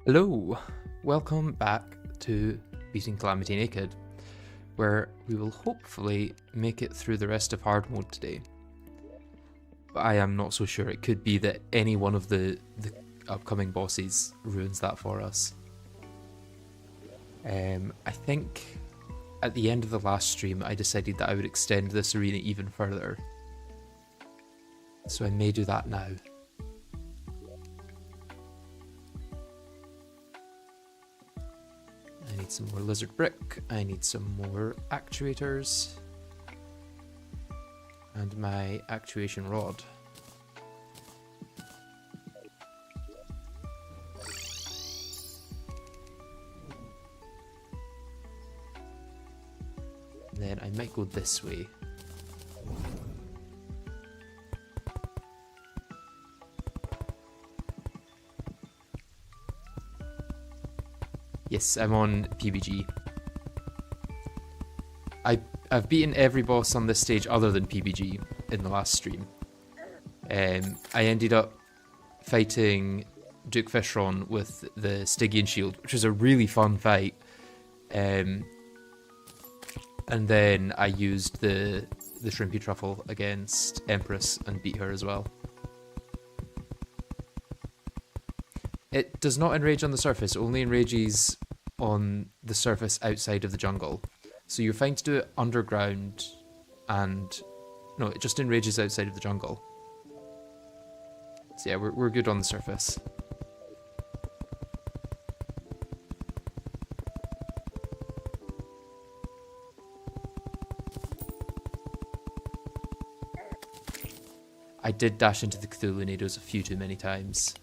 Hello, welcome back to Beating Calamity Naked, where we will hopefully make it through the rest of Hardmode today. But I am not so sure. It could be that any one of the upcoming bosses ruins that for us. I think at the end of the last stream I decided that I would extend this arena even further. So I may do that now. I need some more lizard brick, I need some more actuators, and my actuation rod. And then I might go this way. Yes, I'm on PBG. I've beaten every boss on this stage other than PBG in the last stream. I ended up fighting Duke Fishron with the Stygian shield, which was a really fun fight. And then I used the Shrimpy Truffle against Empress and beat her as well. It does not enrage on the surface, only enrages on the surface outside of the jungle. So you're fine to do it underground and... No, it just enrages outside of the jungle. So yeah, we're good on the surface. I did dash into the Cthulhu Nados a few too many times.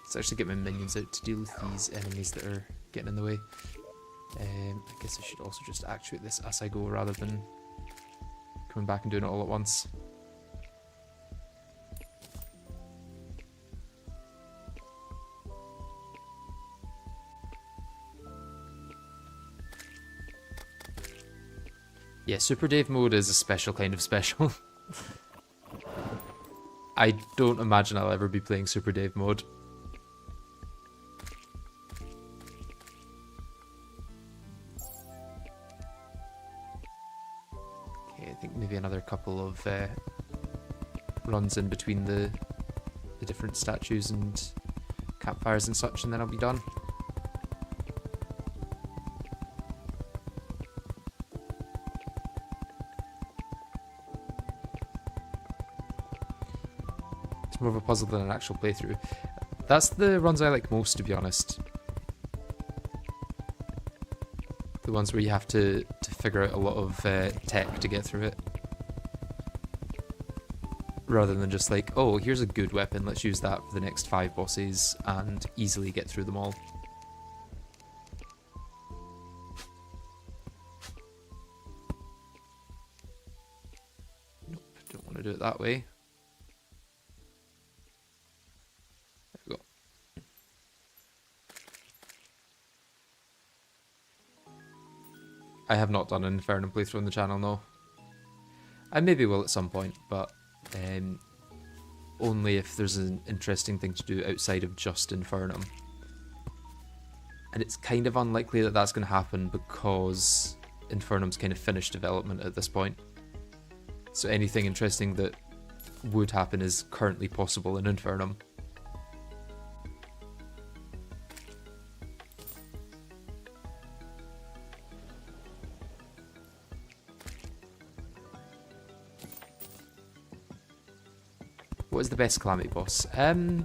Let's actually get my minions out to deal with these enemies that are getting in the way. I guess I should also just actuate this as I go rather than coming back and doing it all at once. Yeah, Super Dave mode is a special kind of special. I don't imagine I'll ever be playing Super Dave mode. Okay, I think maybe another couple of runs in between the different statues and campfires and such, and then I'll be done. More of a puzzle than an actual playthrough. That's the runs I like most, to be honest. The ones where you have to figure out a lot of tech to get through it. Rather than just like, oh, here's a good weapon, let's use that for the next 5 bosses and easily get through them all. Nope, don't want to do it that way. I have not done an Infernum playthrough on the channel, no. I maybe will at some point, but only if there's an interesting thing to do outside of just Infernum. And it's kind of unlikely that that's going to happen because Infernum's kind of finished development at this point. So anything interesting that would happen is currently possible in Infernum. What is the best Calamity boss? I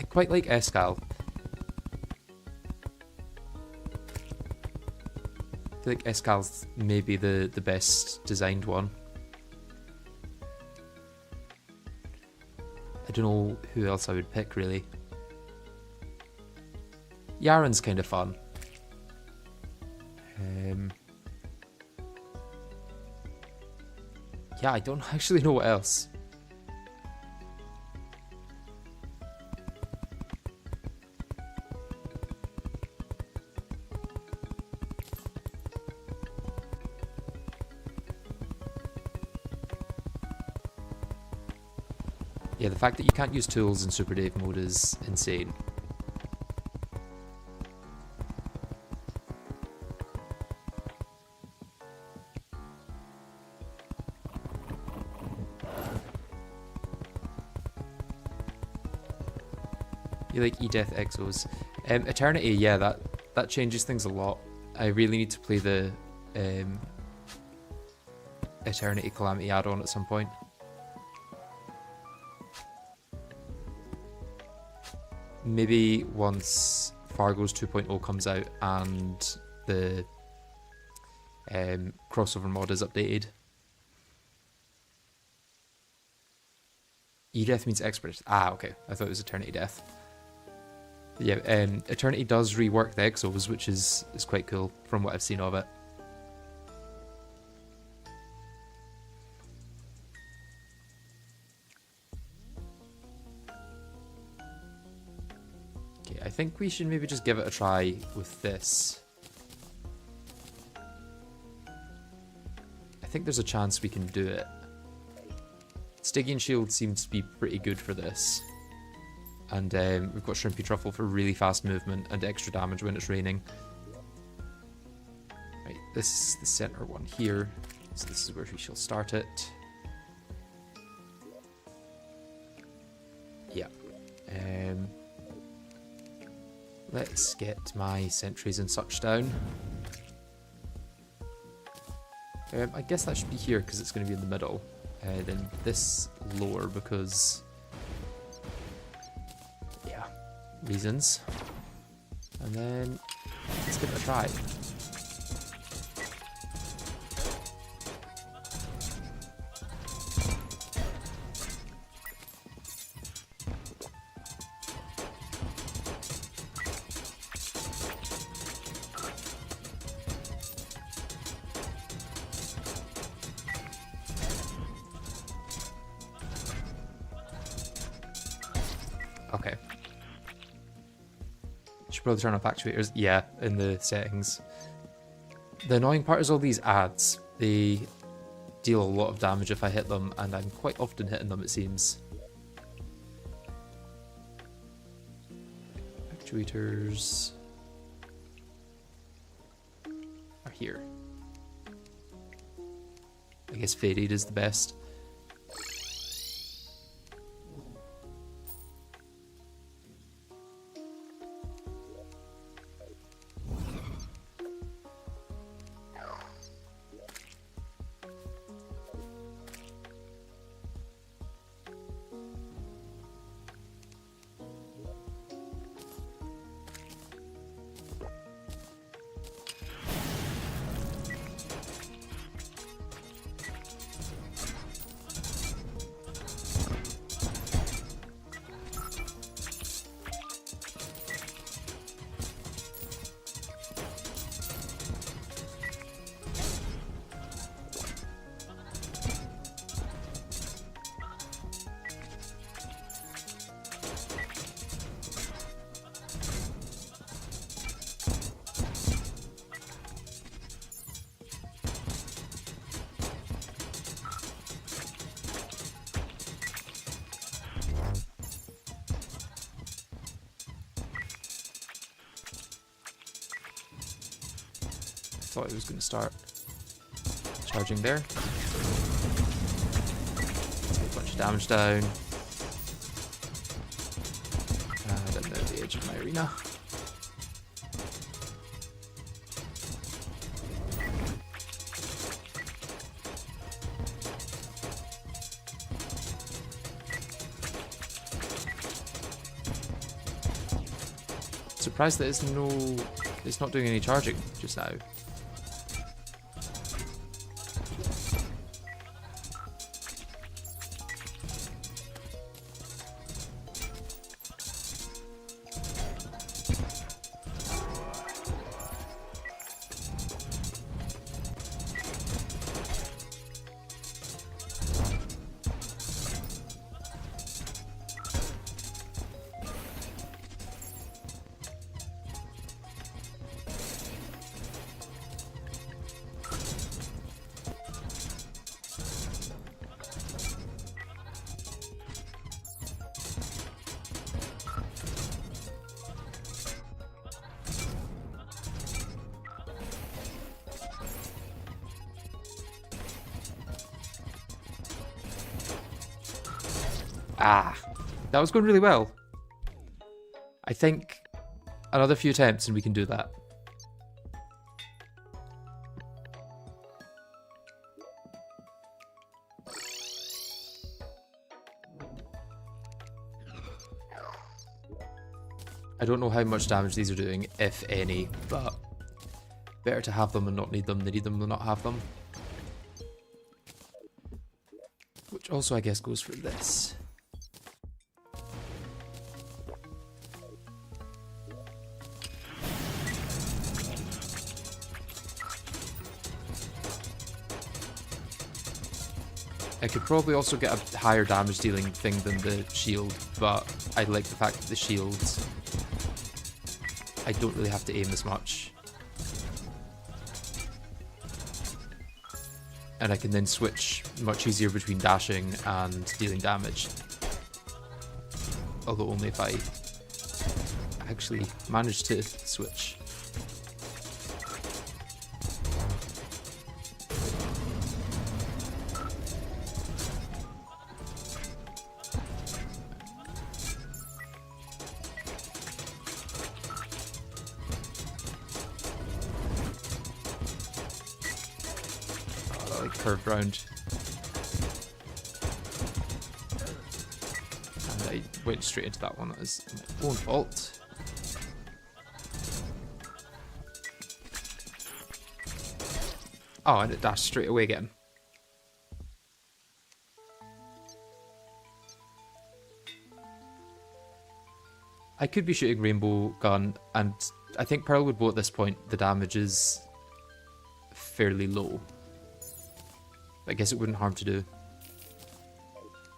quite like Escal. I feel like Escal's maybe the best designed one. I don't know who else I would pick, really. Yaren's kind of fun. Yeah, I don't actually know what else. Yeah, the fact that you can't use tools in Super Dave mode is insane. You like E-Death Exos. Eternity, yeah, that changes things a lot. I really need to play the Eternity Calamity add-on at some point. Maybe once Fargo's 2.0 comes out and the crossover mod is updated. E-Death means expert. Ah, okay. I thought it was Eternity Death. Yeah, Eternity does rework the Exos, which is quite cool from what I've seen of it. Okay, I think we should maybe just give it a try with this. I think there's a chance we can do it. Stygian Shield seems to be pretty good for this. And we've got Shrimpy Truffle for really fast movement and extra damage when it's raining. Right, this is the center one here. So this is where we shall start it. Yeah. Let's get my sentries and such down. I guess that should be here because it's going to be in the middle. Then this lower because... yeah, reasons. And then let's give it a try. Okay. Should probably turn off actuators. Yeah, in the settings. The annoying part is all these ads. They deal a lot of damage if I hit them, and I'm quite often hitting them, it seems. Actuators are here. I guess Faded is the best. Thought it was going to start charging there. Take a bunch of damage down. And I'm at the edge of my arena. Surprised that it's not doing any charging just now. Ah, that was going really well. I think another few attempts and we can do that. I don't know how much damage these are doing, if any, but better to have them and not need them than need them and not have them. Which also, I guess, goes for this. I could probably also get a higher damage dealing thing than the shield, but I like the fact that the shields, I don't really have to aim as much. And I can then switch much easier between dashing and dealing damage. Although only if I actually manage to switch. Curved round. And I went straight into that one. That was my own fault. Oh, and it dashed straight away again. I could be shooting Rainbow Gun, and I think Pearlwood Bow at this point, the damage is fairly low. I guess it wouldn't harm to do.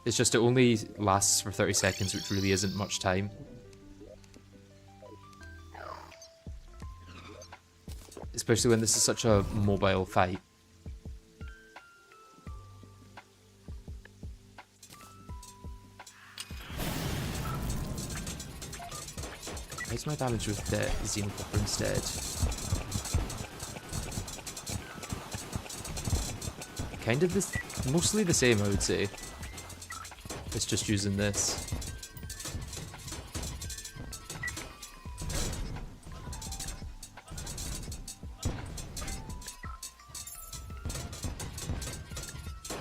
It's just it only lasts for 30 seconds, which really isn't much time. Especially when this is such a mobile fight. Where's my damage with the Xenocopper instead? Kind of this, mostly the same, I would say. It's just using this.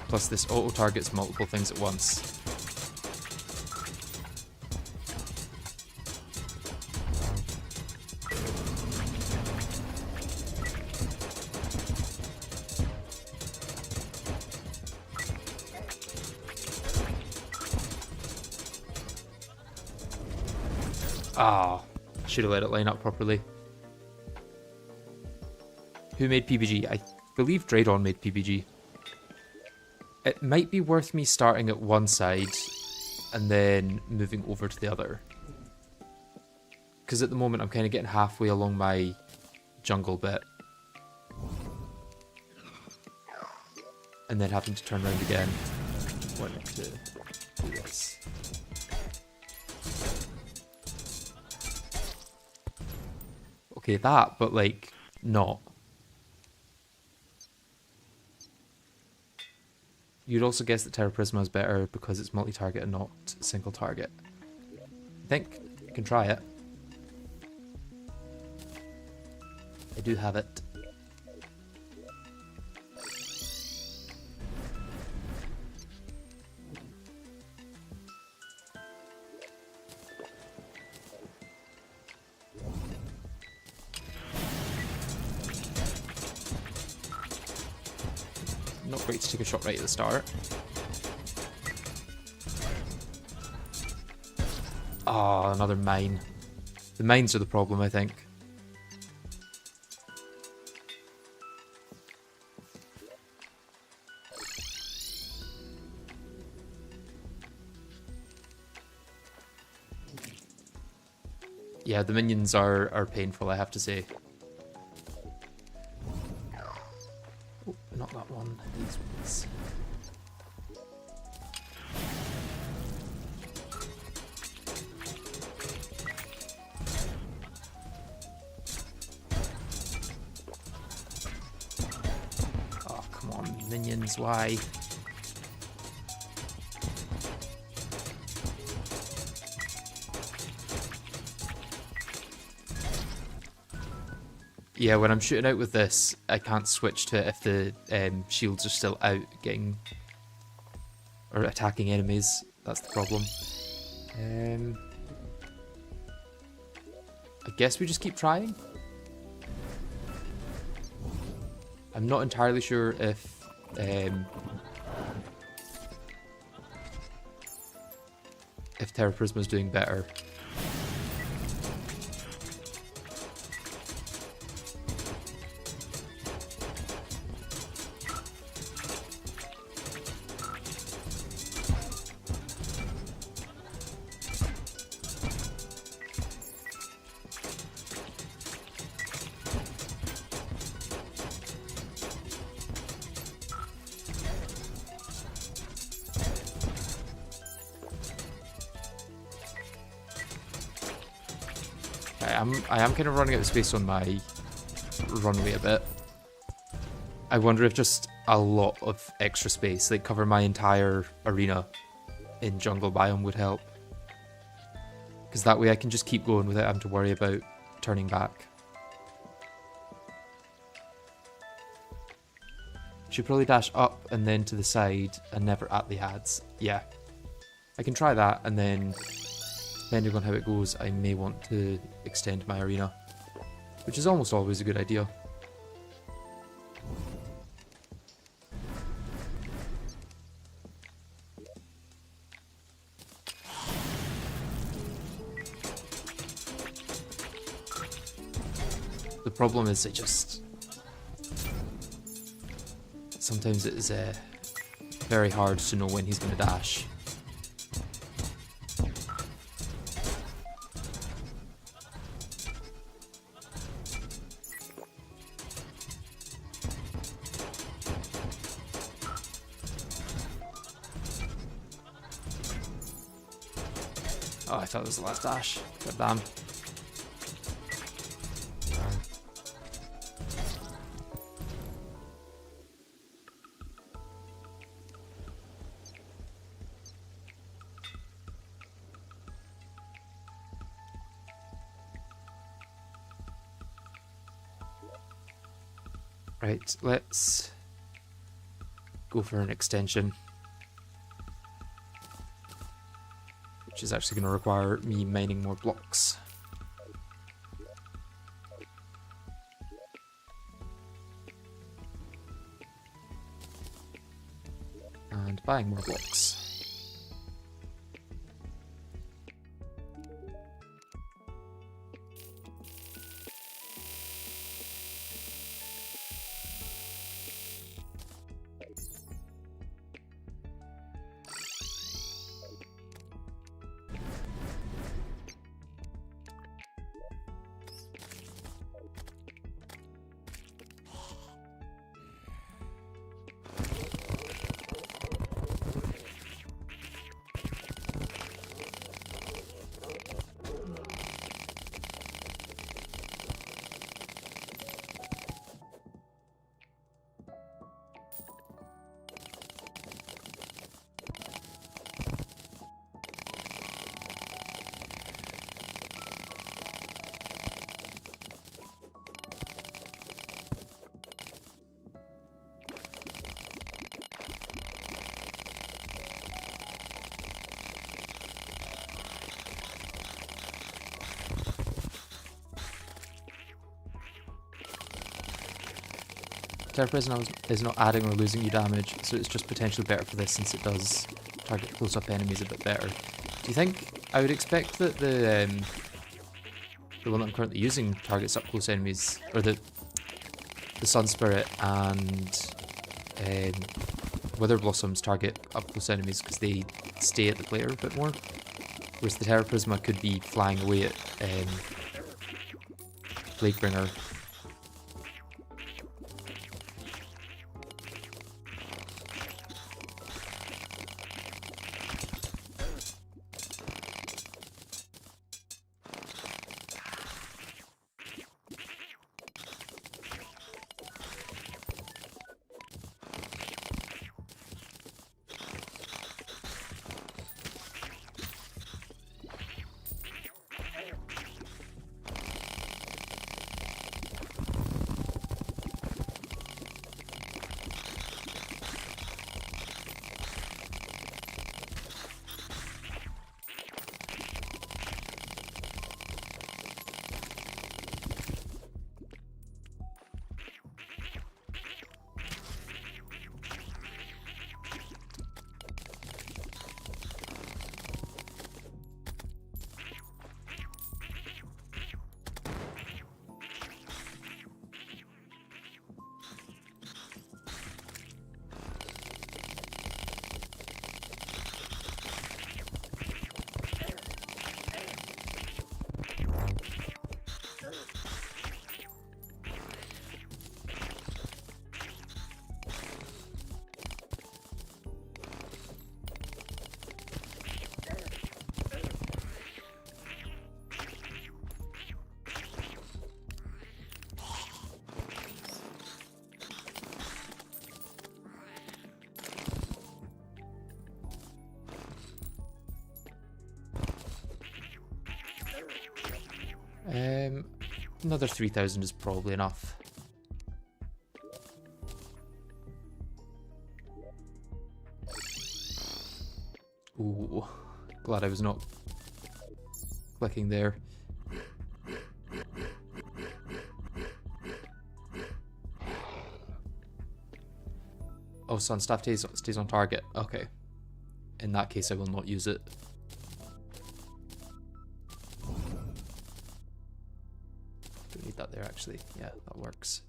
Plus this auto targets multiple things at once. Ah, should have let it line up properly. Who made PBG? I believe Draydon made PBG. It might be worth me starting at one side and then moving over to the other. Because at the moment I'm kind of getting halfway along my jungle bit. And then having to turn around again. Wanting to do this. Okay, that, but like, not. You'd also guess that Terra Prisma is better because it's multi-target and not single target. I think you can try it. I do have it. Not great to take a shot right at the start. Ah, another mine. The mines are the problem, I think. Yeah, the minions are painful, I have to say. Oh, not that one. These ones. Oh, come on, minions, why? Yeah, when I'm shooting out with this, I can't switch to it if the shields are still out getting... or attacking enemies. That's the problem. I guess we just keep trying? I'm not entirely sure if... if Terra Prisma's doing better. I am kind of running out of space on my runway a bit. I wonder if just a lot of extra space, like cover my entire arena in jungle biome, would help. Because that way I can just keep going without having to worry about turning back. Should probably dash up and then to the side and never at the ads. Yeah. I can try that, and then depending on how it goes, I may want to extend my arena, which is almost always a good idea. The problem is sometimes it is very hard to know when he's going to dash. Oh, I thought it was the last dash. God damn. Right, let's go for an extension, which is actually going to require me mining more blocks. And buying more blocks. Terra Prisma is not adding or losing you damage, so it's just potentially better for this since it does target close-up enemies a bit better. Do you think I would expect that the one that I'm currently using targets up close enemies, or the Sun Spirit and Wither Blossoms target up close enemies because they stay at the player a bit more, whereas the Terra Prisma could be flying away at Plaguebringer. Another 3,000 is probably enough. Ooh, glad I was not clicking there. Oh, Sun Staff stays on target. Okay. In that case, I will not use it. Don't need that there, actually. Yeah, that works.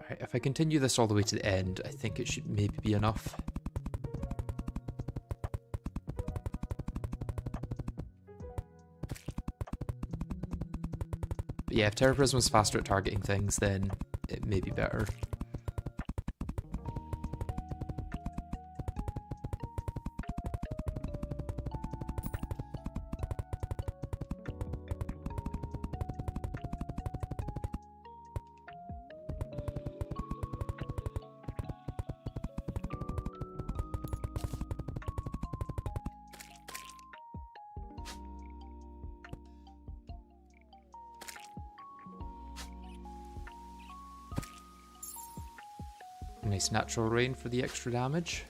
Alright, if I continue this all the way to the end, I think it should maybe be enough. But yeah, if Terra Prisma's faster at targeting things, then it may be better. Nice natural rain for the extra damage.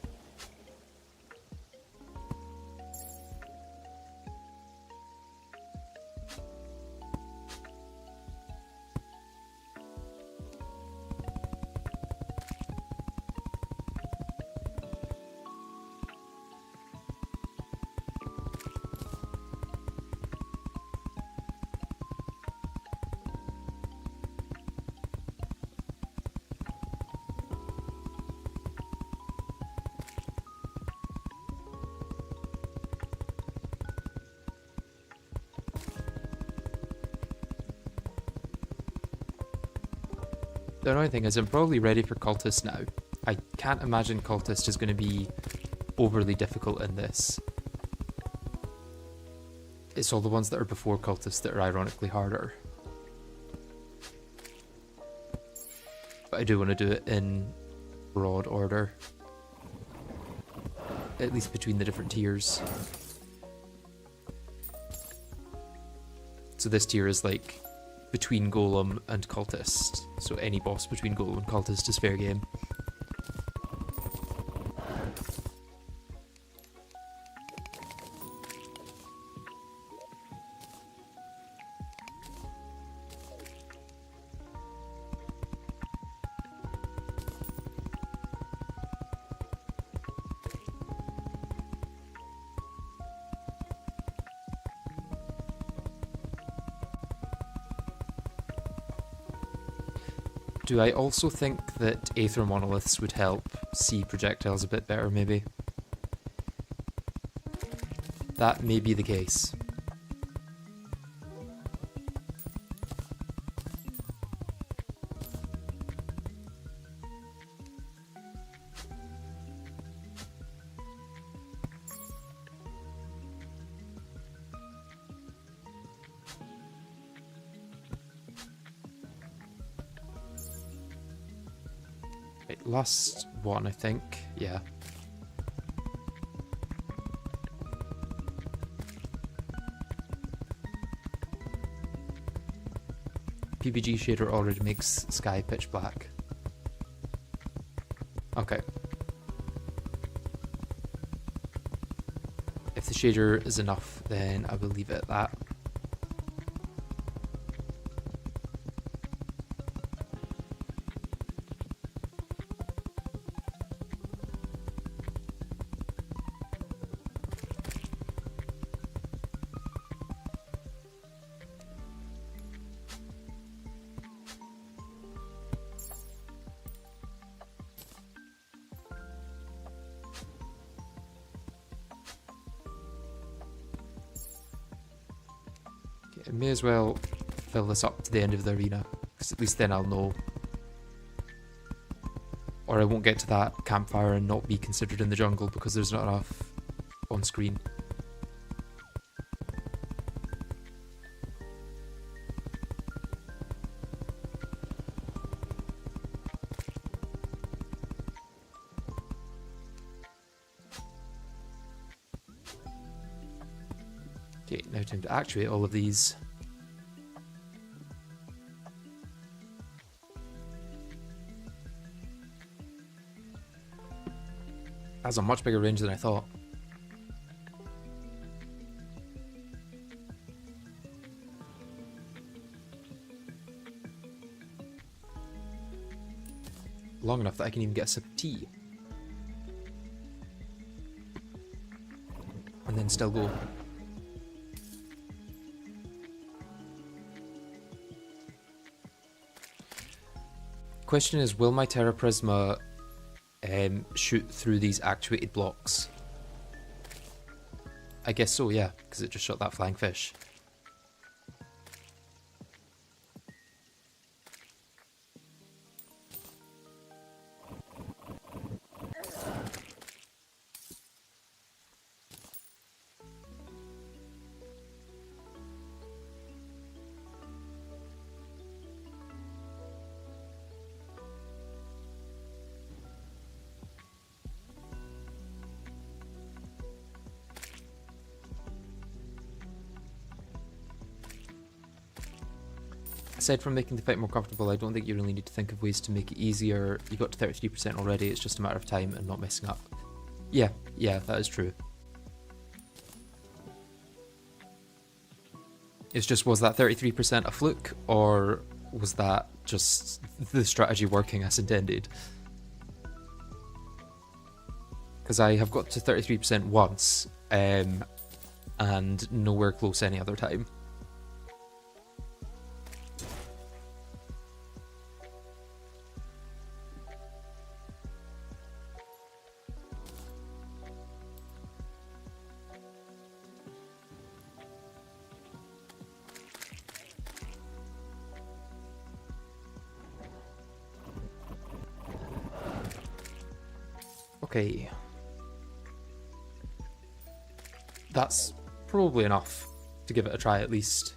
The annoying thing is I'm probably ready for Cultist now. I can't imagine Cultist is going to be overly difficult in this. It's all the ones that are before Cultist that are ironically harder. But I do want to do it in broad order. At least between the different tiers. So this tier is like between Golem and Cultist. So any boss between Golem and Cultist is fair game. Do I also think that Aether Monoliths would help see projectiles a bit better, maybe? That may be the case. Last one, I think. Yeah. PBG shader already makes sky pitch black. Okay. If the shader is enough, then I will leave it at that. I may as well fill this up to the end of the arena, because at least then I'll know. Or I won't get to that campfire and not be considered in the jungle because there's not enough on screen. Okay, now time to actuate all of these. That's a much bigger range than I thought. Long enough that I can even get a sip of tea. And then still go. Question is, will my Terra Prisma shoot through these actuated blocks? I guess so, yeah, because it just shot that flying fish. Aside from making the fight more comfortable, I don't think you really need to think of ways to make it easier. You got to 33% already, it's just a matter of time and not messing up. Yeah, that is true. It's just, was that 33% a fluke, or was that just the strategy working as intended? Because I have got to 33% once, and nowhere close any other time. Okay. That's probably enough to give it a try at least.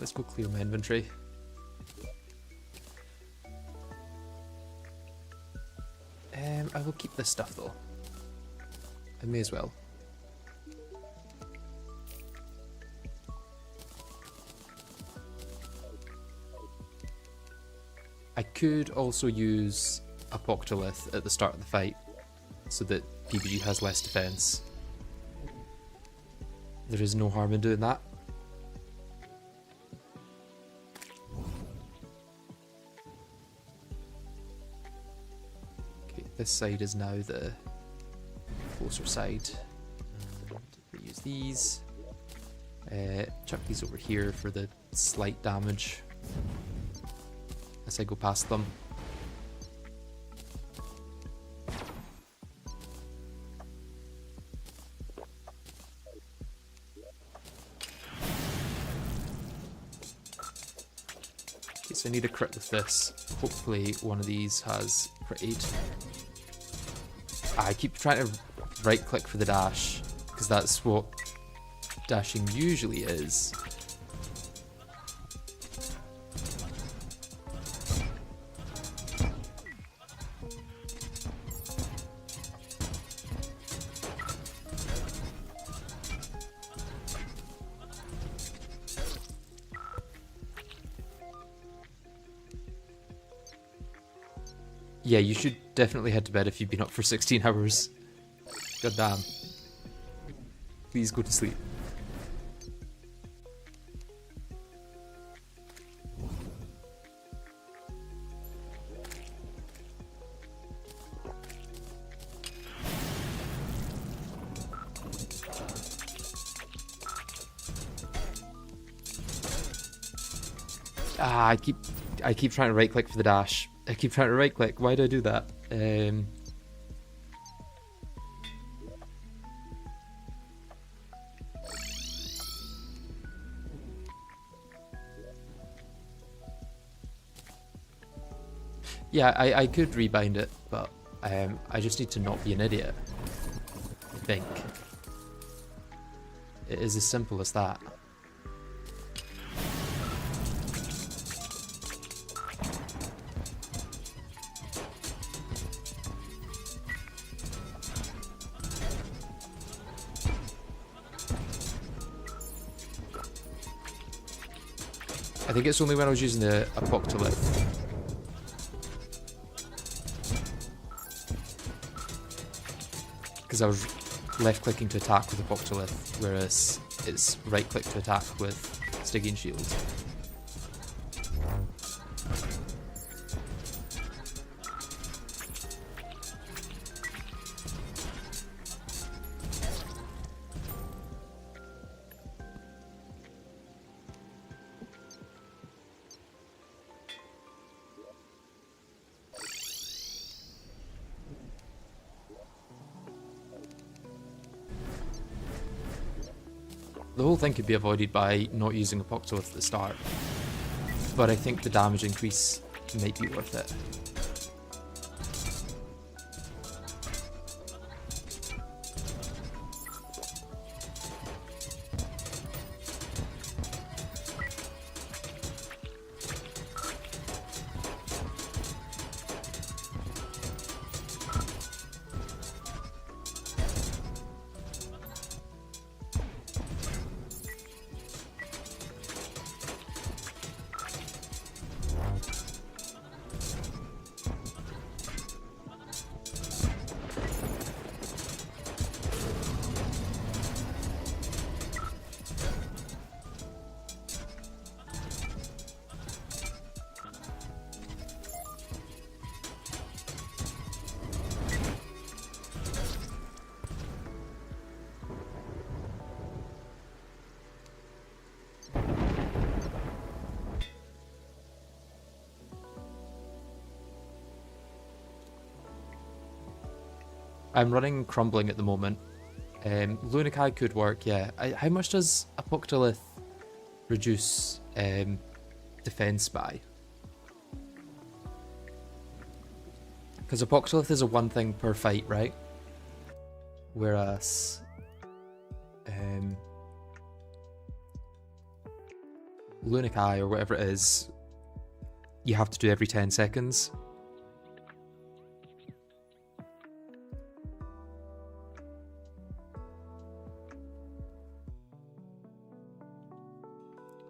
Let's go clear my inventory. I will keep this stuff though. I may as well. I could also use a Post-Goliath at the start of the fight, so that PBG has less defense. There is no harm in doing that. Okay, this side is now the closer side. And reuse these. Chuck these over here for the slight damage as I go past them. So I need a crit with this. Hopefully one of these has critted. I keep trying to right click for the dash, because that's what dashing usually is. Yeah, you should definitely head to bed if you've been up for 16 hours. God damn. Please go to sleep. I keep trying to right click for the dash. I keep trying to right click. Why do I do that? Yeah, I could rebind it, but I just need to not be an idiot. I think. It is as simple as that. I think it's only when I was using the Apocalypse. Because I was left-clicking to attack with Apocalypse, whereas it's right-click to attack with Stygian Shield. The whole thing could be avoided by not using Apocalypse at the start, but I think the damage increase might be worth it. I'm running Crumbling at the moment. Lunakai could work, yeah. How much does Apocalypse reduce defense by? Because Apocalypse is a one thing per fight, right? Whereas Lunakai, or whatever it is, you have to do every 10 seconds.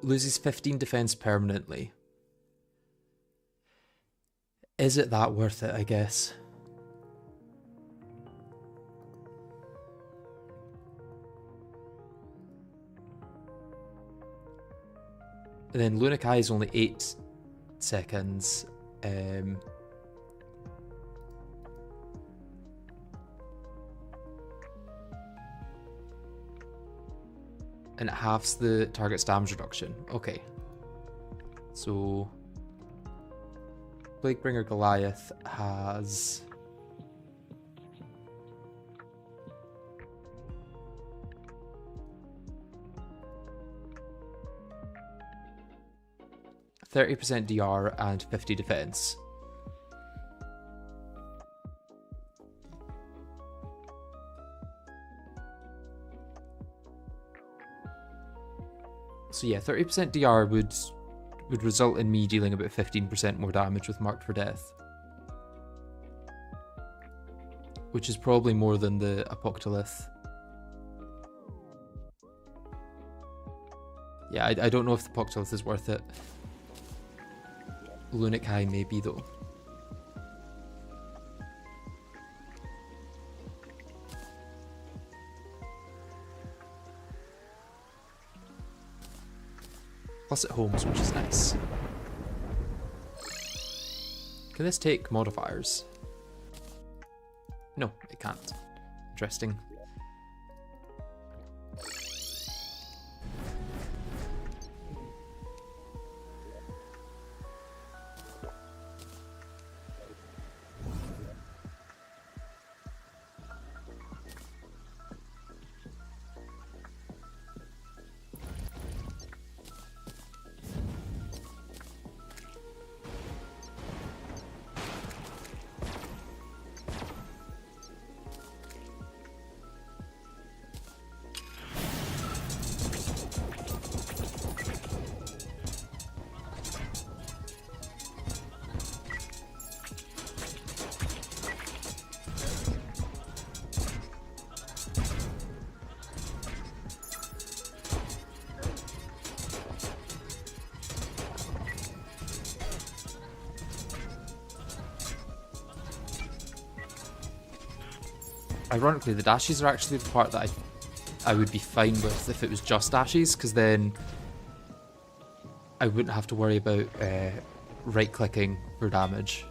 Loses 15 defense permanently. Is it that worth it, I guess? And then Lunakai is only 8 seconds. And it halves the target's damage reduction. Okay. So Plaguebringer Goliath has %30 DR and 50 defense. So yeah, 30% DR would result in me dealing about 15% more damage with Marked for Death. Which is probably more than the Apocalypse. Yeah, I don't know if the Apocalypse is worth it. Lunakai maybe though. Plus it homes, which is nice. Can this take modifiers? No, it can't. Interesting. Ironically, the dashes are actually the part that I would be fine with if it was just dashes, because then I wouldn't have to worry about right-clicking for damage.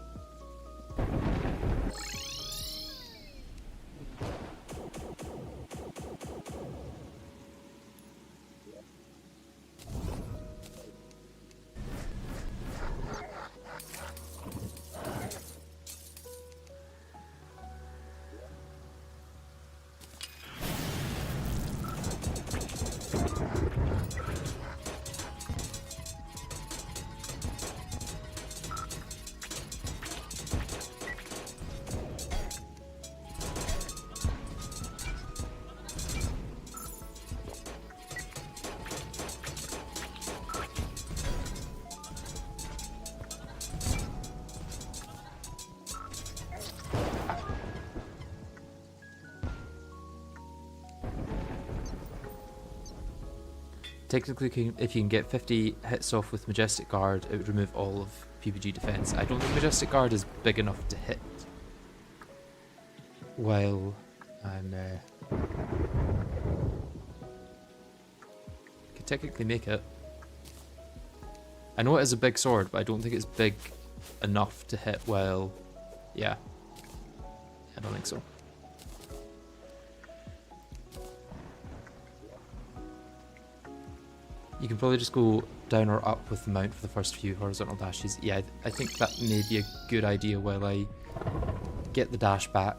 Technically, if you can get 50 hits off with Majestic Guard, it would remove all of PPG defense. I don't think Majestic Guard is big enough to hit while I'm... could technically make it. I know it is a big sword, but I don't think it's big enough to hit while... yeah. I don't think so. You can probably just go down or up with the mount for the first few horizontal dashes. Yeah, I think that may be a good idea while I get the dash back.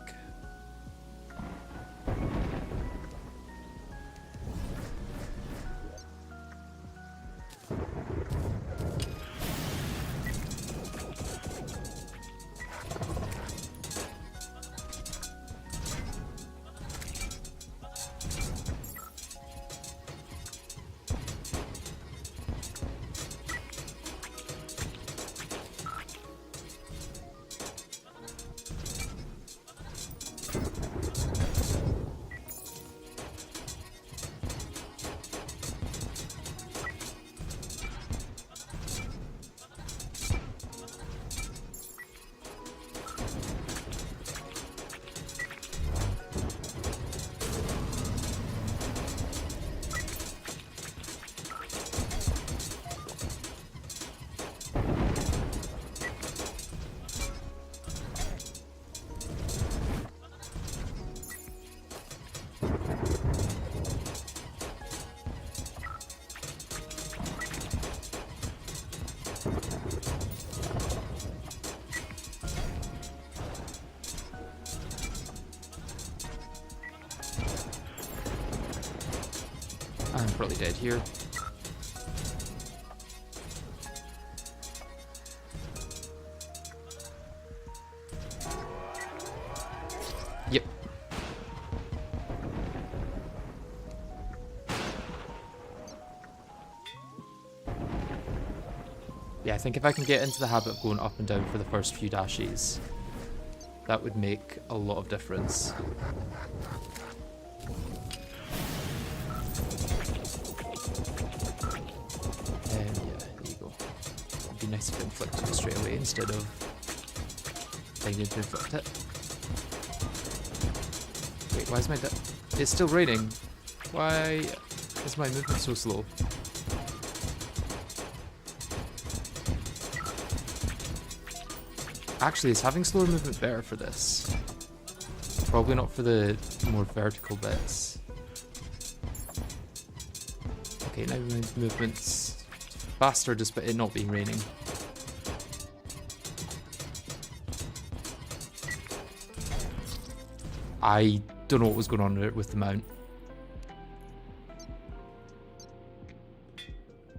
I'm probably dead here. Yep. Yeah, I think if I can get into the habit of going up and down for the first few dashes, that would make a lot of difference. Nice if it inflicted it straight away instead of trying to inflict it. Wait, why is my it's still raining? Why is my movement so slow? Actually, is having slower movement better for this? Probably not for the more vertical bits. Okay, now my movement's faster despite it not being raining. I don't know what was going on with the mount.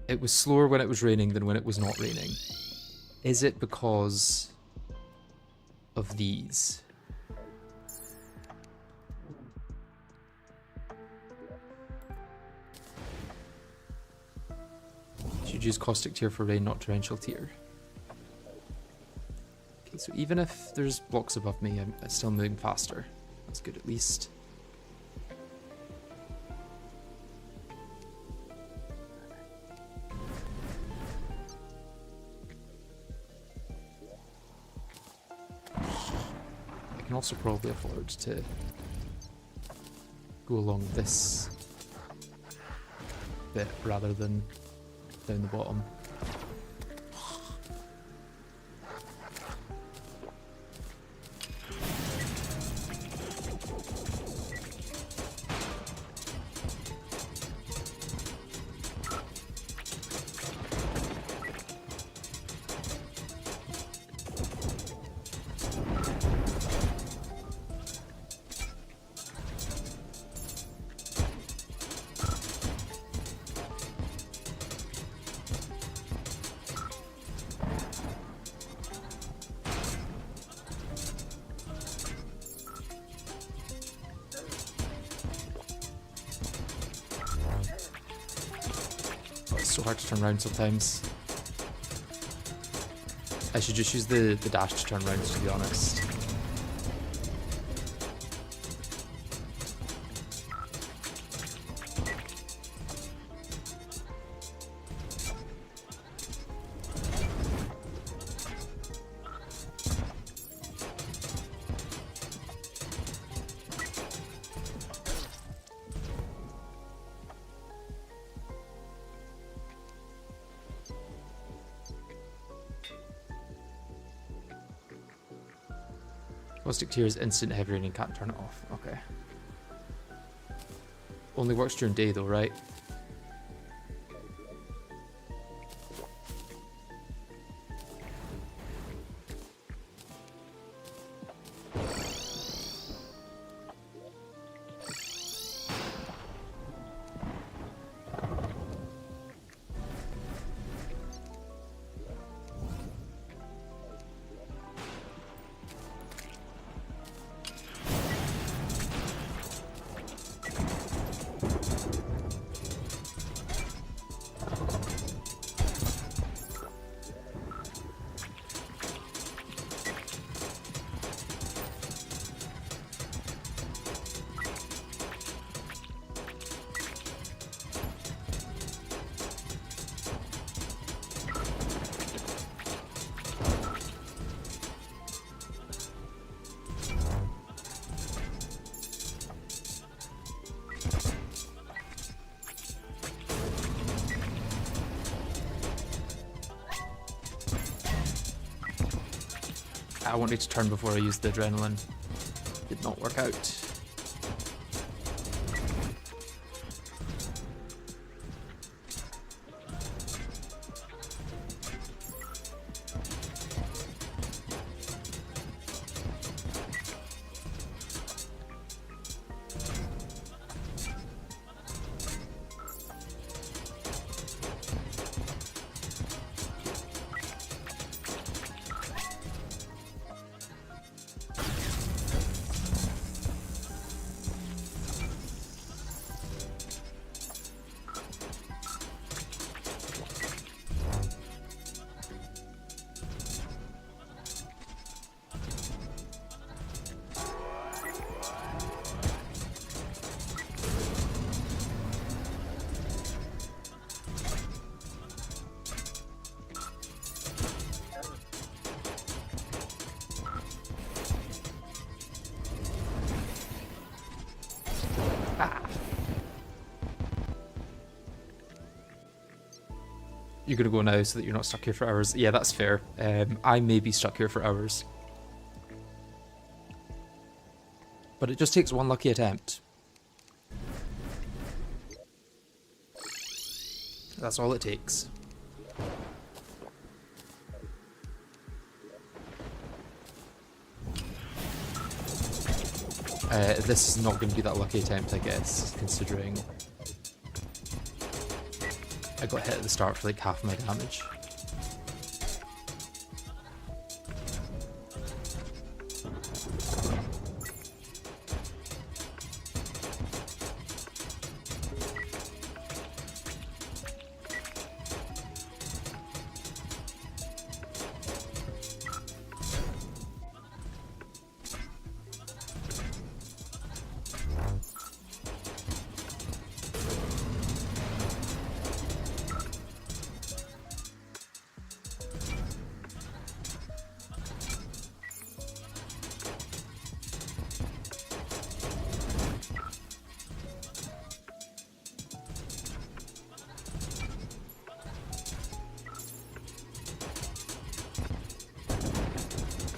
It was slower when it was raining than when it was not raining. Is it because of these? Should use caustic tier for rain, not torrential tier. Okay, so even if there's blocks above me, I'm still moving faster. That's good at least. I can also probably afford to go along this bit rather than down the bottom. So hard to turn around sometimes. I should just use the dash to turn around, to be honest. Stick to is instant heavy rain and can't turn it off. Okay. Only works during day though, right? I wanted to turn before I used the adrenaline. Did not work out. You're gonna go now so that you're not stuck here for hours. Yeah, that's fair. I may be stuck here for hours. But it just takes one lucky attempt. That's all it takes. This is not going to be that lucky attempt, I guess, considering I got hit at the start for like half my damage.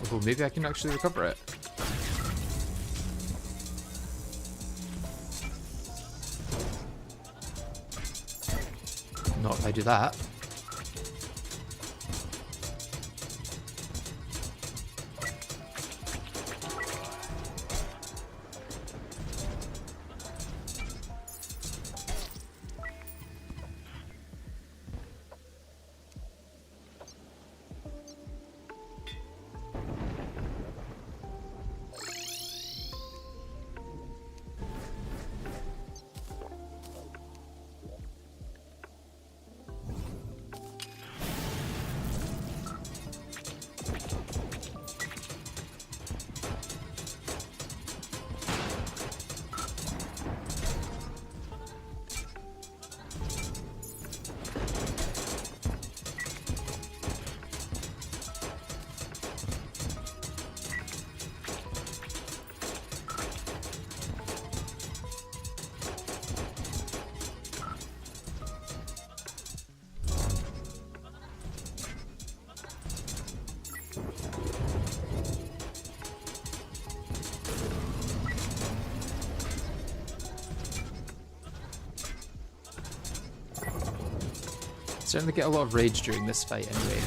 Oh, maybe I can actually recover it. Not if I do that. Certainly get a lot of rage during this fight anyway.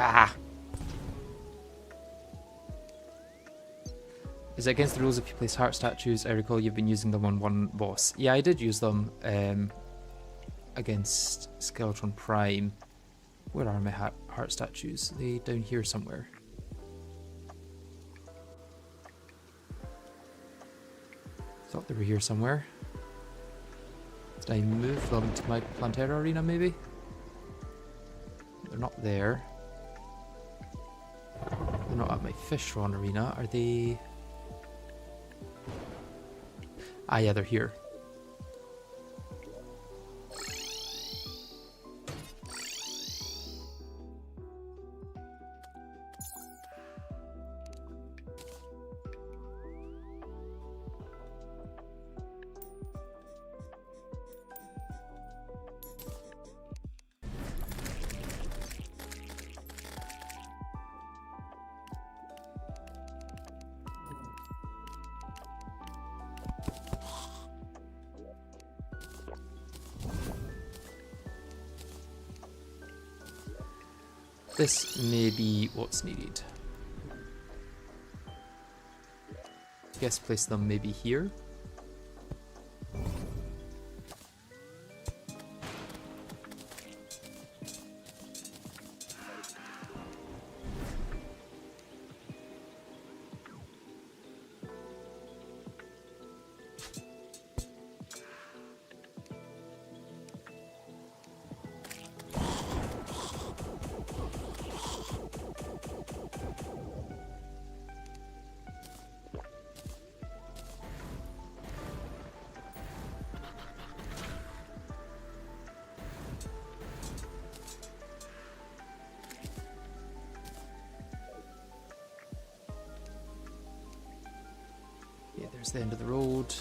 Ah! Is it against the rules if you place heart statues? I recall you've been using them on one boss. Yeah, I did use them against Skeletron Prime. Where are my heart statues? Are they down here somewhere? Thought they were here somewhere. Did I move them to my Plantera arena maybe? They're not there. They're not at my Fishron arena, are they? Ah yeah, they're here. This may be what's needed. Guess place them maybe here. Yeah, there's the end of the road.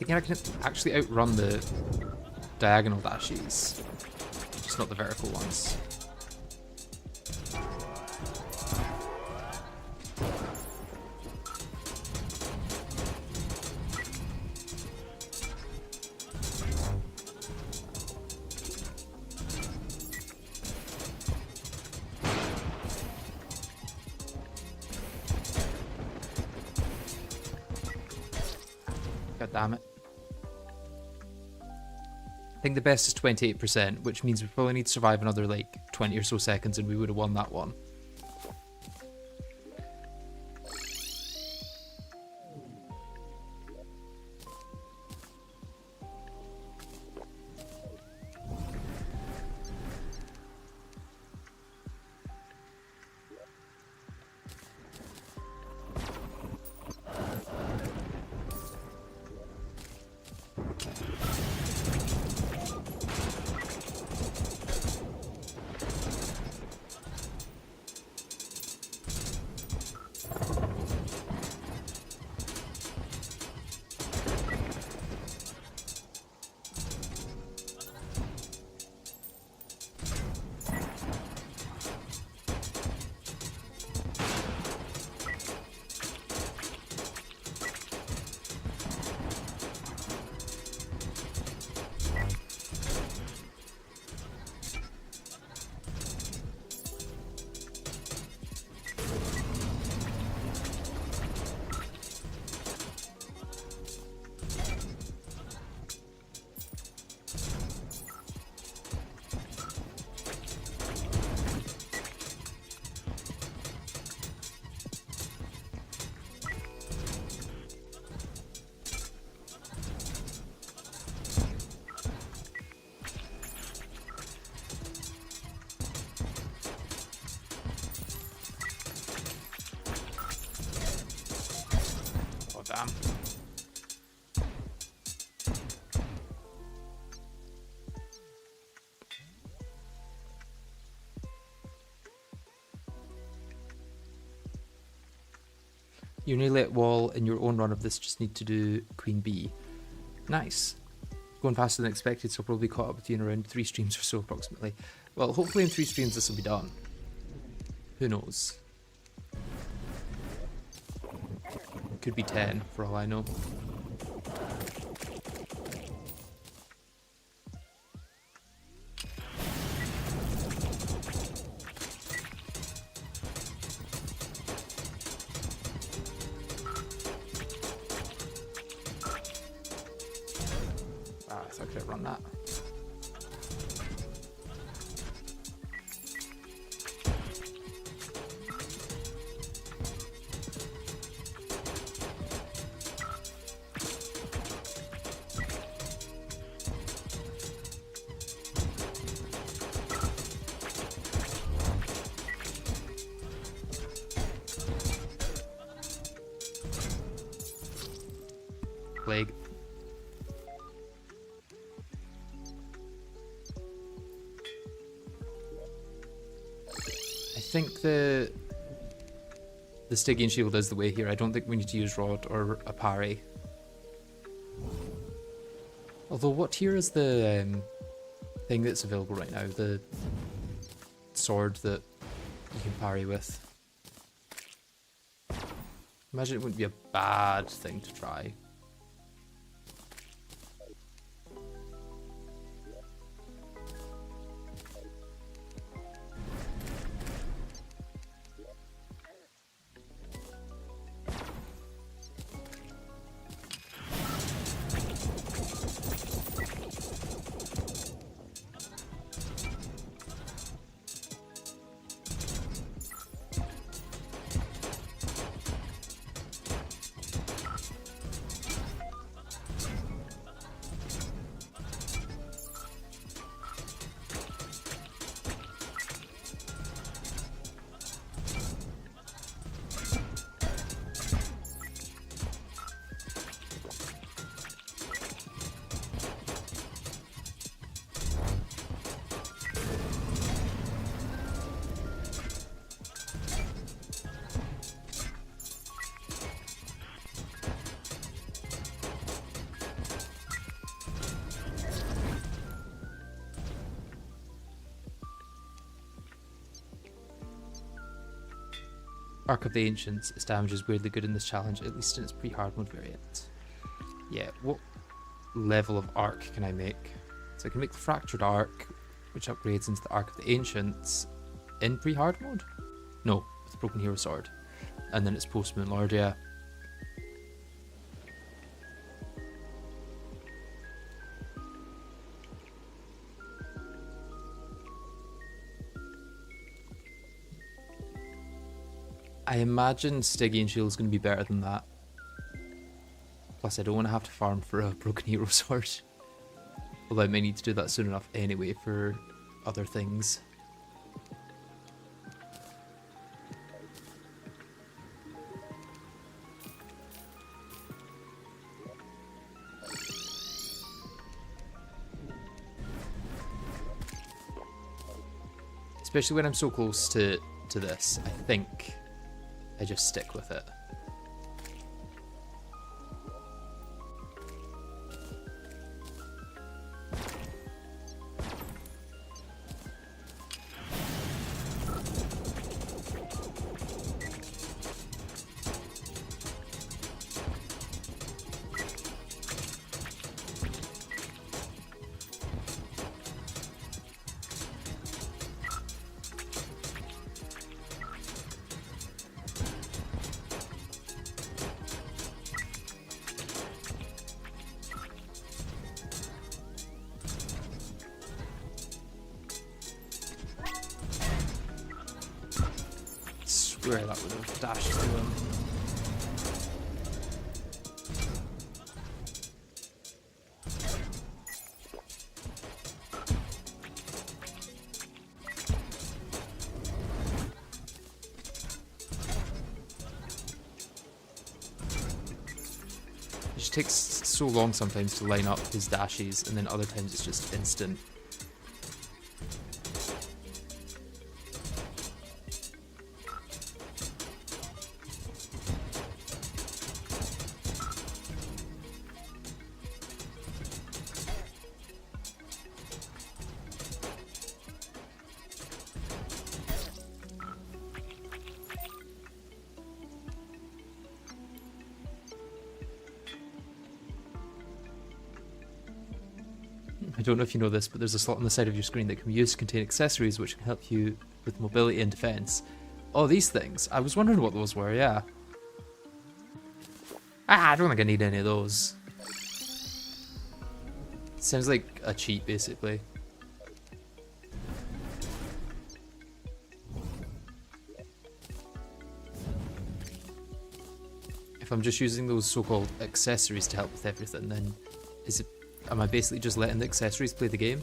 Thinking I can actually outrun the diagonal dashes, just not the vertical ones. God damn it. I think the best is 28%, which means we probably need to survive another like 20 or so seconds and we would have won that one. Damn. You nearly at wall in your own run of this, just need to do Queen B. Nice. Going faster than expected, so I'll probably caught up with you in around 3 streams or so approximately. Well, hopefully in 3 streams this will be done. Who knows? Could be 10 for all I know. Ah, I thought I could have run that. Plague. I think the Stygian shield is the way here. I don't think we need to use Rod or a parry. Although what tier is the thing that's available right now? The sword that you can parry with. Imagine it wouldn't be a bad thing to try. Arc of the Ancients. Its damage is weirdly good in this challenge, at least in its pre-hard mode variant. Yeah, what level of arc can I make? So I can make the Fractured Arc, which upgrades into the Arc of the Ancients in pre-hard mode? No, with the Broken Hero Sword. And then it's post-Moon Lord, yeah. I imagine Stygian Shield is going to be better than that. Plus, I don't want to have to farm for a Broken Hero Sword. Although I may need to do that soon enough anyway for other things. Especially when I'm so close to this, I think I just stick with it. Swear that would have dashed through him. It just takes so long sometimes to line up his dashes, and then other times it's just instant. I don't know if you know this, but there's a slot on the side of your screen that can be used to contain accessories which can help you with mobility and defense. Oh, these things. I was wondering what those were, yeah. I don't think I need any of those. Sounds like a cheat, basically. If I'm just using those so-called accessories to help with everything, then am I basically just letting the accessories play the game?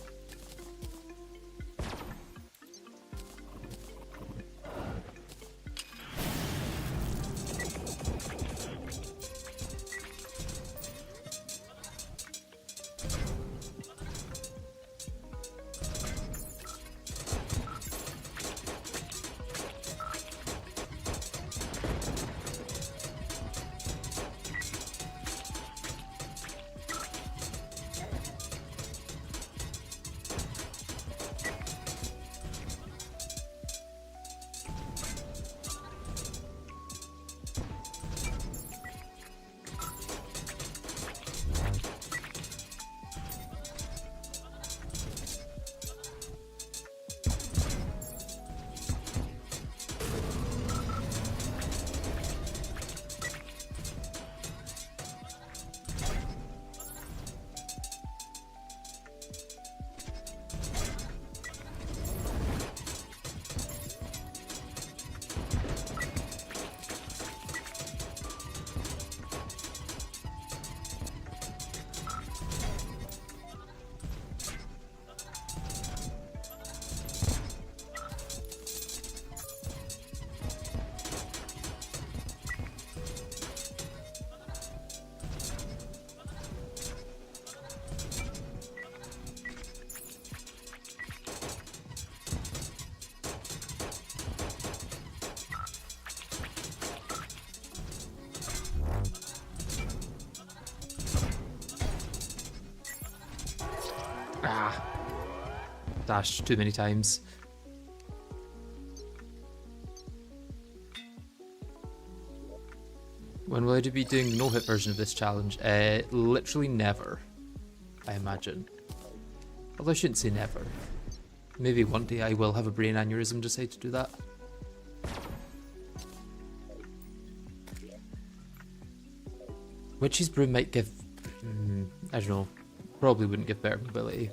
Dashed too many times. When will I be doing the no-hit version of this challenge? Literally never, I imagine. Although I shouldn't say never. Maybe one day I will have a brain aneurysm, decide to do that. Witch's Brew might give... I don't know. Probably wouldn't give better mobility.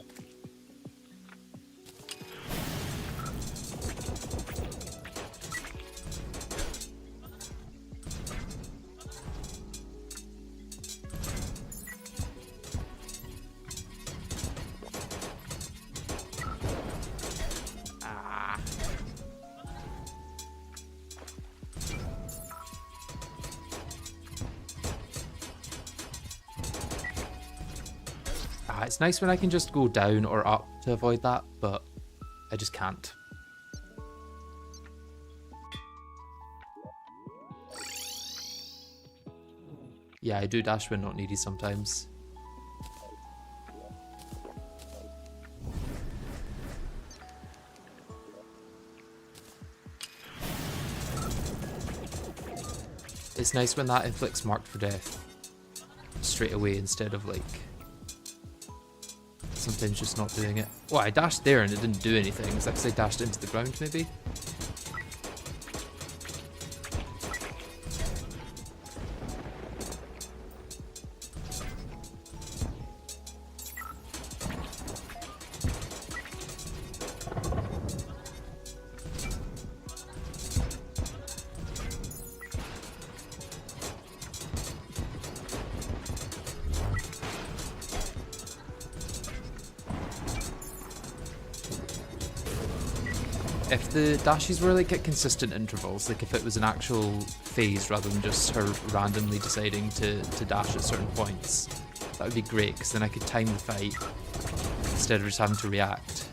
It's nice when I can just go down or up to avoid that, but I just can't. Yeah, I do dash when not needy sometimes. It's nice when that inflicts marked for death straight away instead of like sometimes just not doing it. Well, I dashed there and it didn't do anything. Is that because I dashed into the ground maybe? If the dashes were like at consistent intervals, like if it was an actual phase rather than just her randomly deciding to dash at certain points, that would be great, because then I could time the fight instead of just having to react.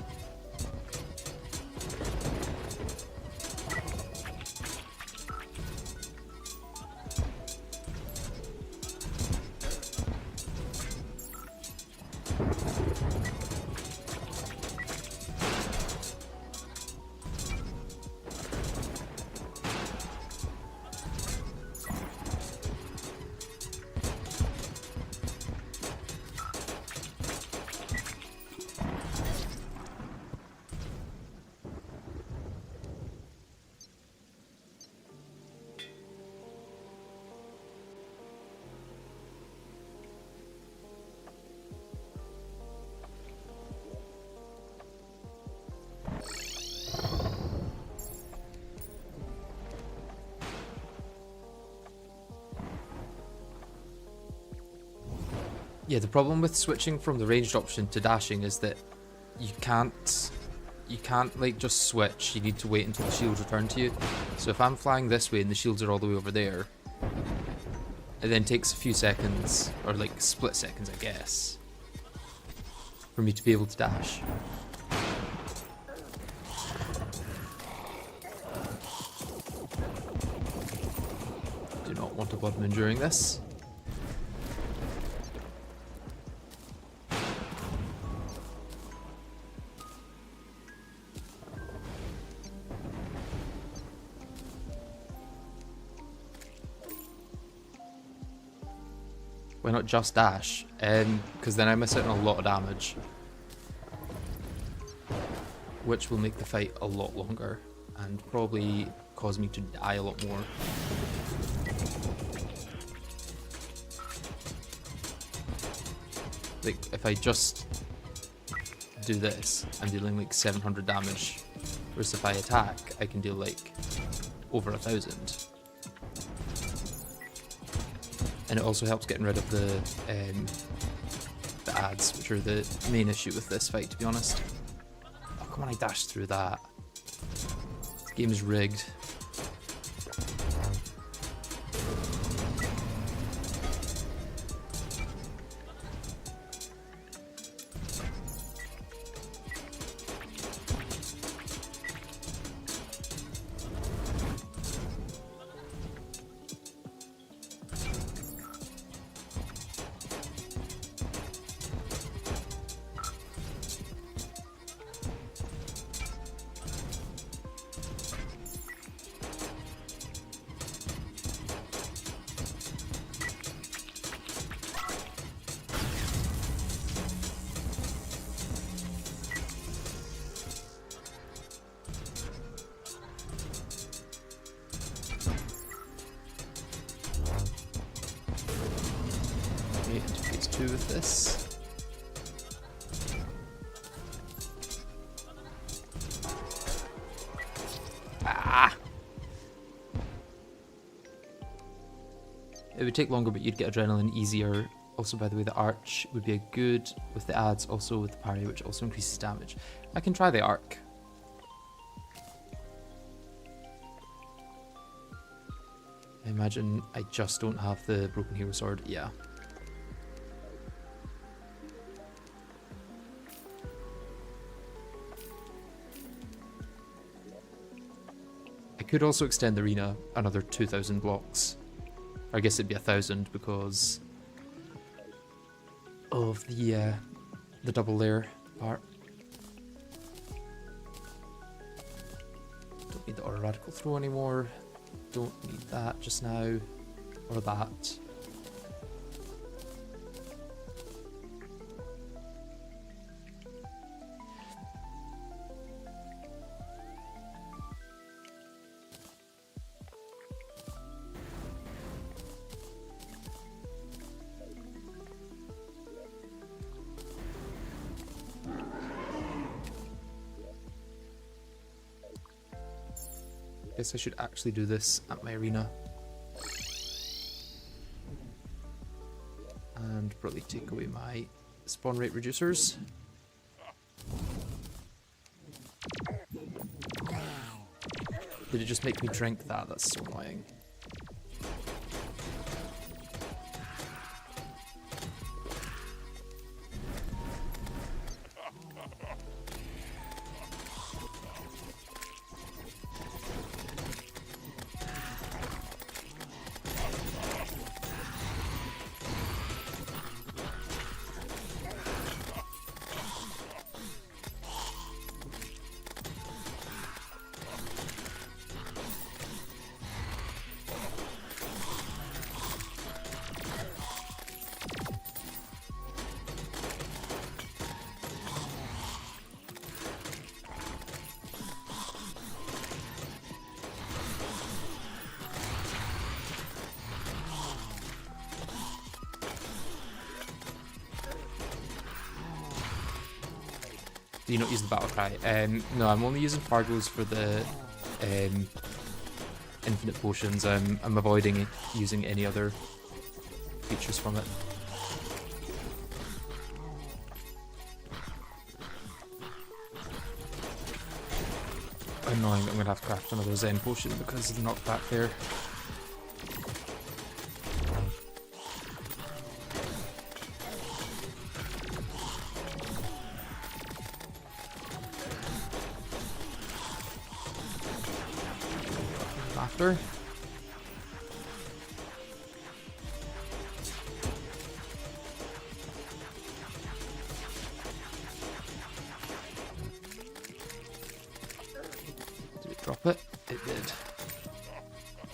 Yeah, the problem with switching from the ranged option to dashing is that you can't like just switch. You need to wait until the shields return to you. So if I'm flying this way and the shields are all the way over there, it then takes a few seconds, or like split seconds I guess, for me to be able to dash. Do not want to bottom enduring this. Why not just dash? Because then I miss out on a lot of damage, which will make the fight a lot longer and probably cause me to die a lot more. Like, if I just do this, I'm dealing like 700 damage, whereas if I attack, I can deal like over 1,000. And it also helps getting rid of the ads, which are the main issue with this fight, to be honest. Oh, come on, I dashed through that. This game is rigged. Okay, into phase 2 with this. Ah! It would take longer, but you'd get adrenaline easier. Also, by the way, the arch would be a good with the ads, also with the parry, which also increases damage. I can try the arc. I imagine I just don't have the broken hero sword. Yeah. I could also extend the arena another 2,000 blocks. Or I guess it'd be 1,000 because of the double layer part. Don't need the aura radical throw anymore. Don't need that just now, or that. Guess I should actually do this at my arena. And probably take away my spawn rate reducers. Did it just make me drink that? That's so annoying. Do you not use the battle cry? No, I'm only using Fargo's for the infinite potions. I'm avoiding using any other features from it. Annoying that I'm gonna have to craft another Zen potion because of the knockback there. After. Did it drop it? It did.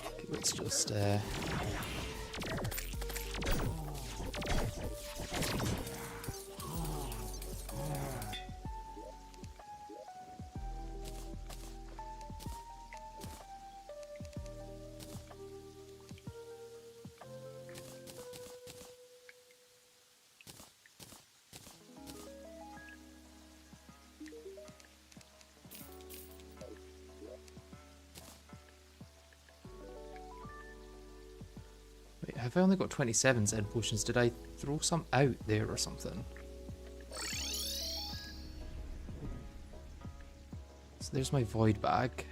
Okay, let's just have I only got 27 Zen potions? Did I throw some out there or something? So there's my void bag.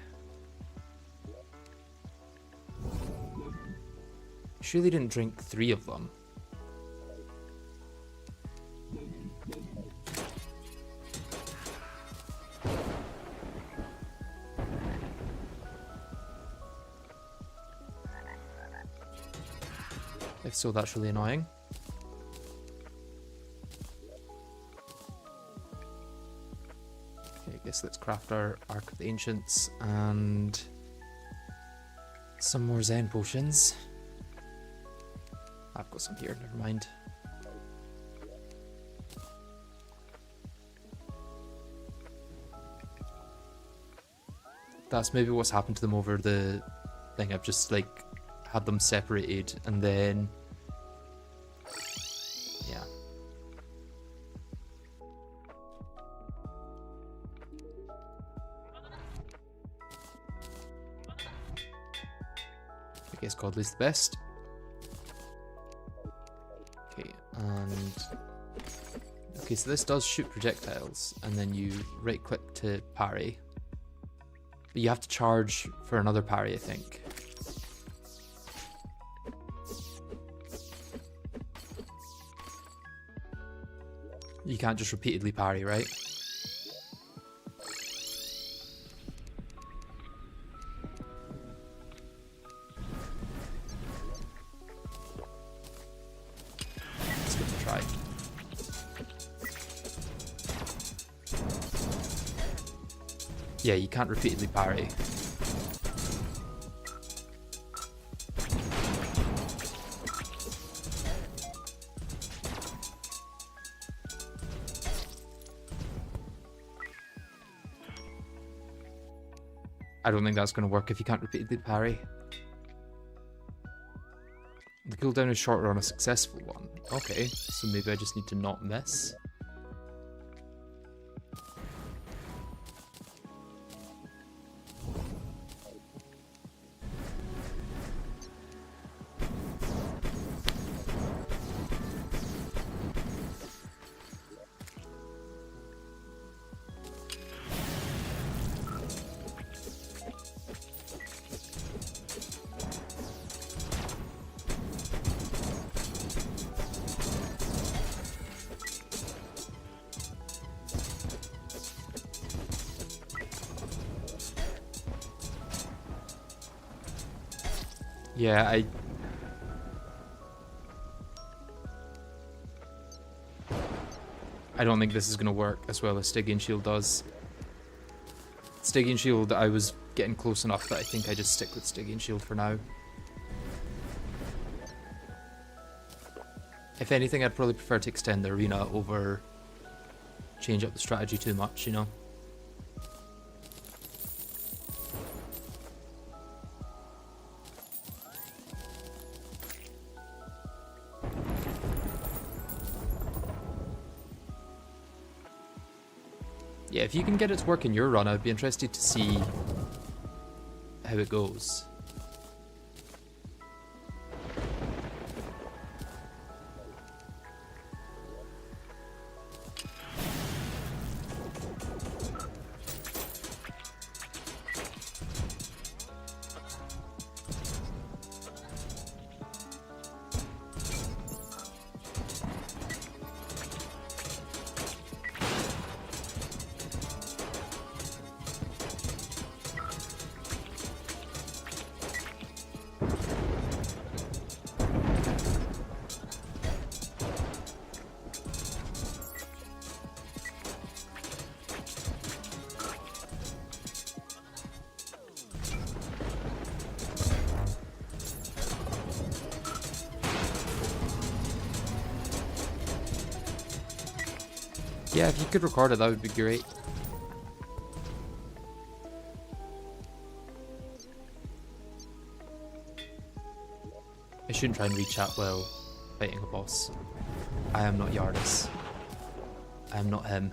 Surely didn't drink 3 of them. If so, that's really annoying. Okay, I guess let's craft our Ark of the Ancients and some more Zen potions. I've got some here, never mind. That's maybe what's happened to them over the thing. I've just like had them separated and then guess Godly's the best. Okay, and... Okay, so this does shoot projectiles, and then you right-click to parry. But you have to charge for another parry, I think. You can't just repeatedly parry, right? Let's give it a try. Yeah, you can't repeatedly parry. I don't think that's going to work if you can't repeatedly parry. The cooldown is shorter on a successful one. Okay, so maybe I just need to not miss. Yeah, I don't think this is going to work as well as Stygian Shield does. Stygian Shield, I was getting close enough that I think I just stick with Stygian Shield for now. If anything, I'd probably prefer to extend the arena over change up the strategy too much, you know? Yeah, if you can get it to work in your run, I'd be interested to see how it goes. Yeah, if you could record it, that would be great. I shouldn't try and reach out while fighting a boss. I am not Yardis. I am not him.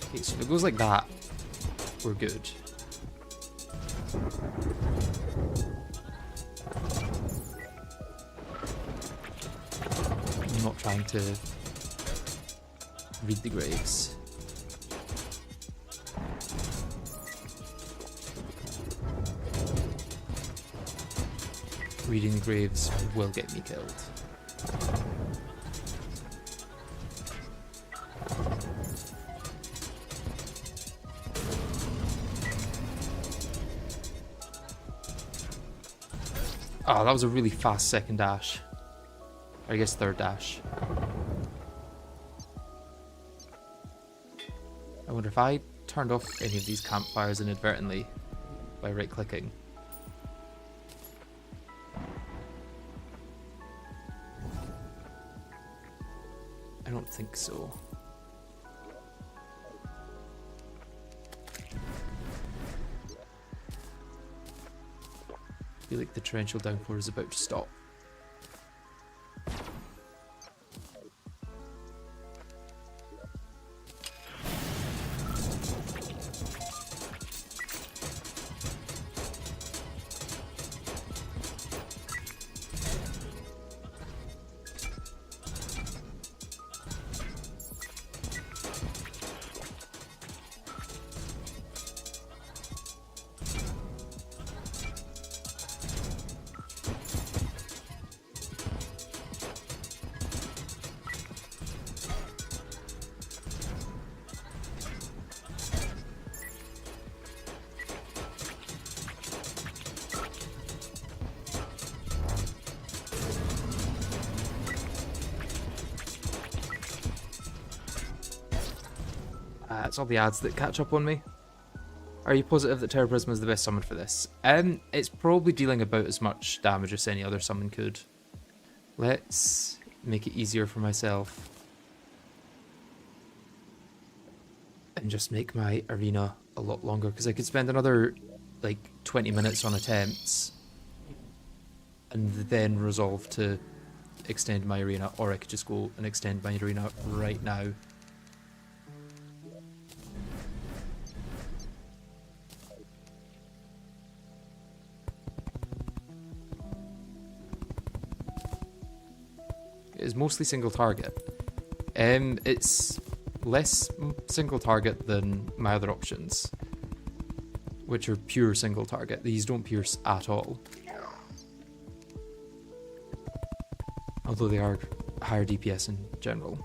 Okay, so if it goes like that, we're good. I'm not trying to read the graves. Reading the graves will get me killed. Oh, that was a really fast second dash. Or I guess third dash. I wonder if I turned off any of these campfires inadvertently by right-clicking? I don't think so. I feel like the torrential downpour is about to stop. It's all the ads that catch up on me. Are you positive that Terror Prisma is the best summon for this? It's probably dealing about as much damage as any other summon could. Let's make it easier for myself. And just make my arena a lot longer, because I could spend another, like, 20 minutes on attempts. And then resolve to extend my arena, or I could just go and extend my arena right now. Is mostly single target. It's less single target than my other options, which are pure single target. These don't pierce at all. Although they are higher DPS in general.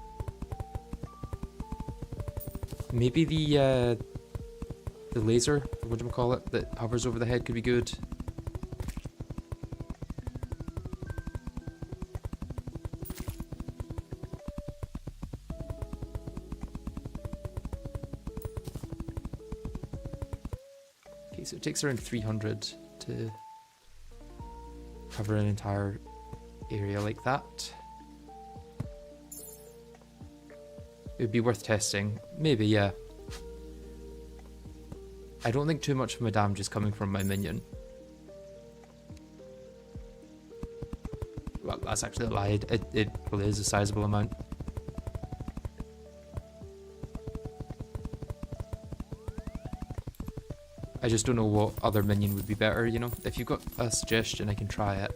Maybe the laser, whatchamacallit, that hovers over the head could be good. So it takes around 300 to cover an entire area like that. It would be worth testing. Maybe, yeah. I don't think too much of my damage is coming from my minion. Well, that's actually a lie. It probably is a sizable amount. I just don't know what other minion would be better, you know? If you've got a suggestion, I can try it.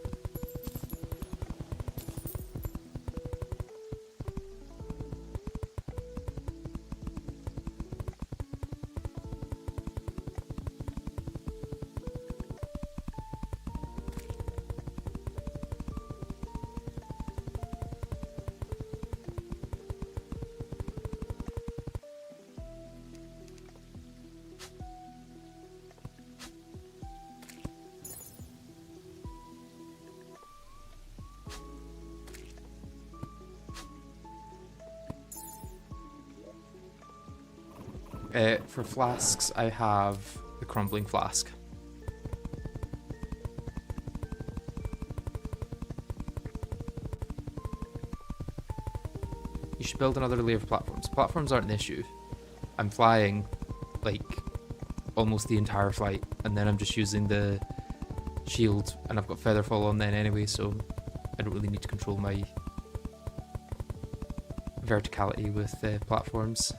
For flasks, I have the Crumbling Flask. You should build another layer of platforms. Platforms aren't an issue. I'm flying, like, almost the entire flight, and then I'm just using the shield, and I've got Featherfall on then anyway, so I don't really need to control my verticality with platforms.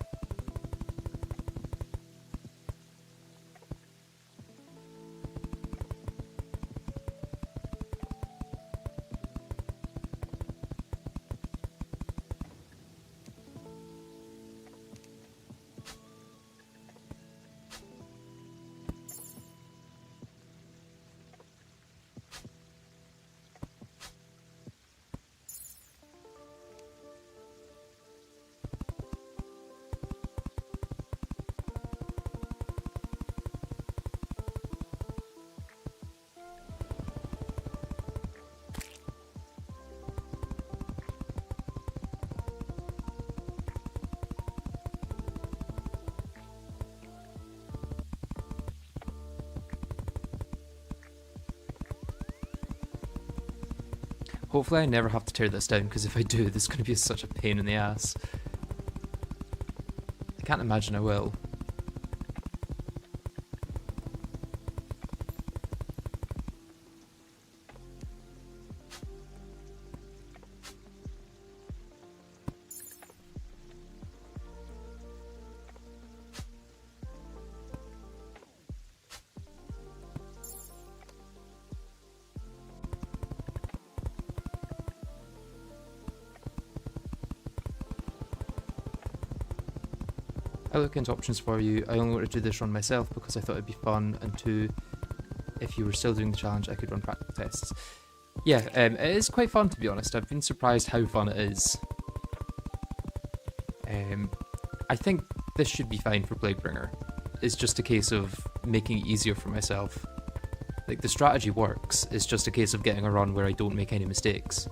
Hopefully I never have to tear this down, because if I do, this is going to be such a pain in the ass. I can't imagine I will. I look into options for you. I only want to do this run myself because I thought it'd be fun, and two, if you were still doing the challenge, I could run practical tests. Yeah, it is quite fun, to be honest. I've been surprised how fun it is. I think this should be fine for Plaguebringer. It's just a case of making it easier for myself. Like, the strategy works, it's just a case of getting a run where I don't make any mistakes.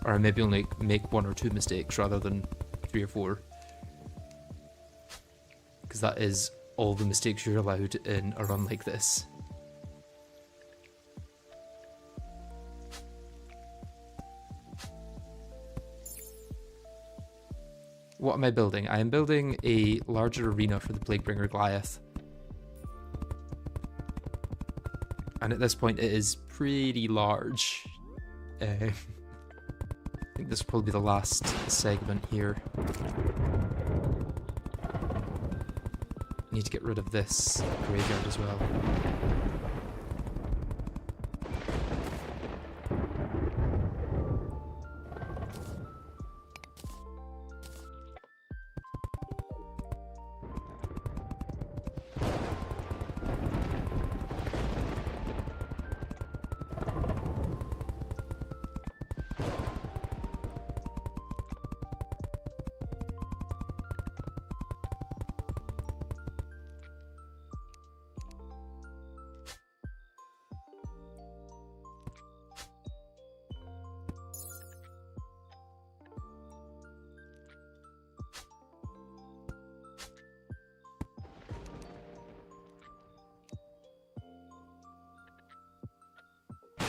Or I maybe only make 1 or 2 mistakes rather than 3 or 4. Because that is all the mistakes you're allowed in a run like this. What am I building? I am building a larger arena for the Plaguebringer Goliath. And at this point it is pretty large. I think this will probably be the last segment here. Need to get rid of this graveyard as well.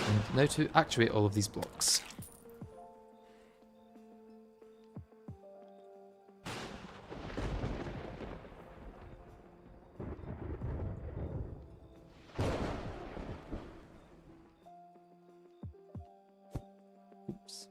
And now to actuate all of these blocks. Oops.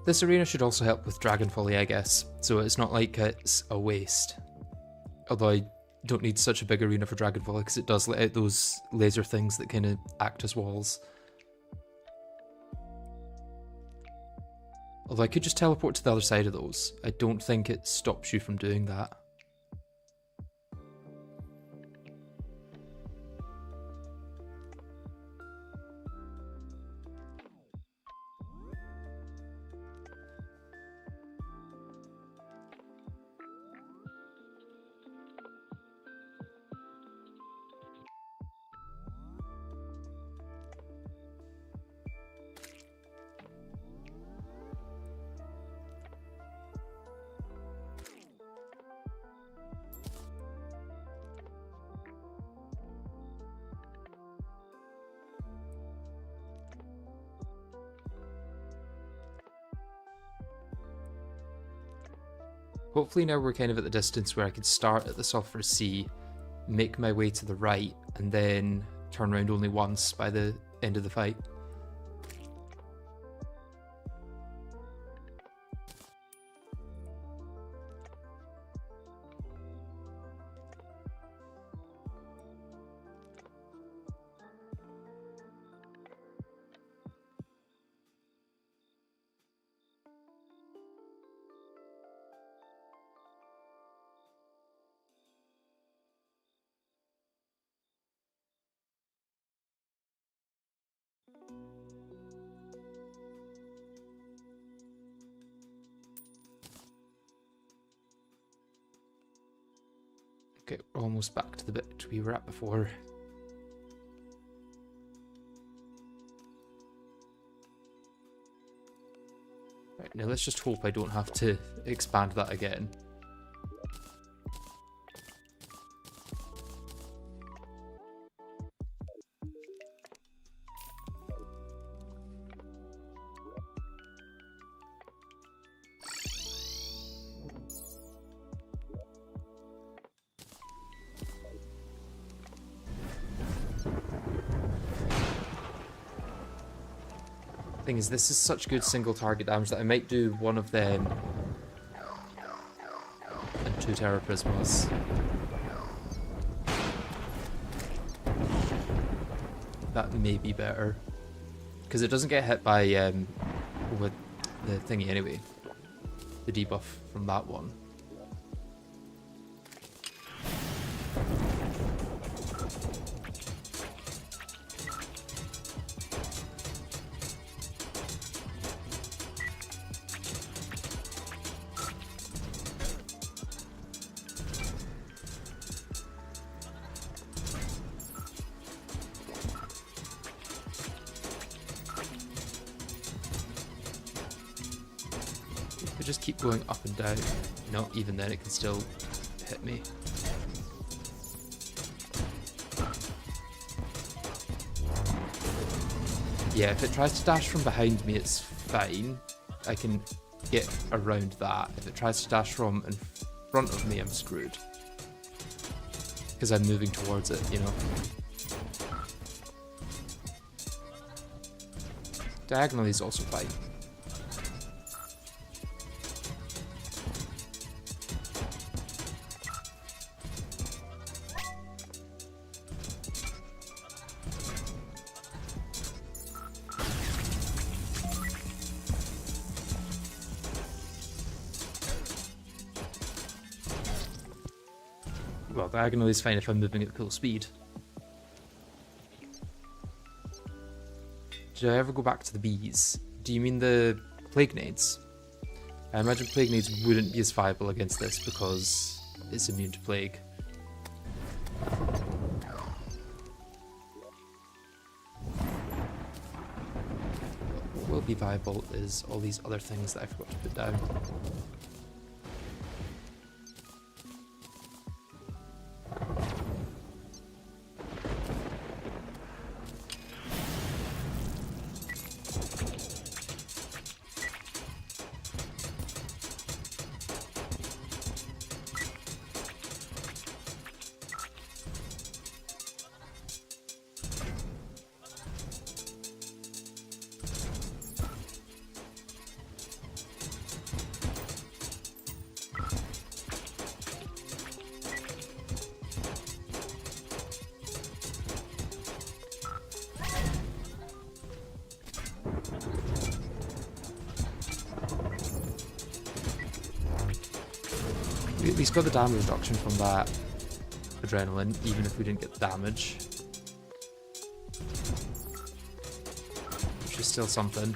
This arena should also help with Dragon Folly, I guess, so it's not like it's a waste. Although I don't need such a big arena for Dragon Folly because it does let out those laser things that kind of act as walls. Although I could just teleport to the other side of those. I don't think it stops you from doing that. Hopefully now we're kind of at the distance where I could start at the Sulphur Sea, make my way to the right, and then turn around only once by the end of the fight. Okay, we're almost back to the bit we were at before. Right, now let's just hope I don't have to expand that again. Thing is, this is such good single target damage that I might do one of them and 2 Terra Prismas. That may be better. Because it doesn't get hit by with the thingy anyway. The debuff from that one. Just keep going up and down. No, even then it can still hit me. Yeah, if it tries to dash from behind me, it's fine. I can get around that. If it tries to dash from in front of me, I'm screwed. Because I'm moving towards it, you know. Diagonally is also fine. Well, diagonally is fine if I'm moving at full speed. Did I ever go back to the bees? Do you mean the plague nades? I imagine plague nades wouldn't be as viable against this because it's immune to plague. What will be viable is all these other things that I forgot to put down. We at least got the damage reduction from that adrenaline, even if we didn't get the damage. Which is still something.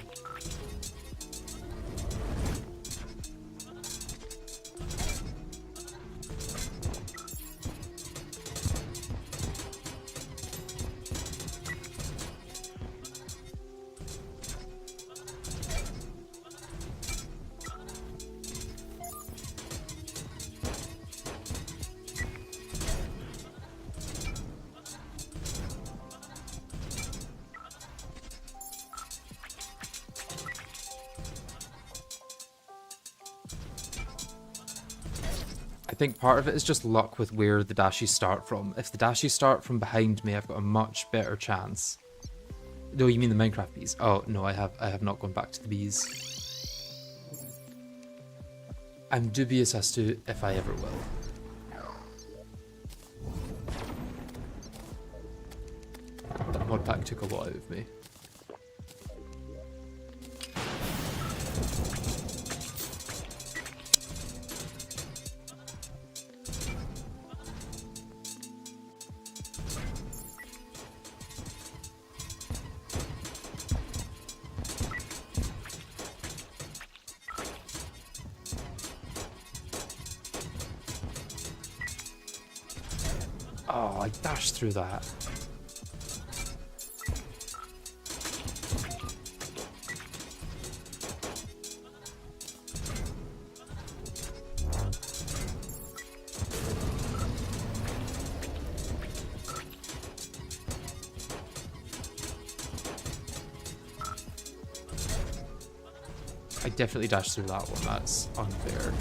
I think part of it is just luck with where the dashies start from. If the dashies start from behind me, I've got a much better chance. No, you mean the Minecraft bees? Oh no, I have not gone back to the bees. I'm dubious as to if I ever will. That mod pack took a lot out of me. Oh, I dashed through that. I definitely dashed through that one. That's unfair.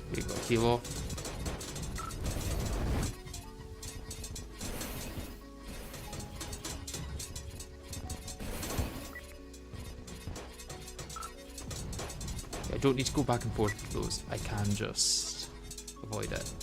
Here you go, Kilo. I don't need to go back and forth with those. I can just avoid it.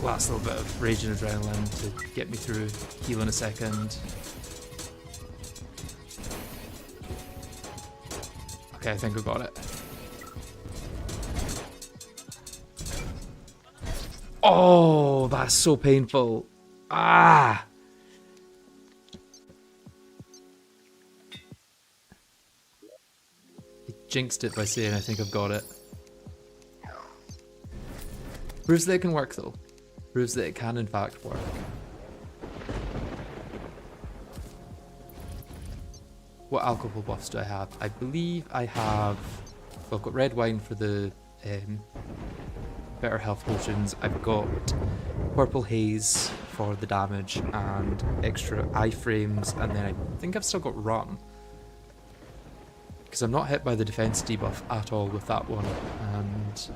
Last little bit of rage and adrenaline to get me through. Heal in a second. Okay, I think I got it. Oh, that's so painful. Ah! I jinxed it by saying I think I've got it. Proves that it can work though. Proves that it can in fact work. What alcohol buffs do I have? I believe I have... Well, I've got red wine for the better health potions. I've got purple haze for the damage and extra iframes, and then I think I've still got run. Because I'm not hit by the defense debuff at all with that one, and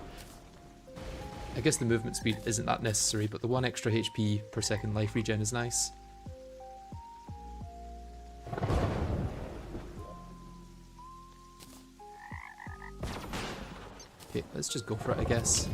I guess the movement speed isn't that necessary, but the 1 extra HP per second life regen is nice. Okay, let's just go for it, I guess.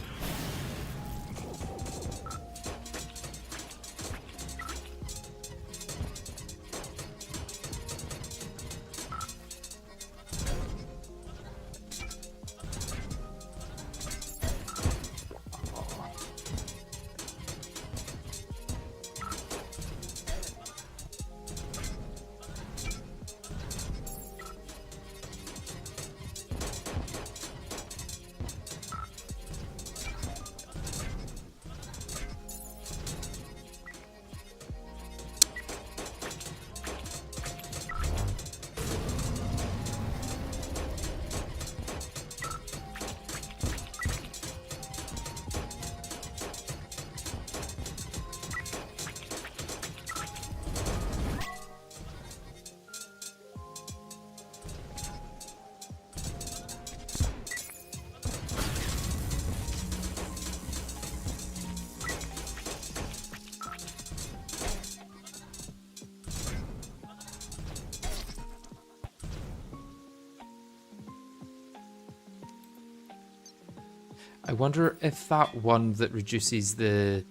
I wonder if that one that reduces the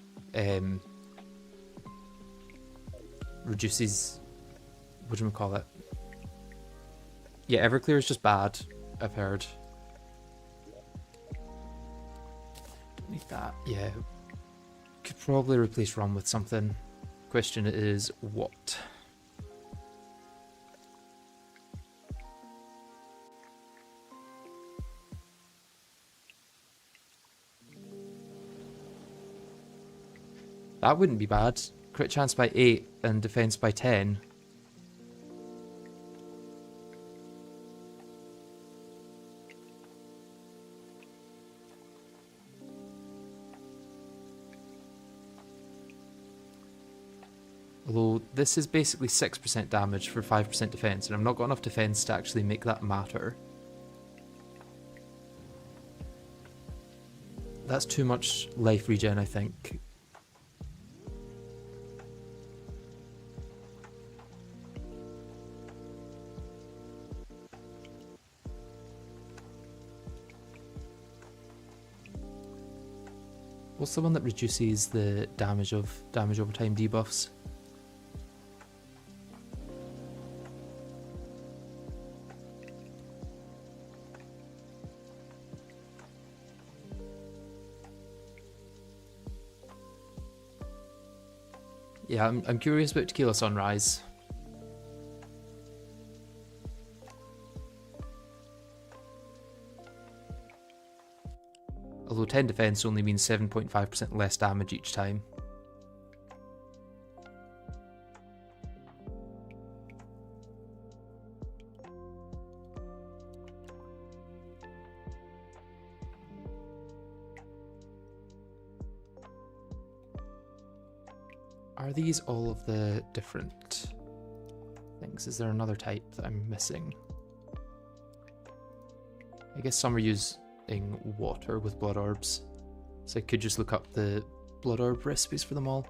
reduces, what do we call it? Yeah, Everclear is just bad, I've heard. Don't need that. Yeah, could probably replace Run with something. Question is what? That wouldn't be bad. Crit chance by 8 and defense by 10. Although this is basically 6% damage for 5% defense, and I've not got enough defense to actually make that matter. That's too much life regen, I think. What's the one that reduces the damage over time debuffs? Yeah, I'm curious about Tequila Sunrise. Although 10 defense only means 7.5% less damage each time. Are these all of the different things? Is there another type that I'm missing? I guess some are using water with blood orbs, so I could just look up the blood orb recipes for them all.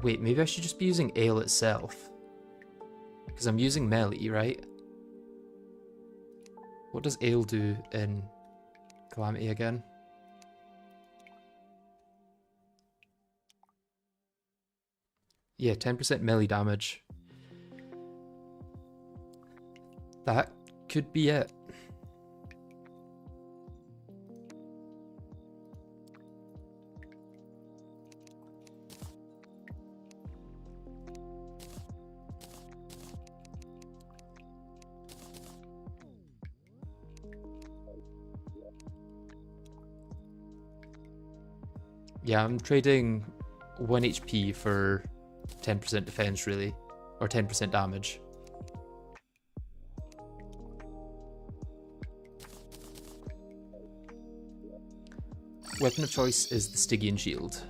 Wait, maybe I should just be using ale itself. Because I'm using melee, right? What does ale do in Calamity again? Yeah, 10% melee damage. That could be it. Yeah, I'm trading 1 HP for 10% defense, really. Or 10% damage. Weapon of choice is the Stygian Shield.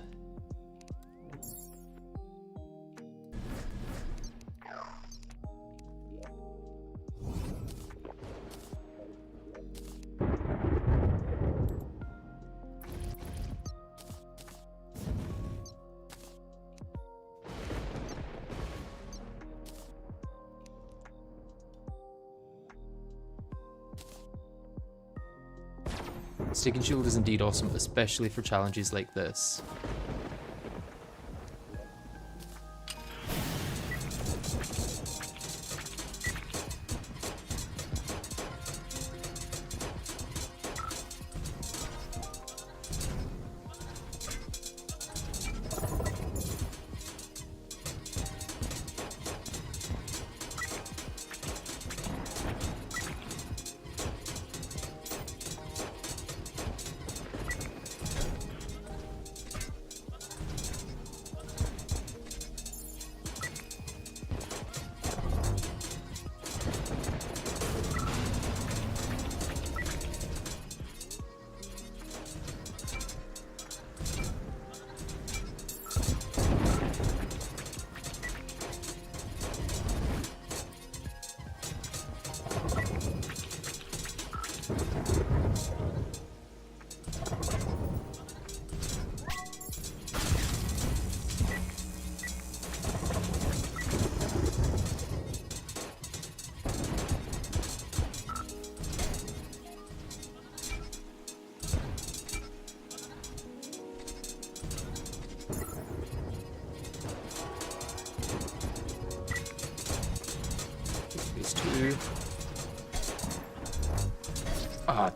Stygian Shield is indeed awesome, especially for challenges like this.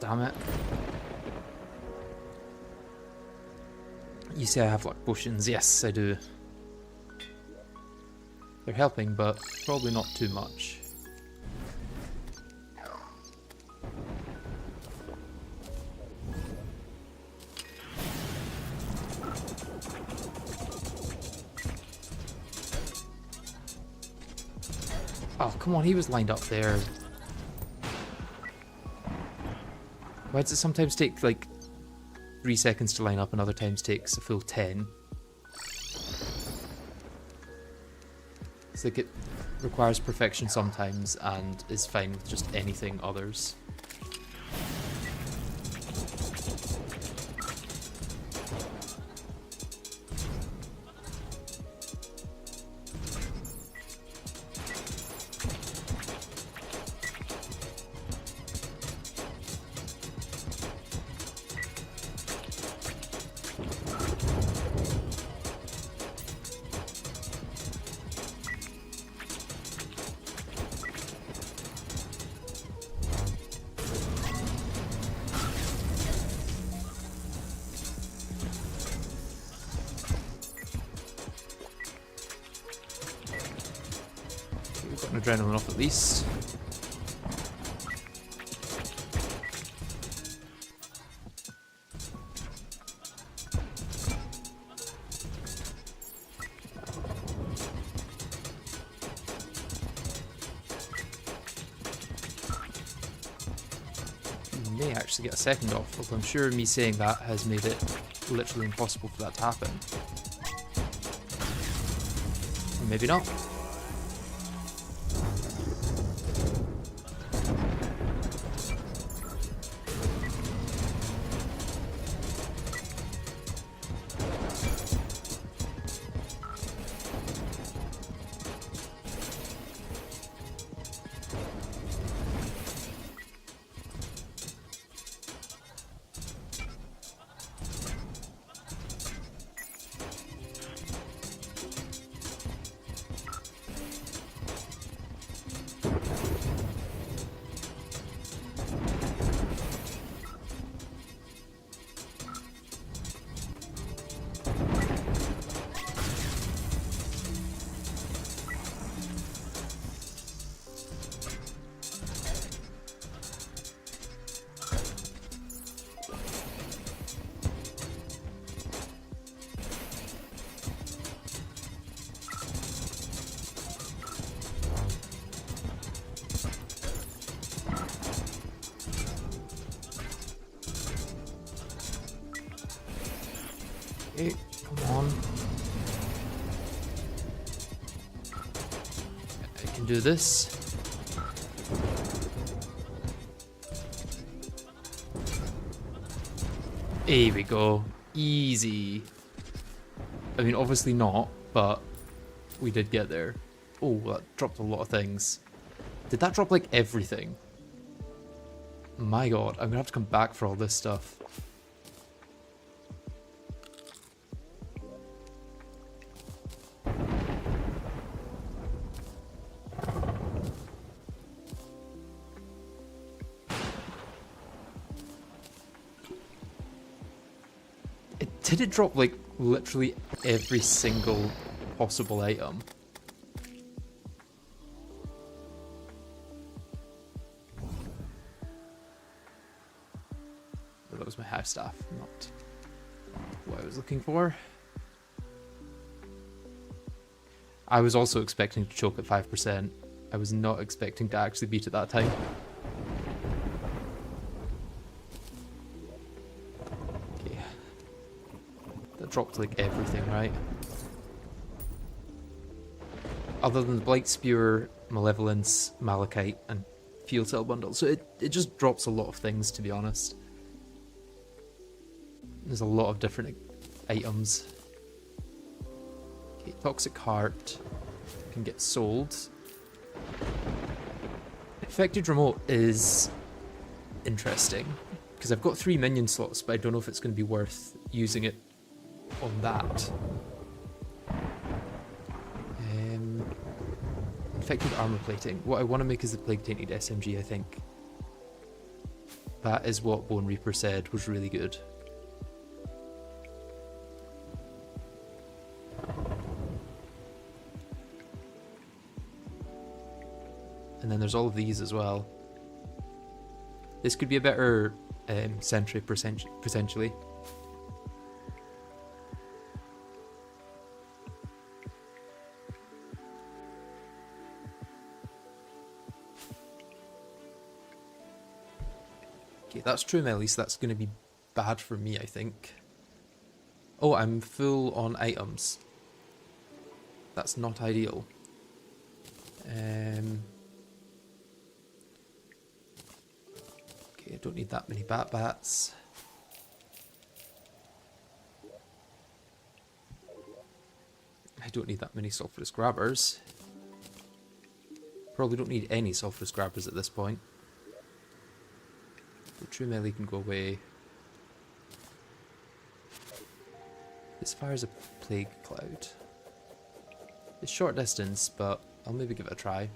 damn it. You say I have luck potions. Yes, I do. They're helping, but probably not too much. Oh, come on, he was lined up there. Why does it sometimes take like 3 seconds to line up and other times takes a full 10? It's like it requires perfection sometimes and is fine with just anything others. Adrenaline off at least. You may actually get a second off, although I'm sure me saying that has made it literally impossible for that to happen. Or maybe not. Okay, come on. I can do this. Here we go. Easy. I mean, obviously not, but we did get there. Oh, that dropped a lot of things. Did that drop like everything? My god, I'm gonna have to come back for all this stuff. Did it drop like literally every single possible item? That was my half staff, not what I was looking for. I was also expecting to choke at 5%. I was not expecting to actually beat it that time. Okay. That dropped like everything, right? Other than the Blight Spewer, Malevolence, Malachite, and Field Cell Bundle. So it just drops a lot of things, to be honest. There's a lot of different items. Okay, Toxic Heart can get sold. Infected Remote is interesting, because I've got 3 minion slots, but I don't know if it's going to be worth using it on that. Infected Armor Plating. What I want to make is the Plague Tainted SMG, I think. That is what Bone Reaper said was really good. And then there's all of these as well. This could be a better sentry potentially. Okay, that's true melee, so that's going to be bad for me, I think. Oh, I'm full on items. That's not ideal. Okay, I don't need that many bats. I don't need that many sulphurous grabbers. Probably don't need any sulphurous grabbers at this point. The true melee can go away. This fires a plague cloud. It's short distance, but I'll maybe give it a try.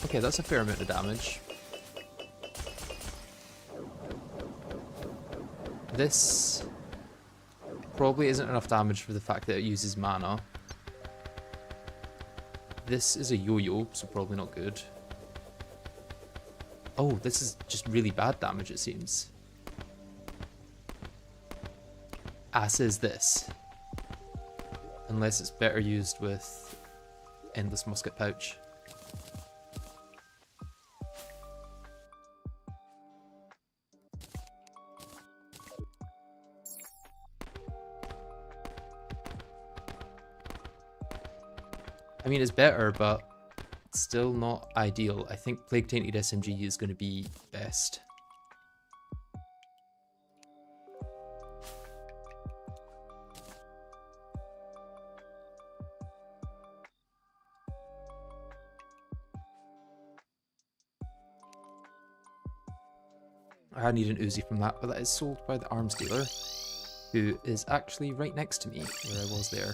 Okay, that's a fair amount of damage. This probably isn't enough damage for the fact that it uses mana. This is a yo-yo, so probably not good. Oh, this is just really bad damage, it seems. As is this. Unless it's better used with Endless Musket Pouch. I mean, it's better, but still not ideal. I think Plague Tainted SMG is going to be best. I need an Uzi from that, but that is sold by the arms dealer, who is actually right next to me, where I was there.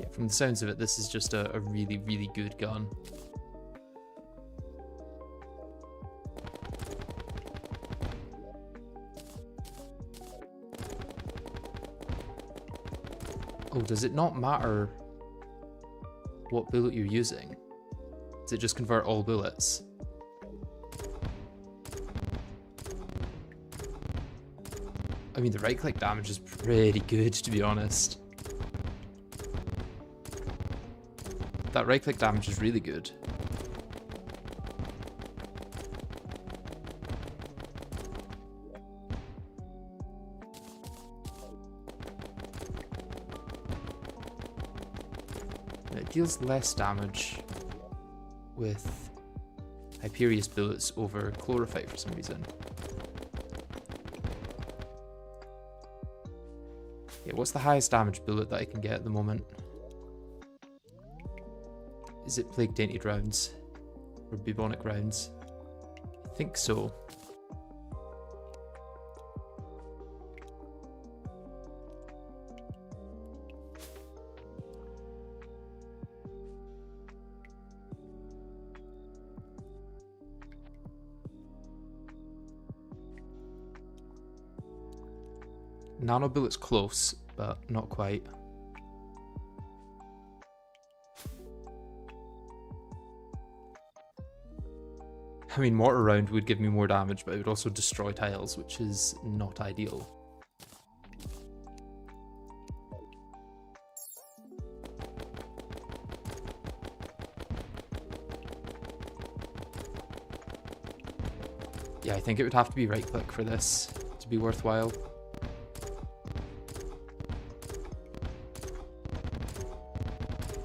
Yeah, from the sounds of it, this is just a really, really good gun. Oh, does it not matter what bullet you're using? Does it just convert all bullets? I mean, the right-click damage is pretty good, to be honest. That right-click damage is really good. It deals less damage with Hyperius bullets over Chlorophyte for some reason. Yeah, what's the highest damage bullet that I can get at the moment? Is it Plague Tainted rounds? Or Bubonic rounds? I think so. Nano bullet's close, but not quite. I mean, mortar round would give me more damage, but it would also destroy tiles, which is not ideal. Yeah, I think it would have to be right click for this to be worthwhile.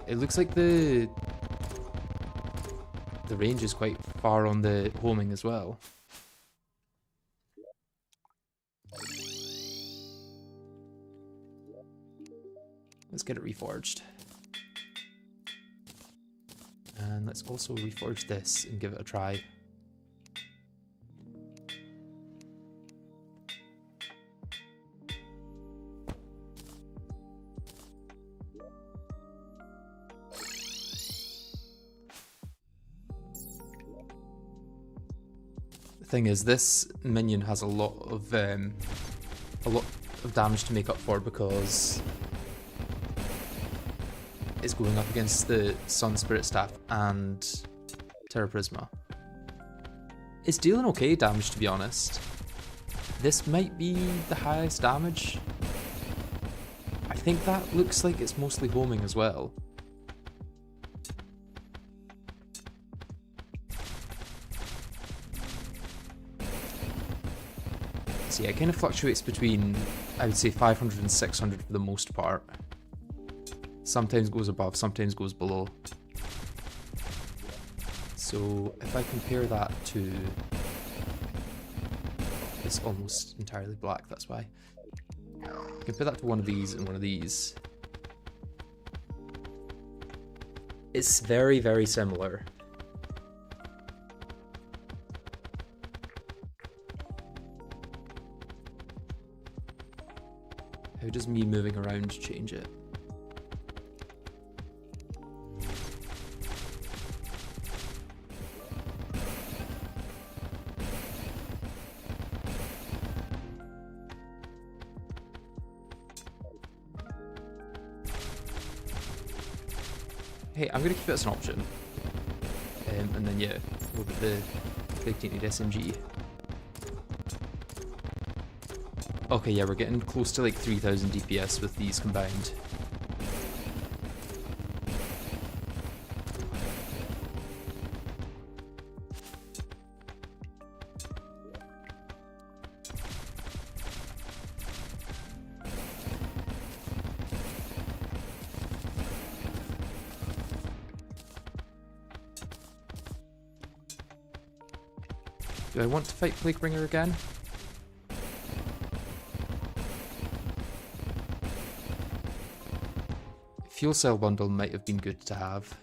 It looks like the range is quite far on the homing as well. Let's get it reforged. And let's also reforge this and give it a try. Thing is, this minion has a lot of damage to make up for because it's going up against the Sun Spirit Staff and Terra Prisma. It's dealing okay damage, to be honest. This might be the highest damage. I think that looks like it's mostly homing as well. Yeah, it kind of fluctuates between, I would say, 500 and 600 for the most part. Sometimes goes above, sometimes goes below. So if I compare that to... It's almost entirely black, that's why. Compare that to one of these and one of these. It's very, very similar. How does me moving around change it? Hey, I'm gonna keep it as an option. And then yeah, we'll get the big tainted SMG. Okay, yeah, we're getting close to like 3000 DPS with these combined. Do I want to fight Plaguebringer again? Fuel cell bundle might have been good to have.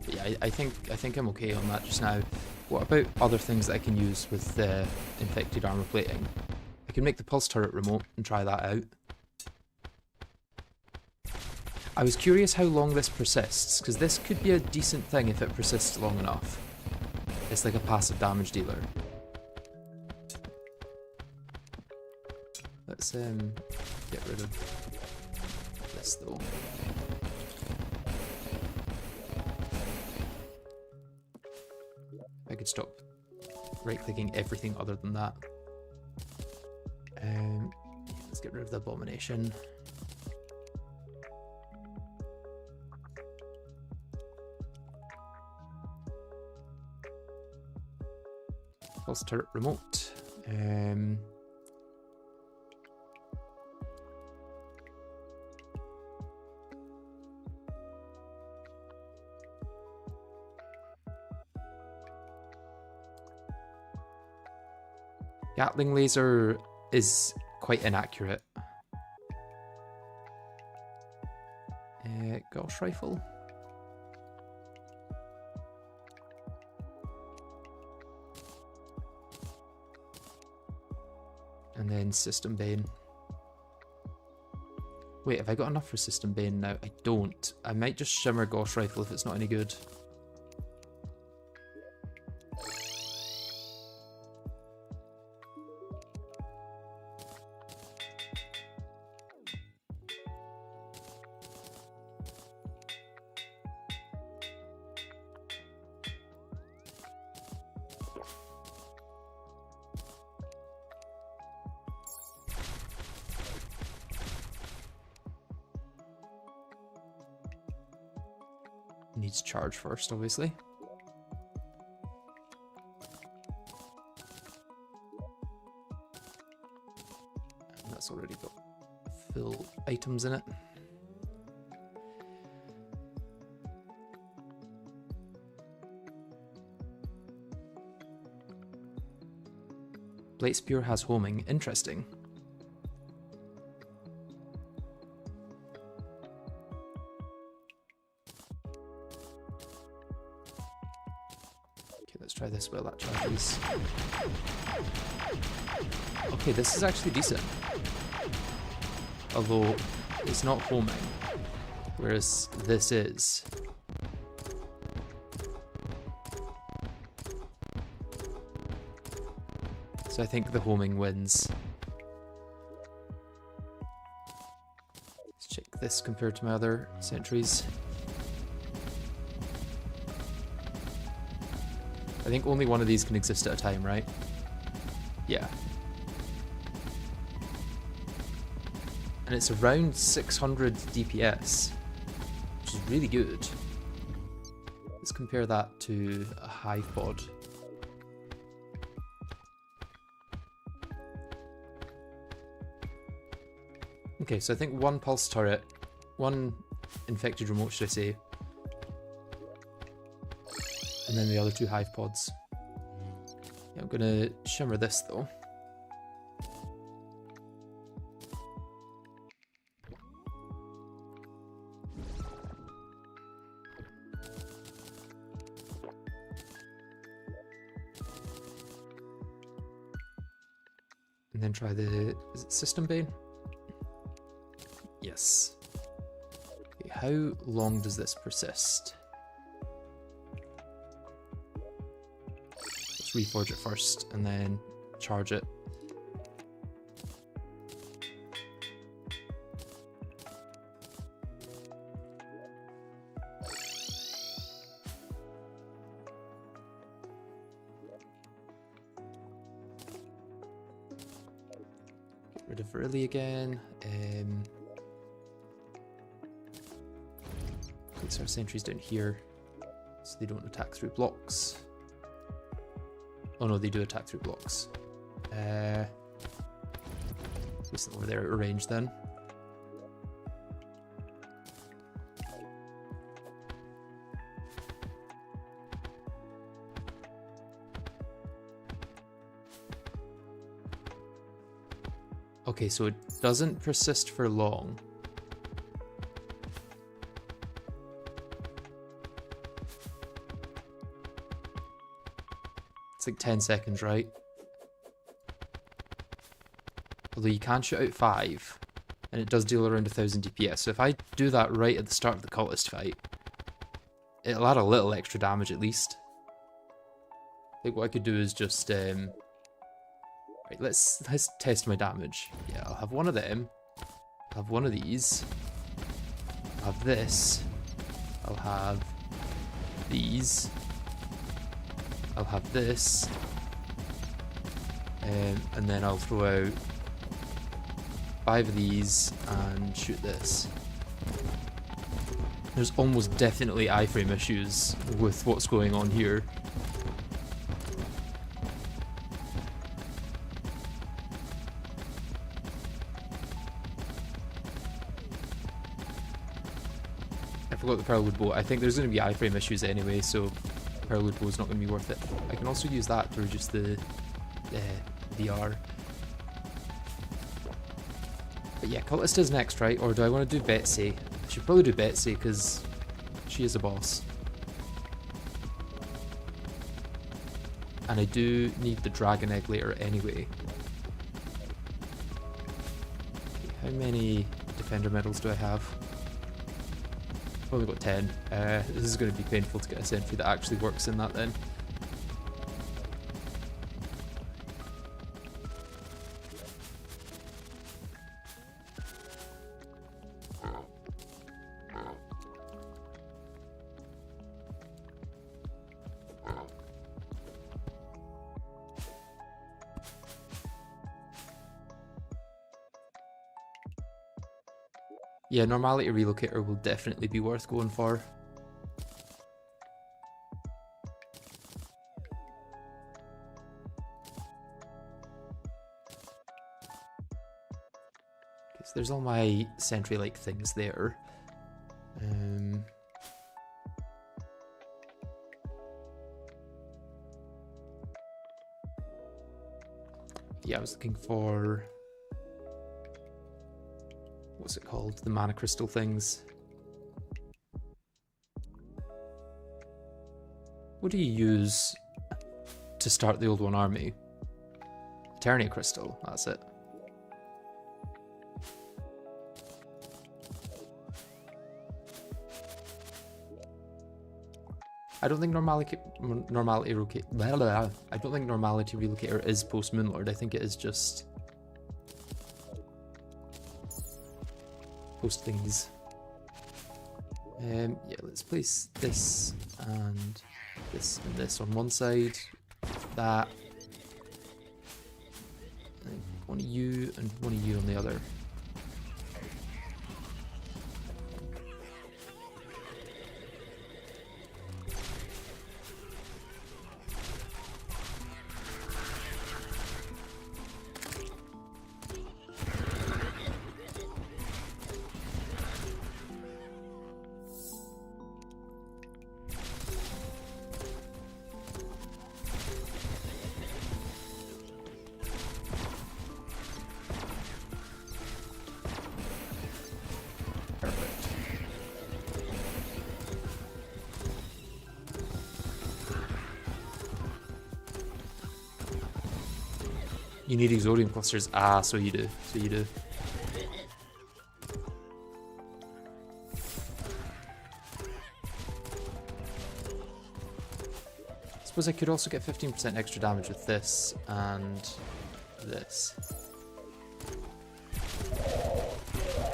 But yeah, I think I'm okay on that just now. What about other things that I can use with the infected armor plating? I can make the pulse turret remote and try that out. I was curious how long this persists, because this could be a decent thing if it persists long enough. It's like a passive damage dealer. Let's get rid of this though. I could stop right-clicking everything other than that. Let's get rid of the abomination. Pulse turret remote. Gatling laser is quite inaccurate. Gauss rifle. And then System Bane. Wait, have I got enough for System Bane now? I don't. I might just shimmer Gauss Rifle if it's not any good. needs charge first, obviously. And that's already got full items in it. Blade Spear has homing. Interesting. Okay, let's try this while that charges. Okay, this is actually decent. Although, it's not homing. Whereas this is. So I think the homing wins. Let's check this compared to my other sentries. I think only one of these can exist at a time, right? Yeah. And it's around 600 DPS, which is really good. Let's compare that to a hive pod. Okay, so I think one pulse turret, one infected remote, should I say, and then the other two hive pods. Yeah, I'm gonna shimmer this though. And then try the, is it System Bane? Yes. Okay, how long does this persist? Let's reforge it first and then charge it. Get rid of Riley again. Place our sentries down here so they don't attack through blocks. Oh no, they do attack through blocks. Place them over there out of range then. Okay, so it doesn't persist for long. It's like 10 seconds, right? Although you can shoot out 5, and it does deal around 1000 DPS. So if I do that right at the start of the Cultist fight, it'll add a little extra damage at least. I think what I could do is just right, let's test my damage. Yeah, I'll have one of them. I'll have one of these. I'll have this. I'll have these. I'll have this, and then I'll throw out 5 of these and shoot this. There's almost definitely iframe issues with what's going on here. I forgot the Pearlwood Bow. I think there's going to be iframe issues anyway, so Pearlwood Bow is not going to be worth it. I can also use that to reduce the VR. But yeah, Cultist is next, right? Or do I want to do Betsy? I should probably do Betsy because she is a boss. And I do need the Dragon Egg later anyway. Okay, how many Defender medals do I have? I've only got 10. This is going to be painful to get a sentry that actually works in that then. Yeah, Normality Relocator will definitely be worth going for. So there's all my sentry-like things there. Yeah, I was looking for... what's it called? The mana crystal things. What do you use to start the Old One army? Eternia crystal, that's it. I don't think normality relocator is post Moonlord. I think it is just post thingies. Yeah, let's place this and this on one side. That. One of you and one of you on the other. You need Exodium clusters. Ah, so you do. So you do. I suppose I could also get 15% extra damage with this and this,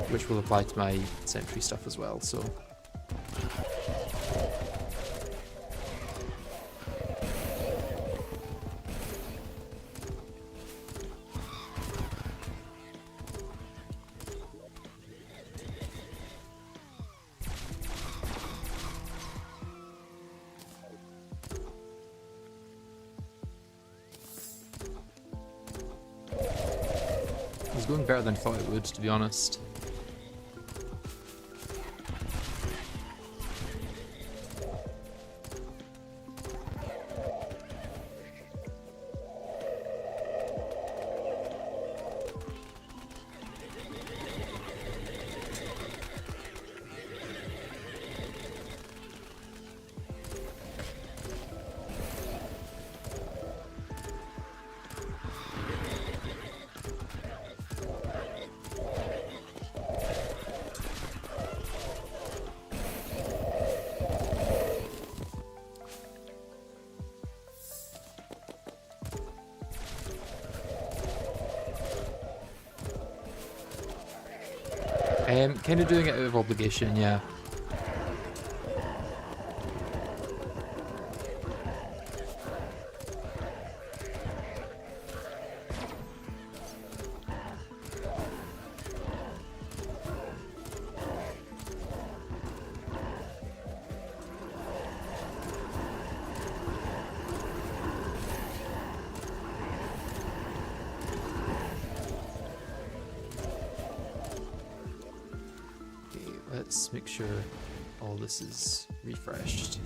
which will apply to my sentry stuff as well. So. It's going better than I thought it would, to be honest. Kind of doing it out of obligation, yeah. Let's make sure all this is refreshed.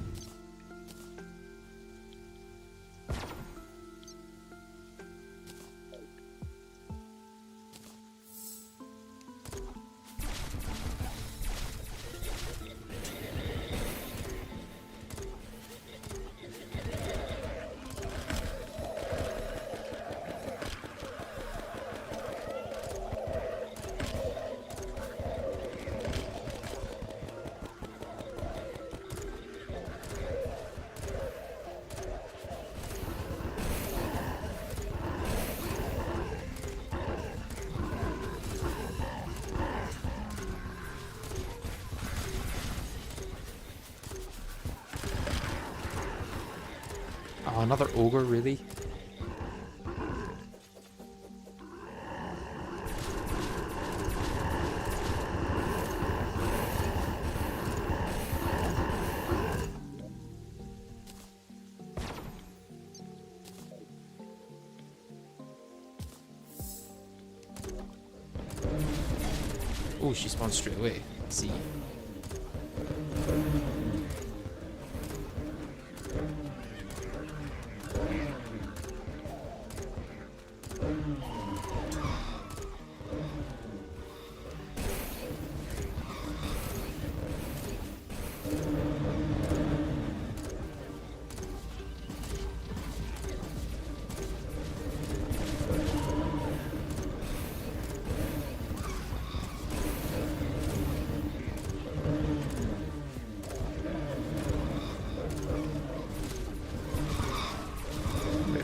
Oh, another ogre, really? Oh, she spawns straight away. Let's see.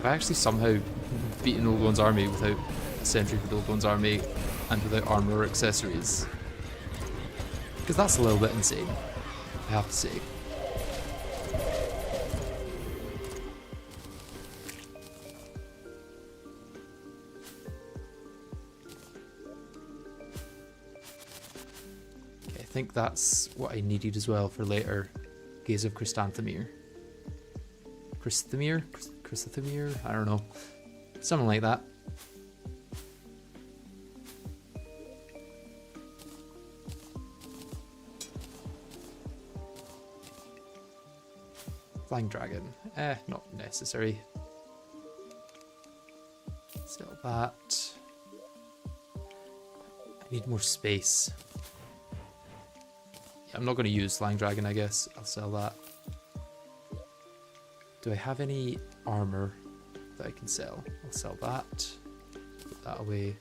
I actually somehow beaten Old One's army without a sentry for the Old One's army and without armor or accessories. Because that's a little bit insane, I have to say. Okay, I think that's what I needed as well for later. Gaze of Chrysanthemere. Chrysanthemere? Chrysanthemere? I don't know. Something like that. Flying Dragon. Not necessary. Sell that. I need more space. Yeah, I'm not going to use Flying Dragon, I guess. I'll sell that. Do I have any armor that I can sell? I'll sell that. Put that away.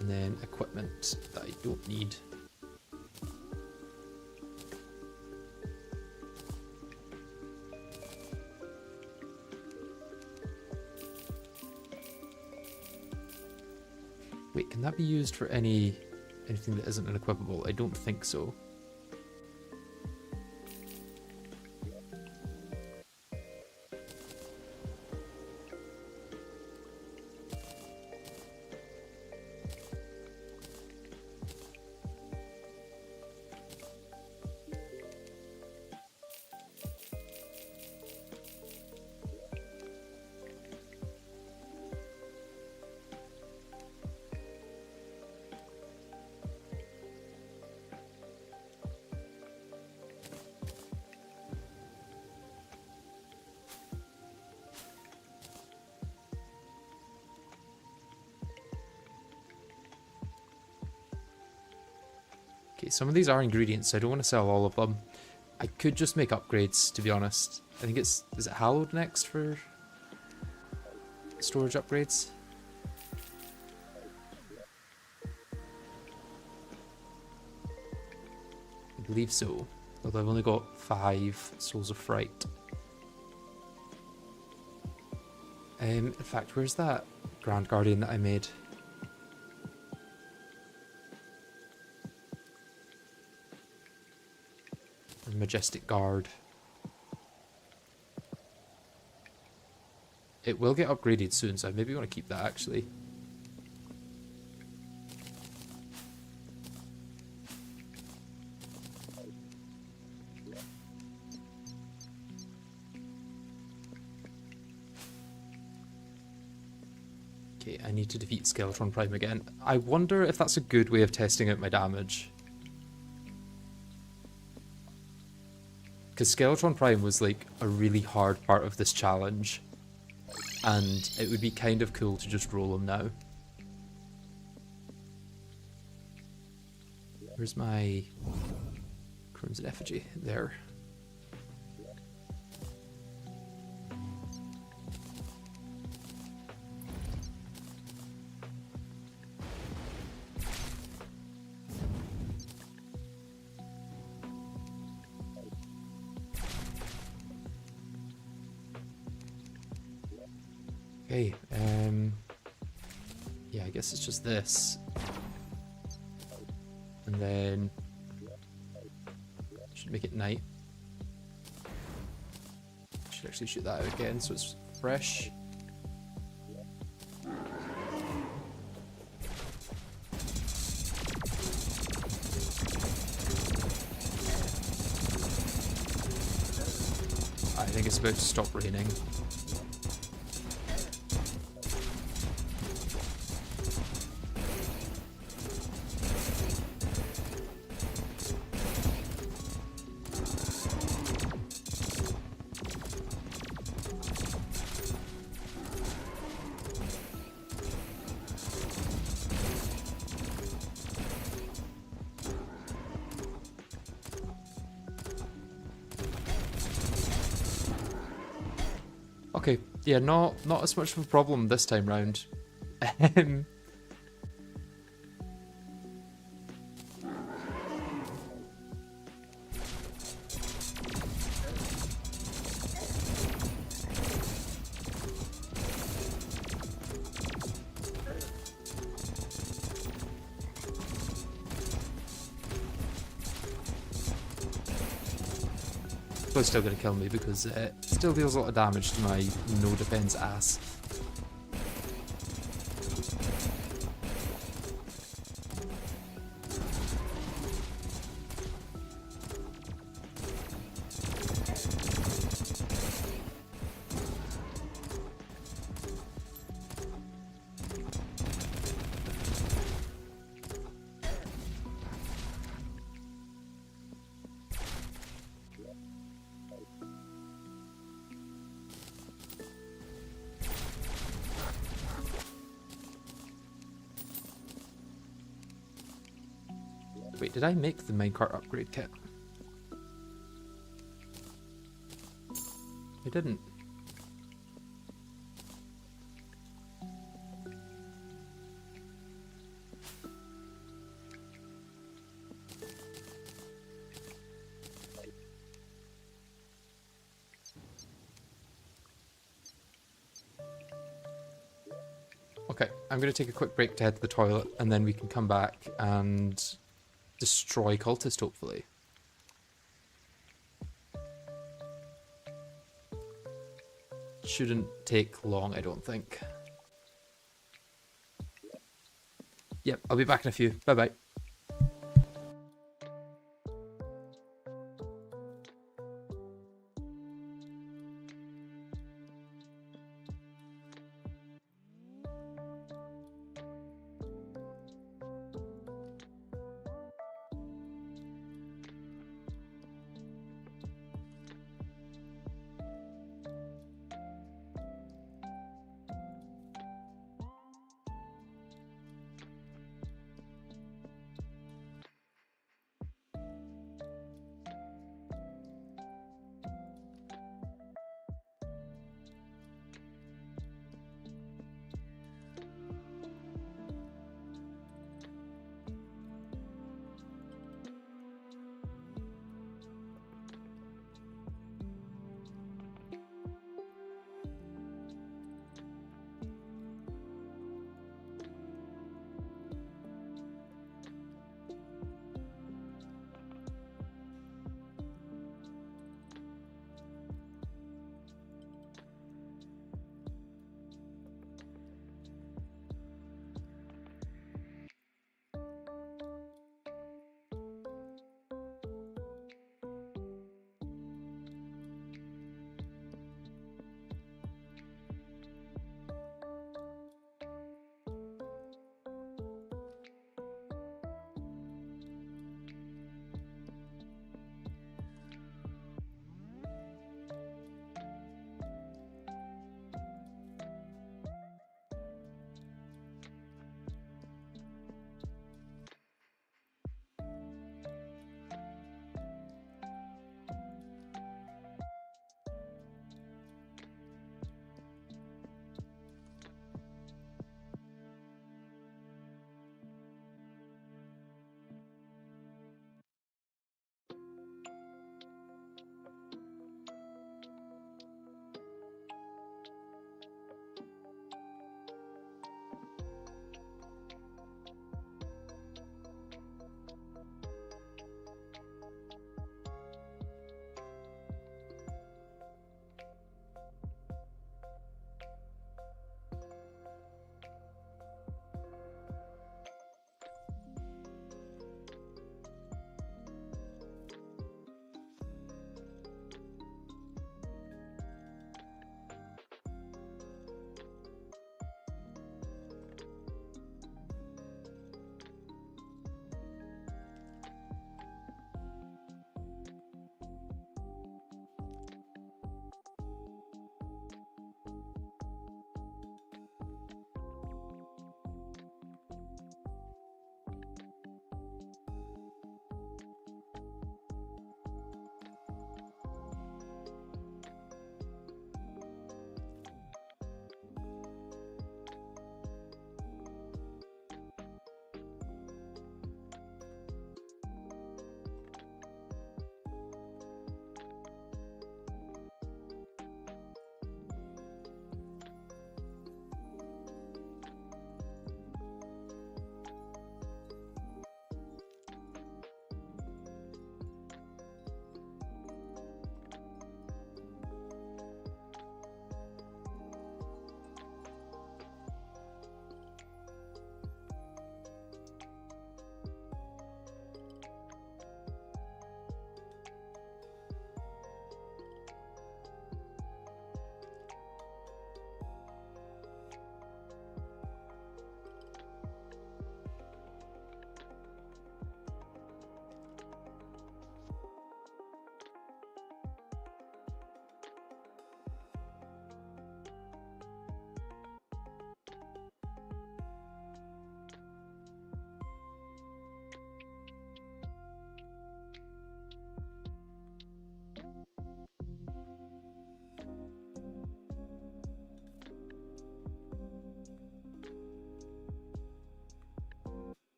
And then equipment that I don't need. Wait, can that be used for anything that isn't unequipable? I don't think so. Okay, some of these are ingredients, so I don't want to sell all of them. I could just make upgrades, to be honest. I think is it Hallowed next for storage upgrades? I believe so. Although I've only got 5 Souls of Fright. In fact, where's that Grand Guardian that I made? Majestic Guard. It will get upgraded soon, so I maybe want to keep that actually. Okay, I need to defeat Skeletron Prime again. I wonder if that's a good way of testing out my damage. Because Skeletron Prime was like a really hard part of this challenge, and it would be kind of cool to just roll him now. Where's my Crimson Effigy? There. Okay, yeah, I guess it's just this. And then should make it night. Should actually shoot that out again so it's fresh. I think it's about to stop raining. Okay, yeah, not as much of a problem this time round. But it's still going to kill me because it still deals a lot of damage to my no defense ass. Wait, did I make the minecart upgrade kit? I didn't. Okay, I'm going to take a quick break to head to the toilet, and then we can come back and destroy Cultist, hopefully. Shouldn't take long, I don't think. Yep, I'll be back in a few. Bye-bye.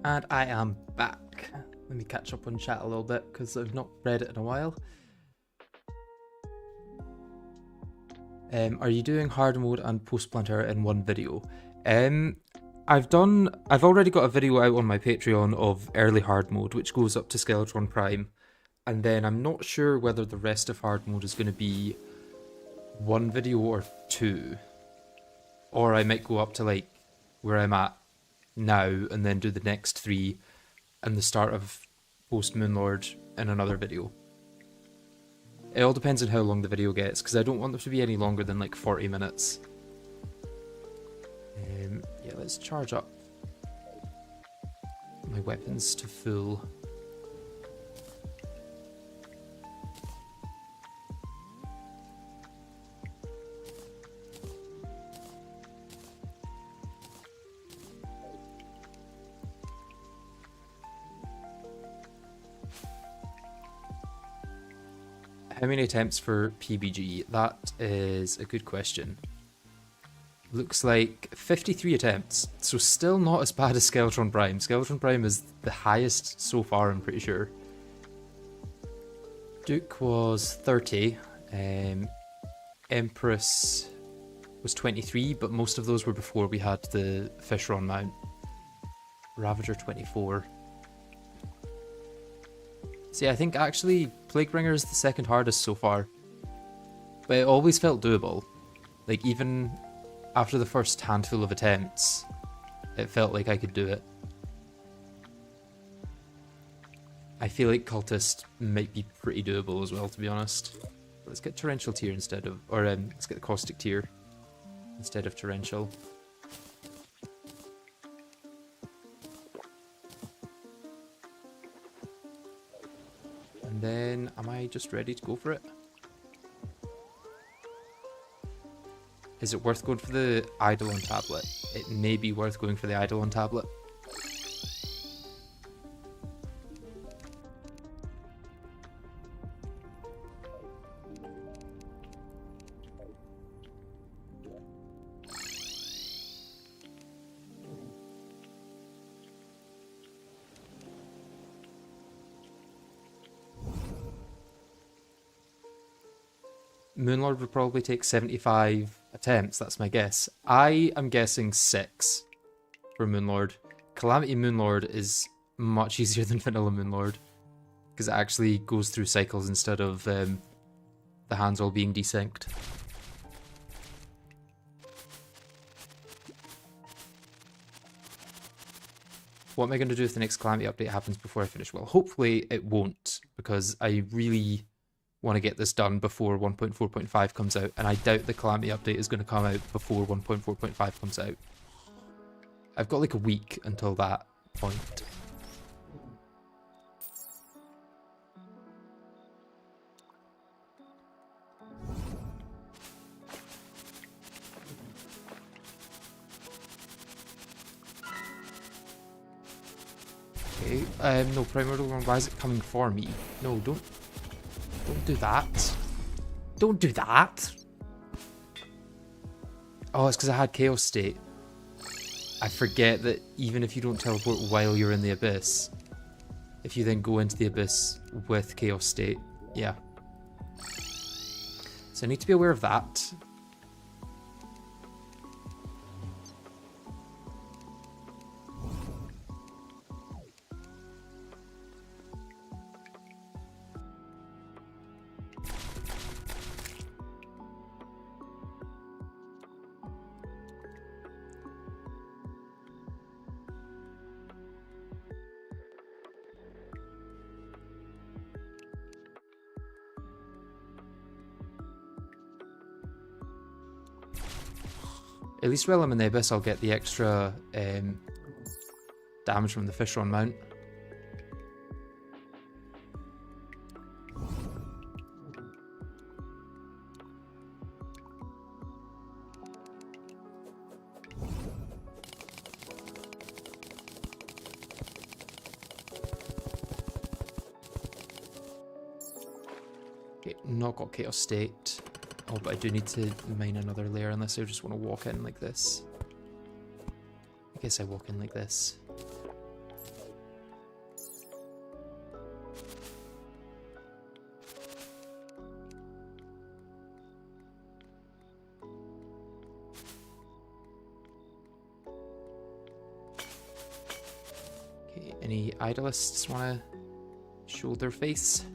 And I am back. Let me catch up on chat a little bit because I've not read it in a while. Are you doing hard mode and Post-Goliath in one video? I've already got a video out on my Patreon of early hard mode, which goes up to Skeletron Prime. And then I'm not sure whether the rest of hard mode is going to be one video or two. Or I might go up to like where I'm at now and then do the next three and the start of Post Moonlord in another video. It all depends on how long the video gets, because I don't want them to be any longer than like 40 minutes. Yeah, let's charge up my weapons to full. How many attempts for PBG? That is a good question. Looks like 53 attempts, so still not as bad as Skeletron Prime. Skeletron Prime is the highest so far, I'm pretty sure. Duke was 30, Empress was 23, but most of those were before we had the Fishron mount. Ravager 24. See, I think actually Plaguebringer is the second hardest so far, but it always felt doable. Like even after the first handful of attempts, it felt like I could do it. I feel like Cultist might be pretty doable as well, to be honest. Let's get Torrential Tier instead of, or let's get the Caustic Tier instead of Torrential. And then, am I just ready to go for it? Is it worth going for the Eidolon tablet? It may be worth going for the Eidolon tablet. Moonlord would probably take 75 attempts, that's my guess. I am guessing 6 for Moonlord. Calamity Moonlord is much easier than Vanilla Moonlord, because it actually goes through cycles instead of the hands all being desynced. What am I going to do if the next Calamity update happens before I finish? Well, hopefully it won't, because I really want to get this done before 1.4.5 comes out, and I doubt the Calamity update is going to come out before 1.4.5 comes out. I've got like a week until that point. Okay, no, Primordial One, why is it coming for me? No, don't do that. Don't do that. Oh, it's because I had Chaos State. I forget that even if you don't teleport while you're in the Abyss, if you then go into the Abyss with Chaos State, yeah. So I need to be aware of that. At least while I'm in the Abyss, I'll get the extra damage from the Fishron mount. Okay, not got Chaos State. Oh, but I do need to mine another layer unless I just want to walk in like this. I guess I walk in like this. Any idolists want to show their face?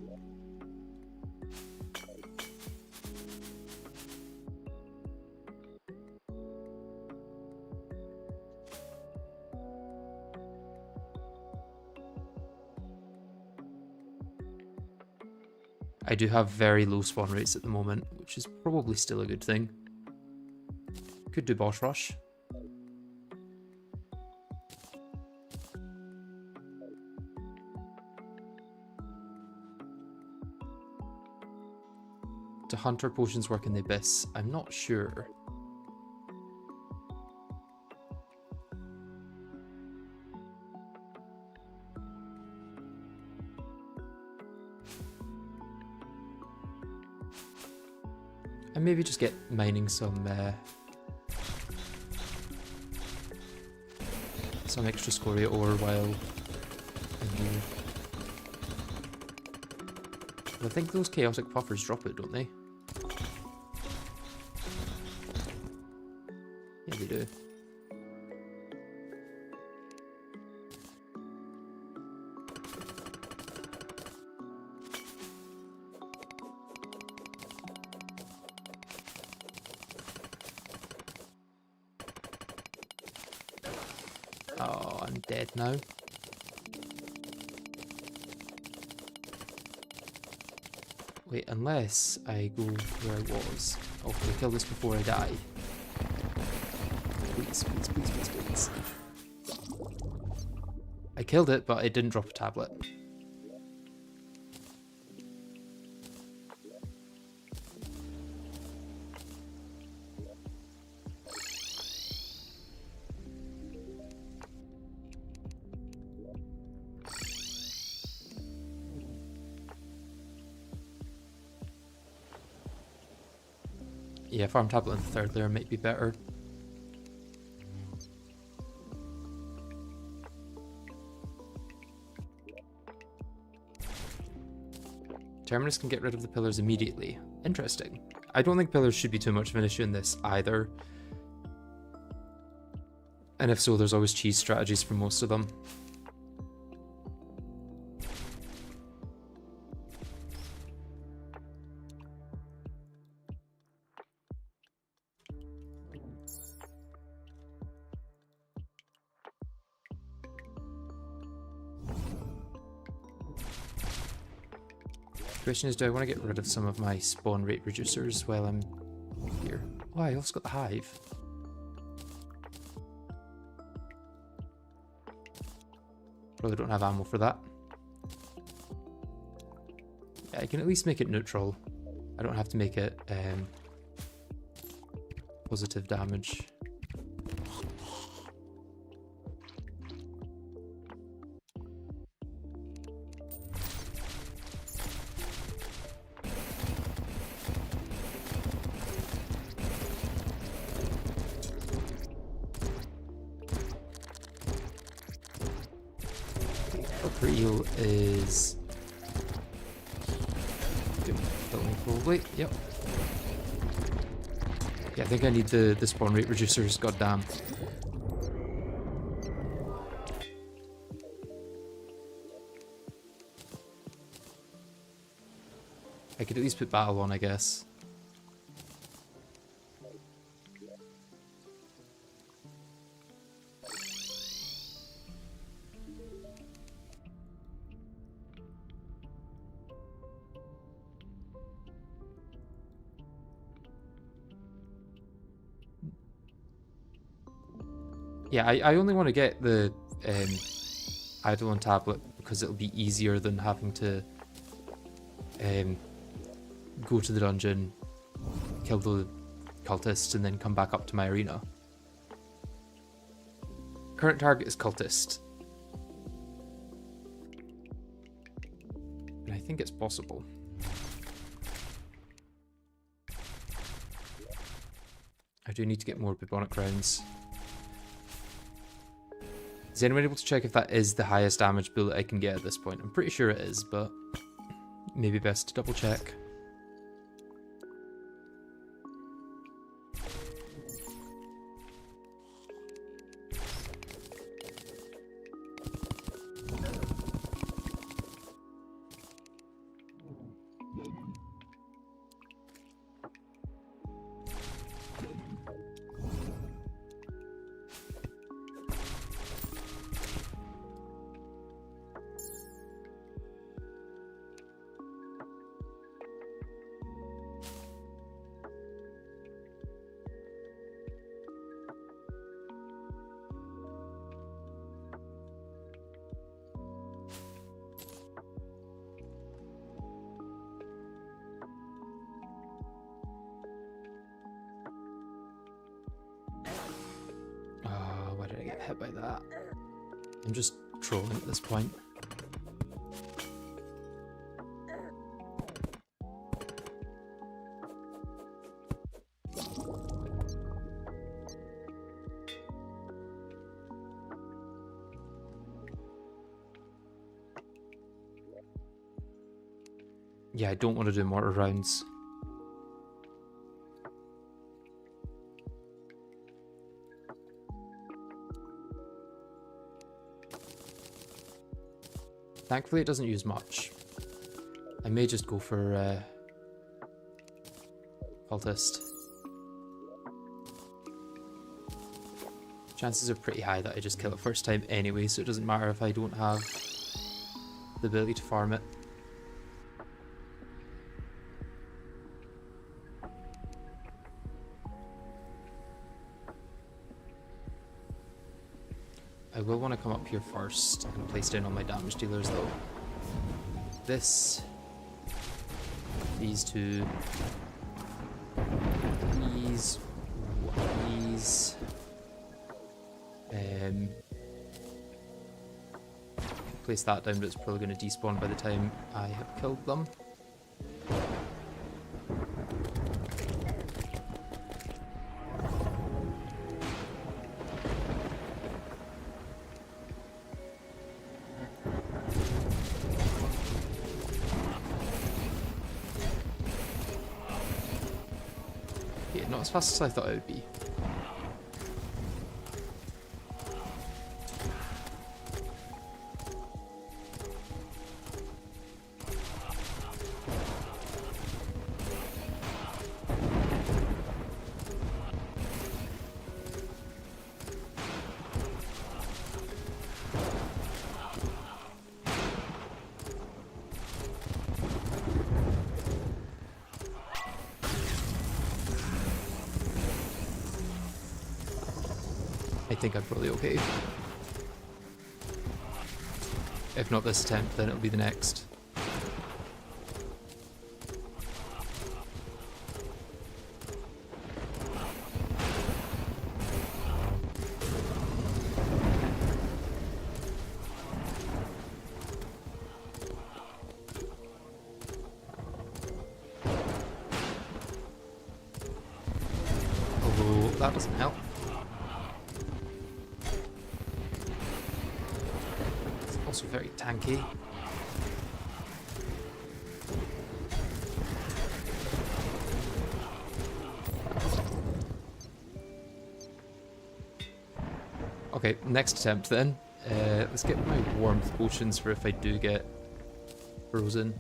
I do have very low spawn rates at the moment, which is probably still a good thing. Could do boss rush. Do hunter potions work in the abyss? I'm not sure. And maybe just get mining some extra scoria ore while in here. I think those chaotic puffers drop it, don't they? Yeah, they do. Oh, I'm dead now. Wait, unless I go where I was. Oh, can I kill this before I die? Please, please, please, please, please. I killed it, but it didn't drop a tablet. Yeah, farm tablet in the third layer might be better. Terminus can get rid of the pillars immediately. Interesting. I don't think pillars should be too much of an issue in this either. And if so, there's always cheese strategies for most of them. Question is, do I want to get rid of some of my spawn rate reducers while I'm here? Oh, I also got the hive. Probably don't have ammo for that. Yeah, I can at least make it neutral. I don't have to make it positive damage. Eel is probably. Yep. Yeah, I think I need the spawn rate reducers, goddamn. I could at least put battle on, I guess. Yeah, I only want to get the Eidolon tablet because it'll be easier than having to go to the dungeon, kill the cultist, and then come back up to my arena. Current target is cultist. And I think it's possible. I do need to get more bubonic rounds. Is anyone able to check if that is the highest damage bullet I can get at this point? I'm pretty sure it is, but maybe best to double check. get hit by that. I'm just trolling at this point. Yeah, I don't want to do mortar rounds. Thankfully it doesn't use much. I may just go for Cultist. Chances are pretty high that I just kill it first time anyway, so it doesn't matter if I don't have the ability to farm it. I will want to come up here first and place down all my damage dealers though. This, these two, these, place that down, but it's probably going to despawn by the time I have killed them. Yeah, not as fast as I thought it would be. I think I'm probably okay. If not this attempt, then it'll be the next. Although that doesn't help. Also very tanky. Okay, next attempt then. Let's get my warmth potions for if I do get frozen.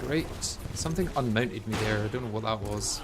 Great. Something unmounted me there. I don't know what that was.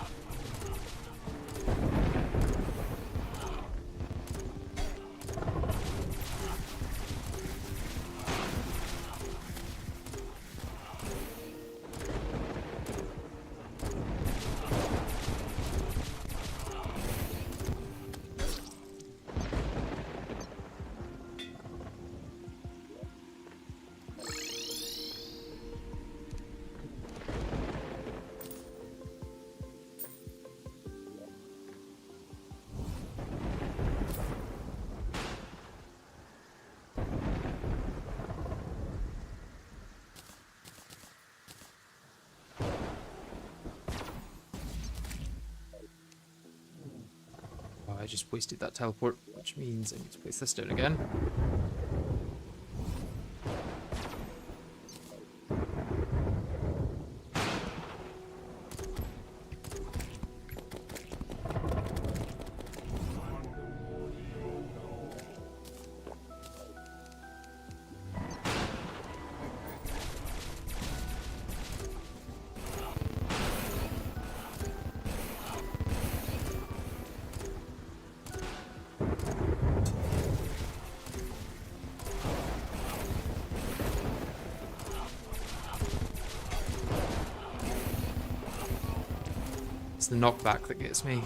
I just wasted that teleport, which means I need to place this down again. It's the knockback that gets me.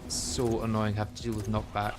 It's so annoying having to deal with knockback.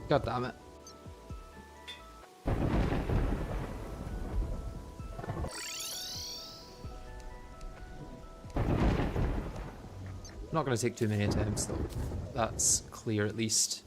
God damn it. Not going to take too many attempts though. That's clear at least.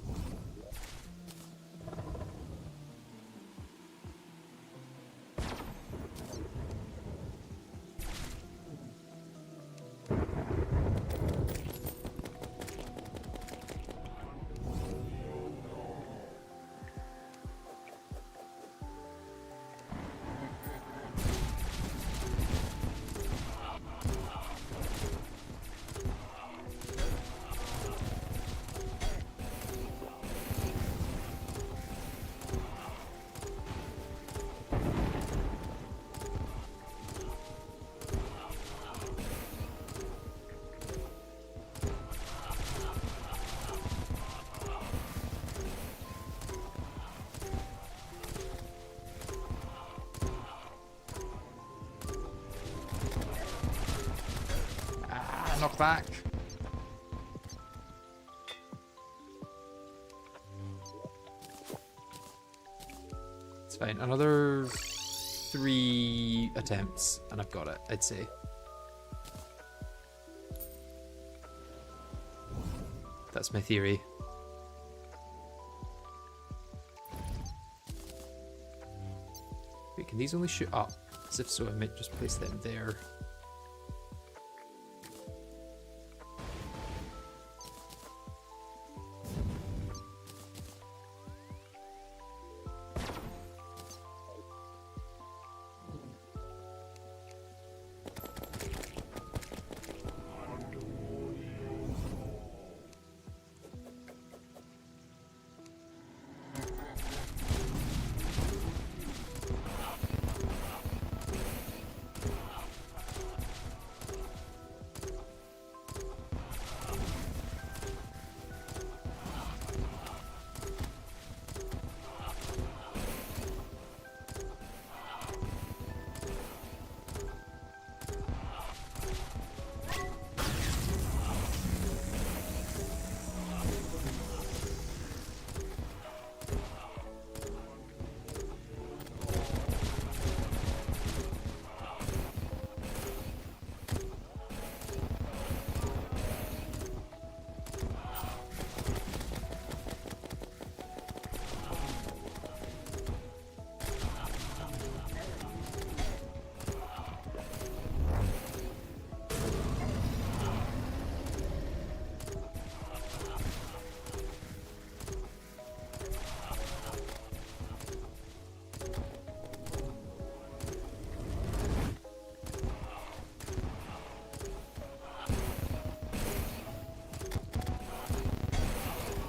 Knock back. It's fine. Another 3 attempts and I've got it, I'd say. That's my theory. Wait, can these only shoot up? As if so, I might just place them there.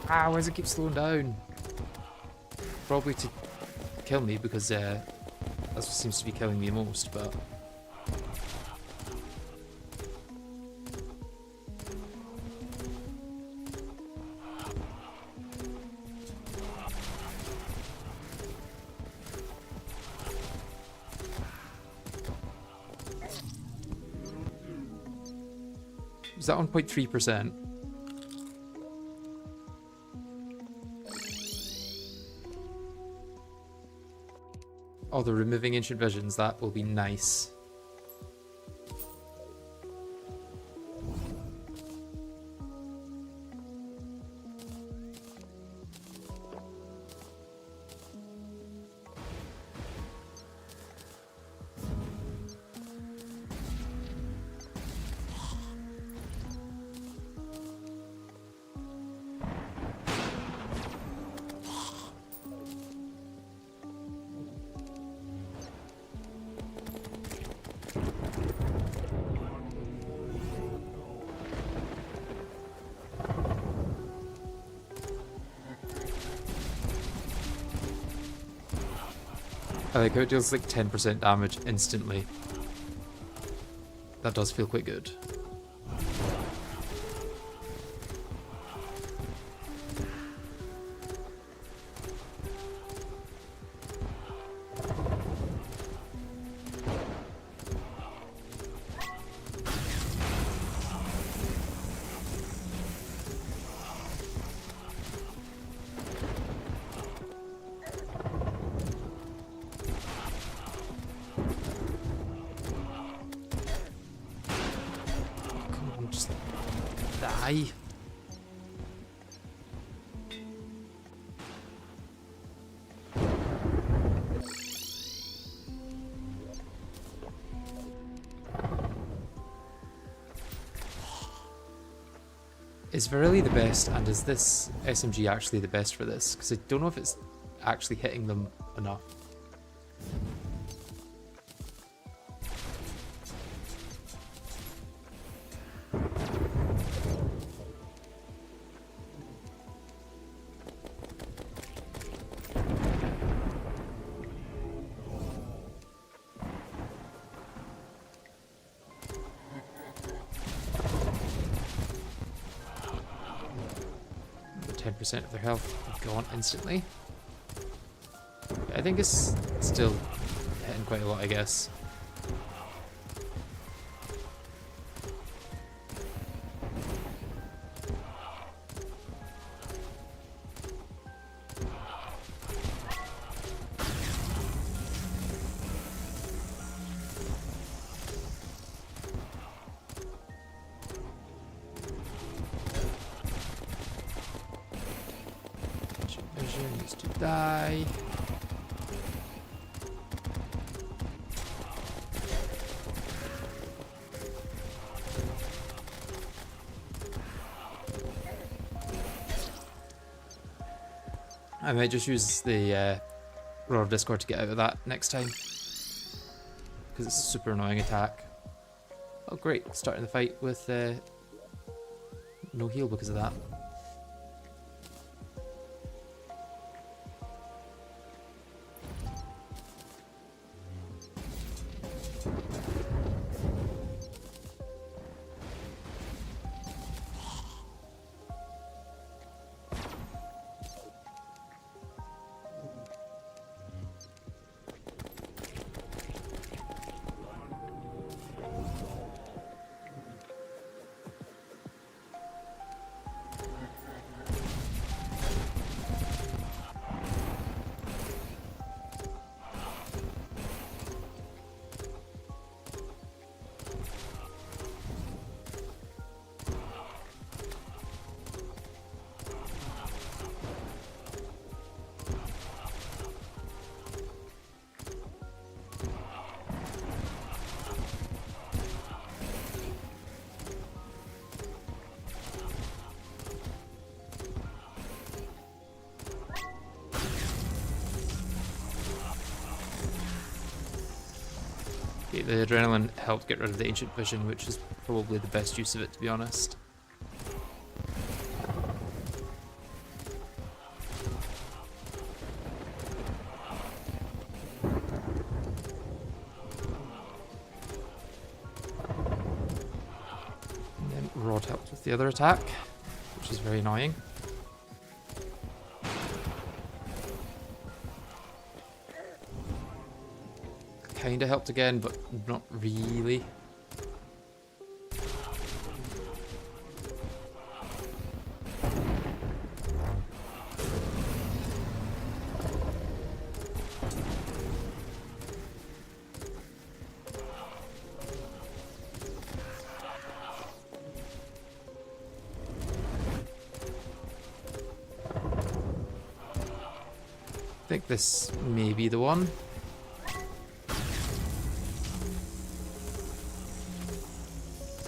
Ah, why does it keep slowing down? Probably to kill me because that's what seems to be killing me most, but... Is that 1.3%? Oh, they're removing ancient visions. That will be nice. I like how it deals like 10% damage instantly. That does feel quite good. Die. Is Virility the best, and is this SMG actually the best for this? Because I don't know if it's actually hitting them enough. Of their health gone instantly. I think it's still hitting quite a lot, I guess. Needs to die. I might just use the Roar of Discord to get out of that next time, because it's a super annoying attack. Oh great, starting the fight with no heal because of that. The adrenaline helped get rid of the ancient vision, which is probably the best use of it, to be honest. the other attack, which is very annoying. Kinda helped again, but not really. I think this may be the one.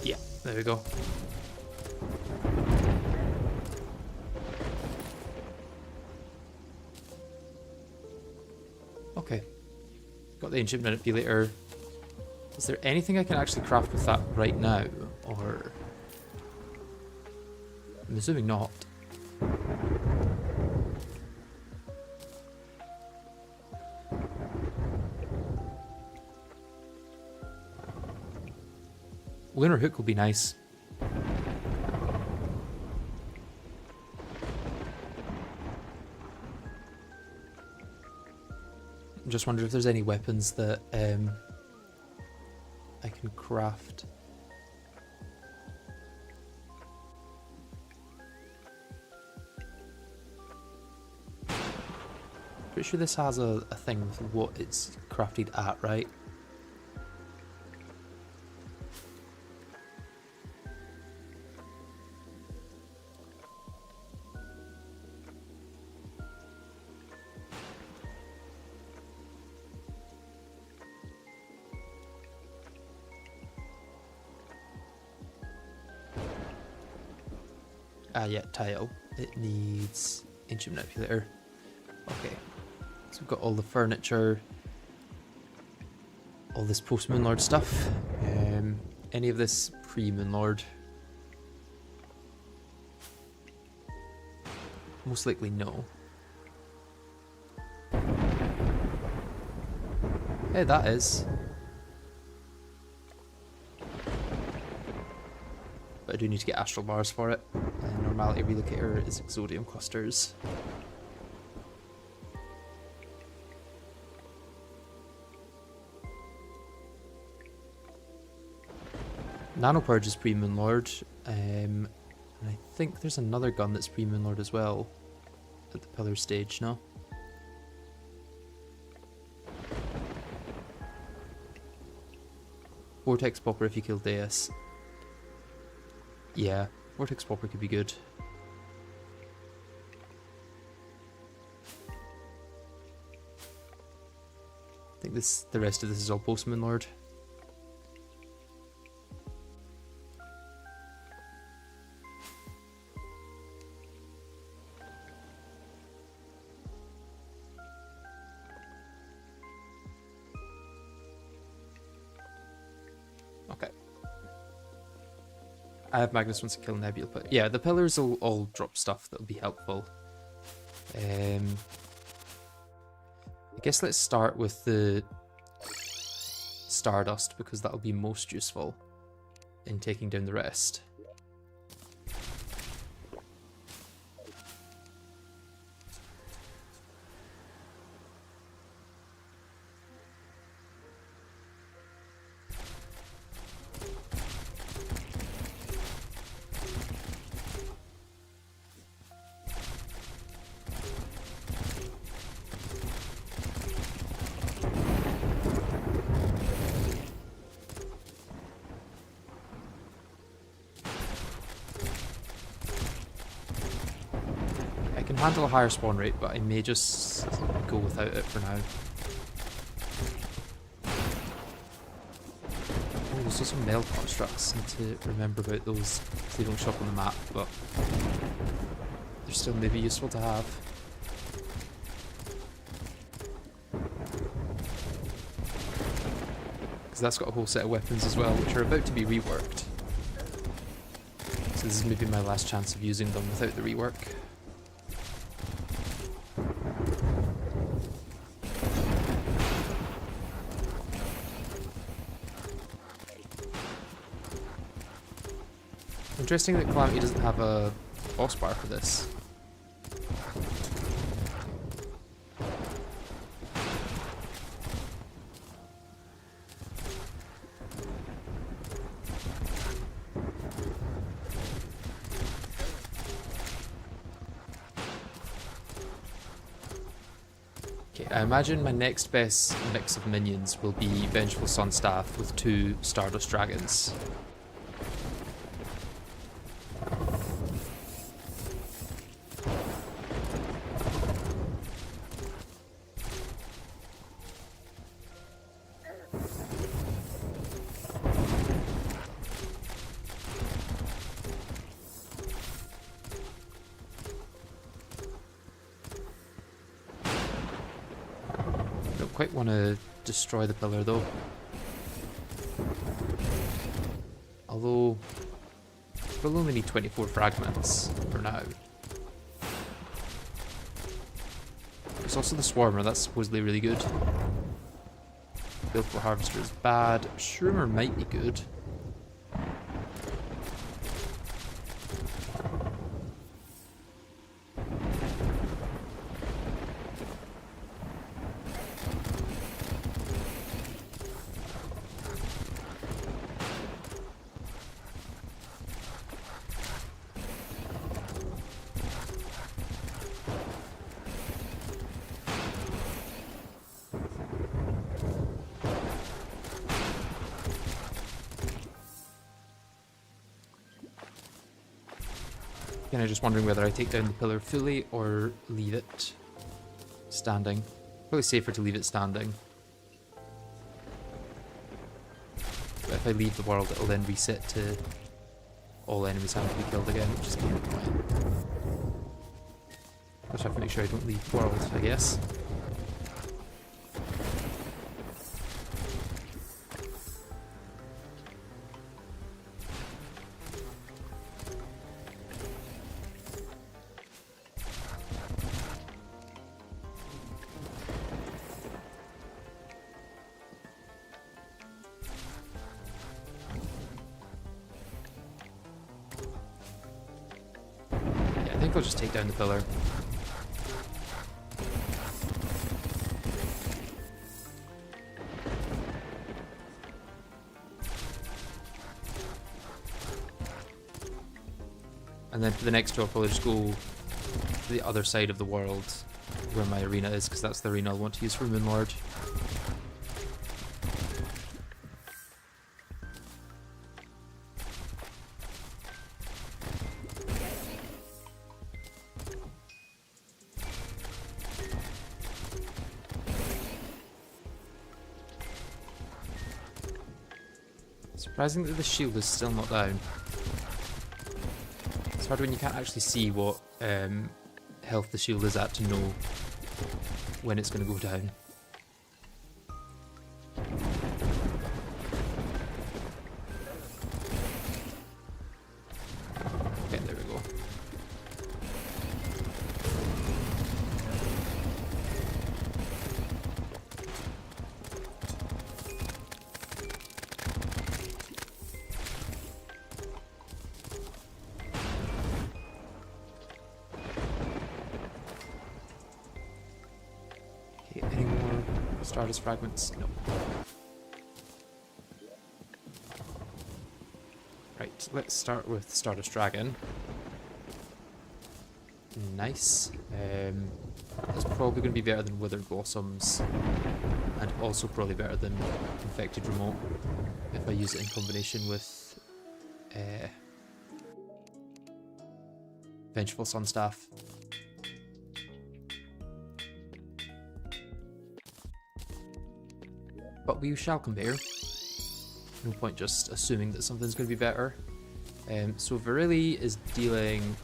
Yeah, there we go. Okay. Got the ancient manipulator. Is there anything I can actually craft with that right now? Or... I'm assuming not. Lunar Hook will be nice. I'm just wondering if there's any weapons that I can craft. Pretty sure this has a thing with what it's crafted at, right? Ah, yeah, tile. It needs ancient manipulator. Okay, so we've got all the furniture, all this post-Moonlord stuff. Any of this pre-Moonlord? Most likely no. Hey, that is. But I do need to get astral bars for it. And normality relocator is exodium clusters. Nano Purge is pre-Moonlord. And I think there's another gun that's pre-Moonlord as well. At the pillar stage, no? Vortex Popper if you kill Deus. Yeah, Vortex Popper could be good. I think the rest of this is all post-Moonlord. Okay. I have Magnus wants to kill Nebula, but yeah, the pillars will all drop stuff that'll be helpful. I guess let's start with the Stardust because that'll be most useful in taking down the rest. Handle a higher spawn rate, but I may just go without it for now. Oh, there's also mail constructs. Need to remember about those. They don't show up on the map, but they're still maybe useful to have. Because that's got a whole set of weapons as well, which are about to be reworked. So this is maybe my last chance of using them without the rework. Interesting that Calamity doesn't have a boss bar for this. I imagine my next best mix of minions will be Vengeful Sunstaff with 2 Stardust Dragons. Quite want to destroy the pillar though. Although we'll only need 24 fragments for now. There's also the Swarmer, that's supposedly really good. Baleful Harvester is bad. Shroomer might be good. Again, I'm just wondering whether I take down the pillar fully or leave it standing. Probably safer to leave it standing. But if I leave the world, it'll then reset to all enemies having to be killed again, which is kind of annoying. I just have to make sure I don't leave the world, I guess. I think I'll just take down the pillar. And then for the next two, I'll probably just go to the other side of the world where my arena is, because that's the arena I'll want to use for Moonlord. Surprising that the shield is still not down. It's hard when you can't actually see what health the shield is at to know when it's going to go down. Okay, there we go. Any more Stardust fragments? No. Right, let's start with Stardust Dragon. Nice. That's probably going to be better than Withered Blossoms, and also probably better than Infected Remote if I use it in combination with Vengeful Sunstaff. But we shall compare. No point just assuming that something's going to be better. So Virili is dealing,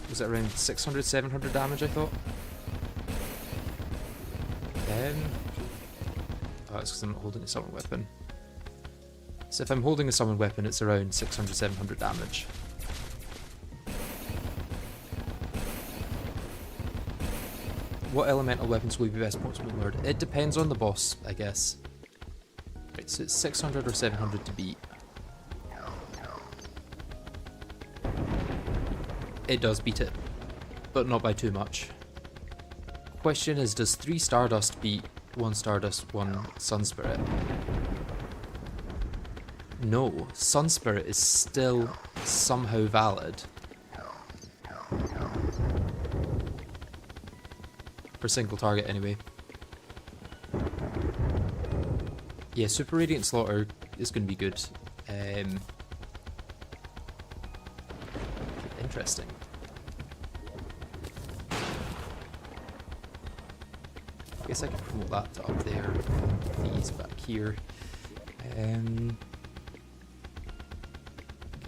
was it around 600, 700 damage, I thought? Oh, it's because I'm not holding a summon weapon. So if I'm holding a summon weapon, it's around 600, 700 damage. What elemental weapons will be best Post-Goliath? It depends on the boss, I guess. Right, so it's 600 or 700 to beat. It does beat it, but not by too much. Question is, does 3 Stardust beat 1 Stardust, 1 Sun Spirit? No, Sun Spirit is still somehow valid. For single target anyway. Yeah, Super Radiant Slaughter is going to be good. Interesting. I guess I can promote that to up there. These back here. Okay,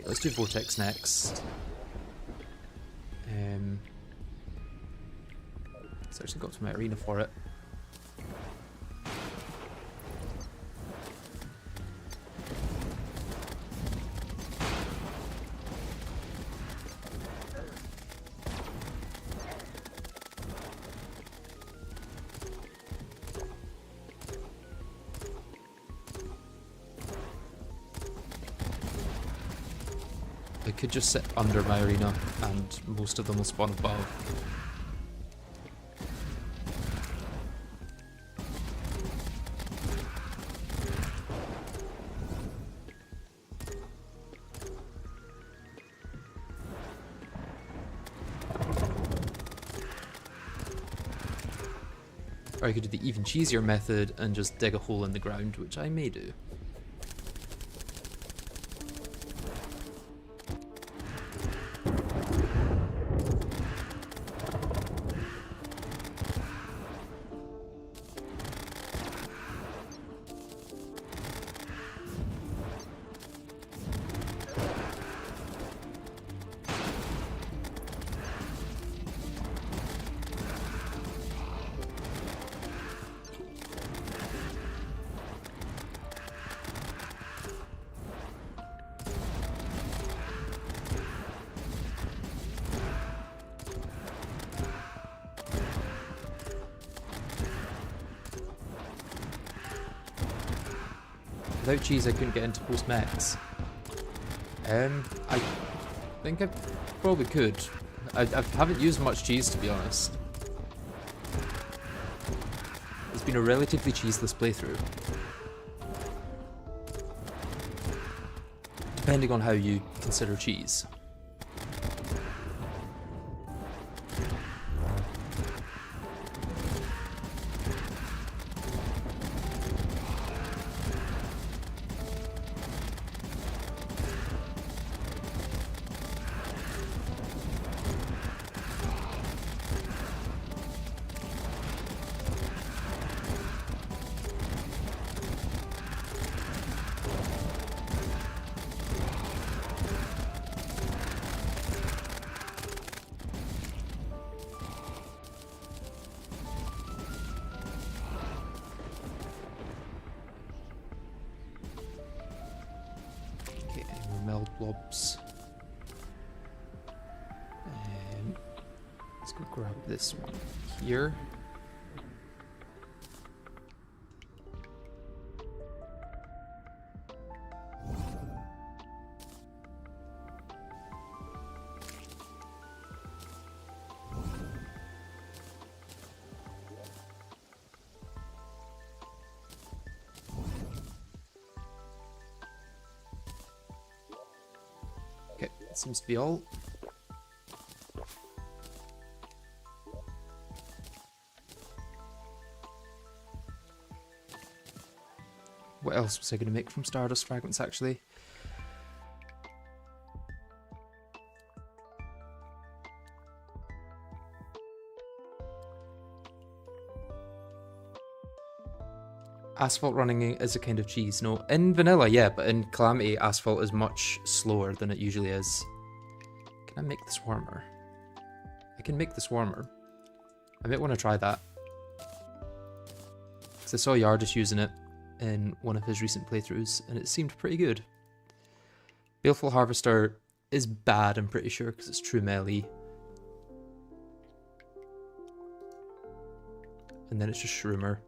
let's do Vortex next. Let's actually go to my arena for it. I could just sit under my arena and most of them will spawn above. Or I could do the even cheesier method and just dig a hole in the ground, which I may do. Without cheese, I couldn't get into post-max. I think I probably could. I haven't used much cheese, to be honest. It's been a relatively cheeseless playthrough. Depending on how you consider cheese. Meld blobs. Let's go grab this one here. Okay, that seems to be all. What else was I going to make from Stardust Fragments, actually? Asphalt running is a kind of cheese. No, in vanilla, yeah, but in Calamity, asphalt is much slower than it usually is. Can I make this warmer? I can make this warmer. I might want to try that. Because I saw Yardis using it in one of his recent playthroughs, and it seemed pretty good. Baleful Harvester is bad, I'm pretty sure, because it's true melee. And then it's just Shroomer.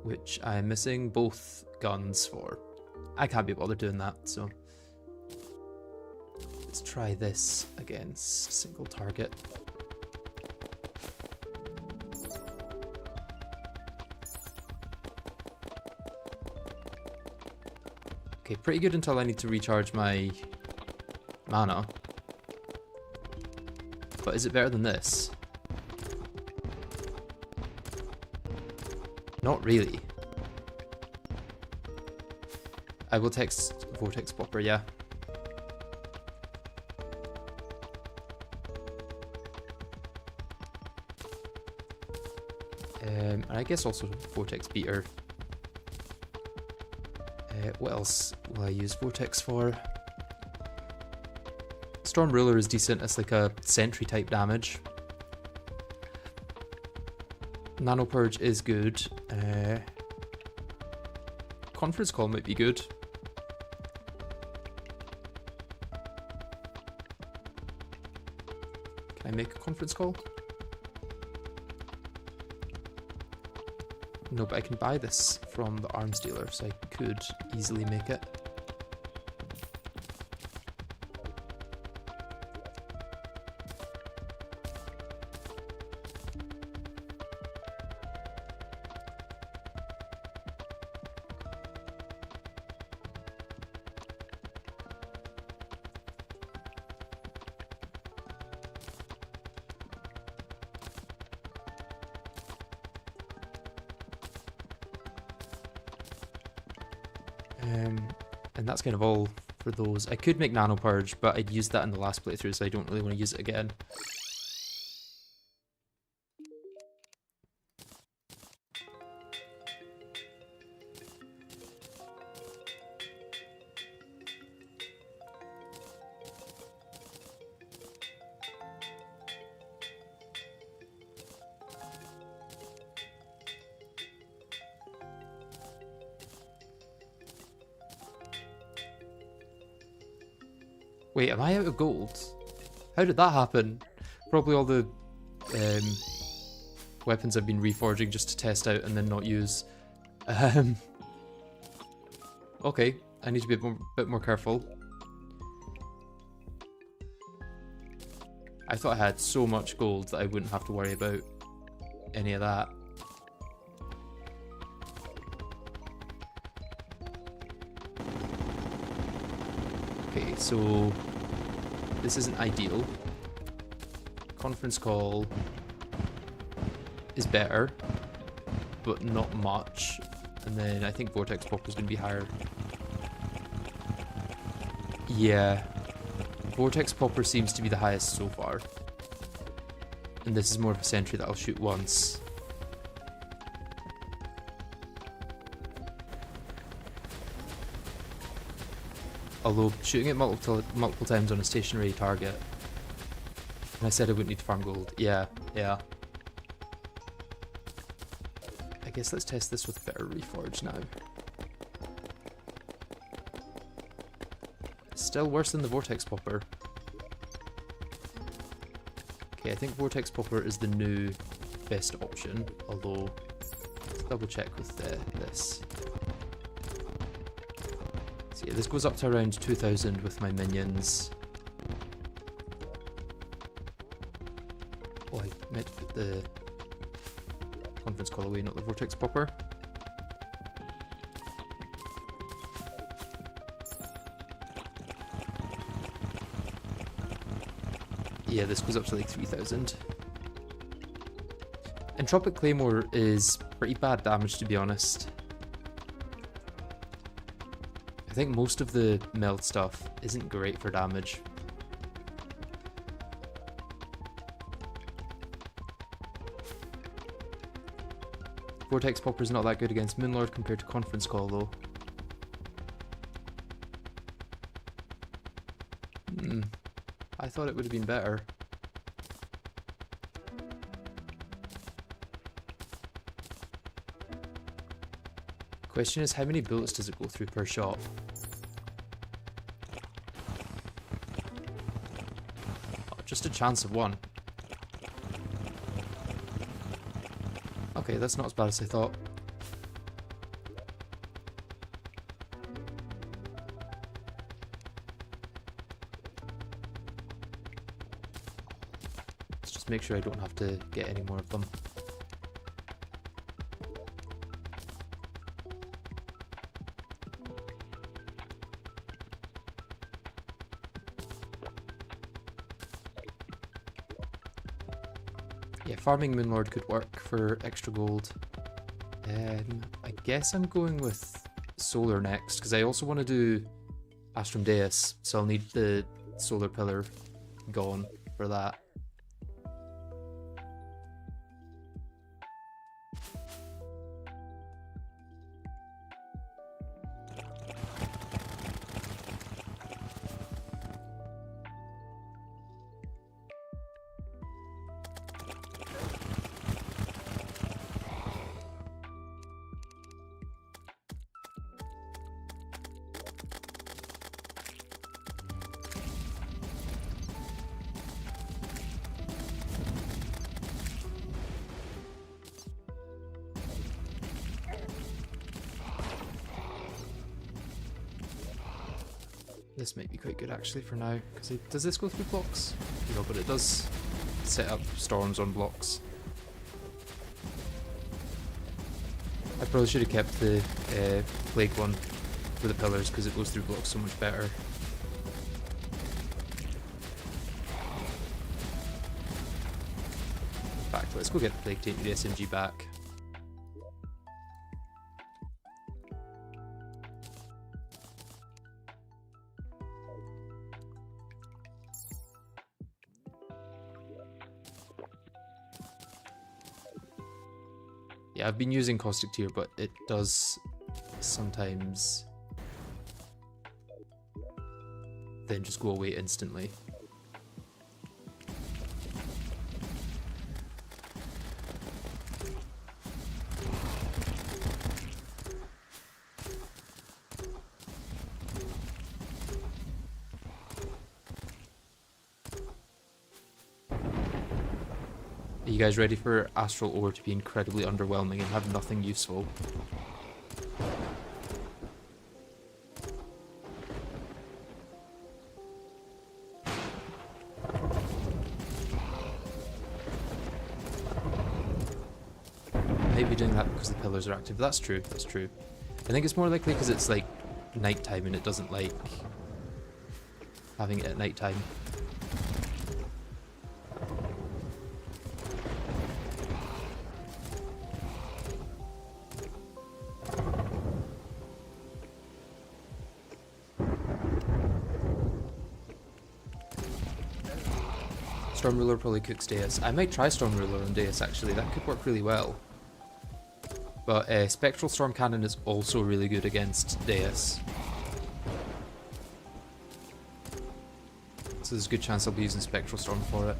which I'm missing both guns for. I can't be bothered doing that, so let's try this against single target. Okay, pretty good until I need to recharge my mana. But is it better than this? Not really. I will text Vortex Popper, yeah. And I guess also Vortex Beater. What else will I use Vortex for? Storm Ruler is decent as like a sentry type damage. Nano Purge is good. Conference Call might be good. Can I make a conference call? No, but I can buy this from the arms dealer, so I could easily make it. And that's kind of all for those. I could make Nano Purge, but I'd used that in the last playthrough, so I don't really want to use it again. Wait, am I out of gold? How did that happen? Probably all the weapons I've been reforging just to test out and then not use. Okay, I need to be a bit more careful. I thought I had so much gold that I wouldn't have to worry about any of that. Okay, so this isn't ideal. Conference Call is better, but not much. And then I think Vortex Popper is going to be higher. Yeah, Vortex Popper seems to be the highest so far. And this is more of a sentry that I'll shoot once. Although shooting it multiple times on a stationary target. And I said I wouldn't need to farm gold. Yeah. I guess let's test this with better reforge now. Still worse than the Vortex Popper. Okay, I think Vortex Popper is the new best option, although let's double check with this. So yeah, this goes up to around 2000 with my minions. Oh, I meant to put the conference call away, not the Vortex Popper. Yeah, this goes up to like 3000. Entropic Claymore is pretty bad damage, to be honest. I think most of the meld stuff isn't great for damage. Vortex Popper's not that good against Moonlord compared to Conference Call though. I thought it would have been better. Question is, how many bullets does it go through per shot? Oh, just a chance of one. Okay, that's not as bad as I thought. just make sure I don't have to get any more of them. Yeah, farming Moonlord could work for extra gold. I guess I'm going with Solar next, because I also want to do Astral Deus, so I'll need the Solar Pillar gone for that. This might be quite good actually for now, because does this go through blocks? No, but it does set up storms on blocks. I probably should have kept the plague one for the pillars, because it goes through blocks so much better. In fact, let's go get the plague tainted SMG back. Yeah, I've been using Caustic Tear, but it does sometimes then just go away instantly. Are you guys ready for Astral Ore to be incredibly underwhelming and have nothing useful? I might be doing that because the pillars are active. That's true, that's true. I think it's more likely because it's like nighttime and it doesn't like having it at nighttime. Storm Ruler probably cooks Deus. I might try Storm Ruler on Deus actually, that could work really well. But Spectral Storm Cannon is also really good against Deus. So there's a good chance I'll be using Spectral Storm for it.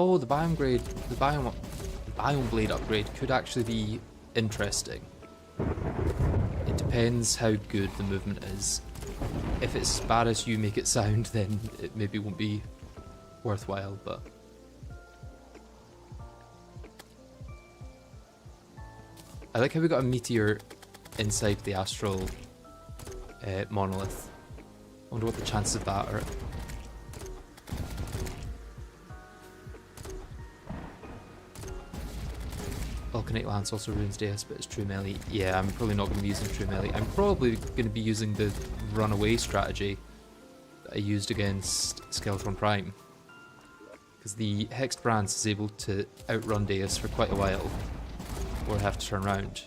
Oh, the Biome Blade upgrade could actually be interesting. It depends how good the movement is. If it's as bad as you make it sound, then it maybe won't be worthwhile, but... I like how we got a meteor inside the Astral monolith. I wonder what the chances of that are. Vulcanite Lance also ruins Deus, but it's True Melee. Yeah, I'm probably not going to be using True Melee. I'm probably going to be using the runaway strategy that I used against Skeletron Prime. Because the Hexed Brance is able to outrun Deus for quite a while, or I have to turn around.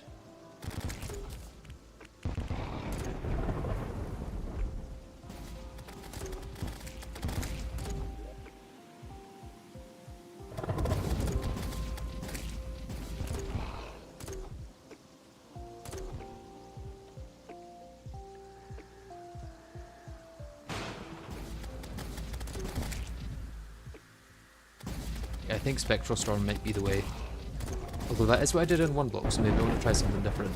I think Spectral Storm might be the way. Although that is what I did in one block, so maybe I want to try something different.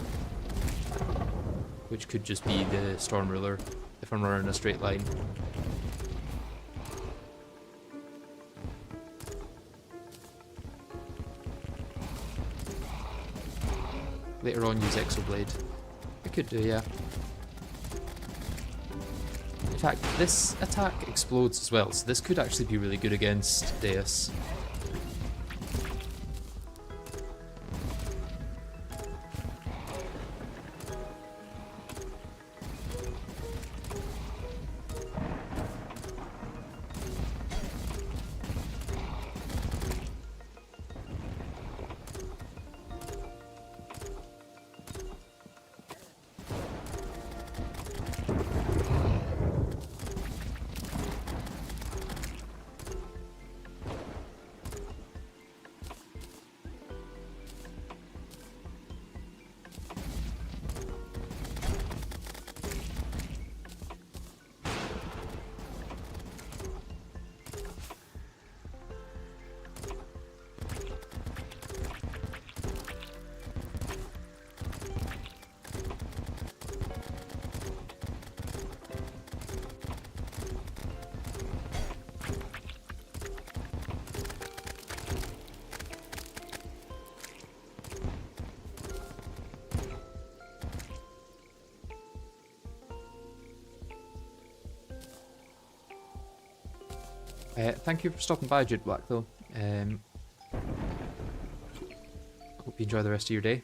Which could just be the Storm Ruler, if I'm running a straight line. Later on use Exoblade. I could do, yeah. In fact, this attack explodes as well, so this could actually be really good against Deus. Thank you for stopping by, Jude Black, though. Hope you enjoy the rest of your day.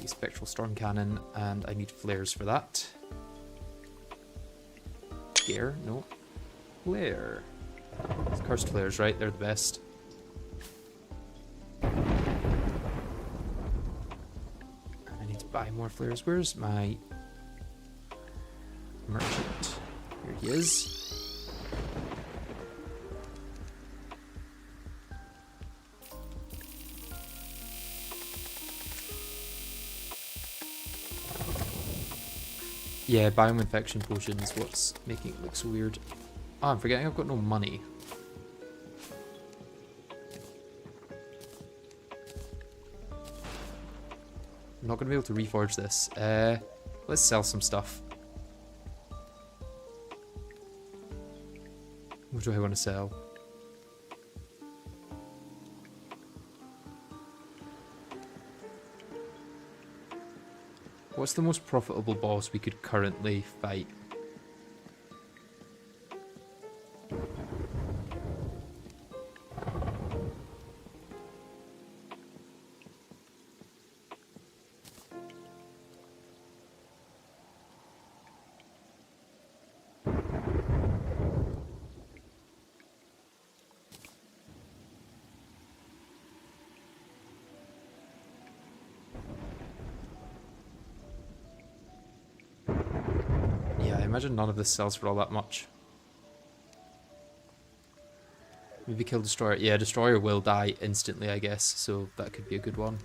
Spectral Storm Cannon, and I need flares for that. Scare? No. Flare. It's cursed flares, right? They're the best. I need to buy more flares. Where's my merchant? Here he is. Yeah, Bioinfection Potion is what's making it look so weird. Oh, I'm forgetting I've got no money. I'm not going to be able to reforge this. Let's sell some stuff. What do I want to sell? What's the most profitable boss we could currently fight? I imagine none of this sells for all that much. Maybe kill Destroyer. Yeah, Destroyer will die instantly, I guess, so that could be a good one.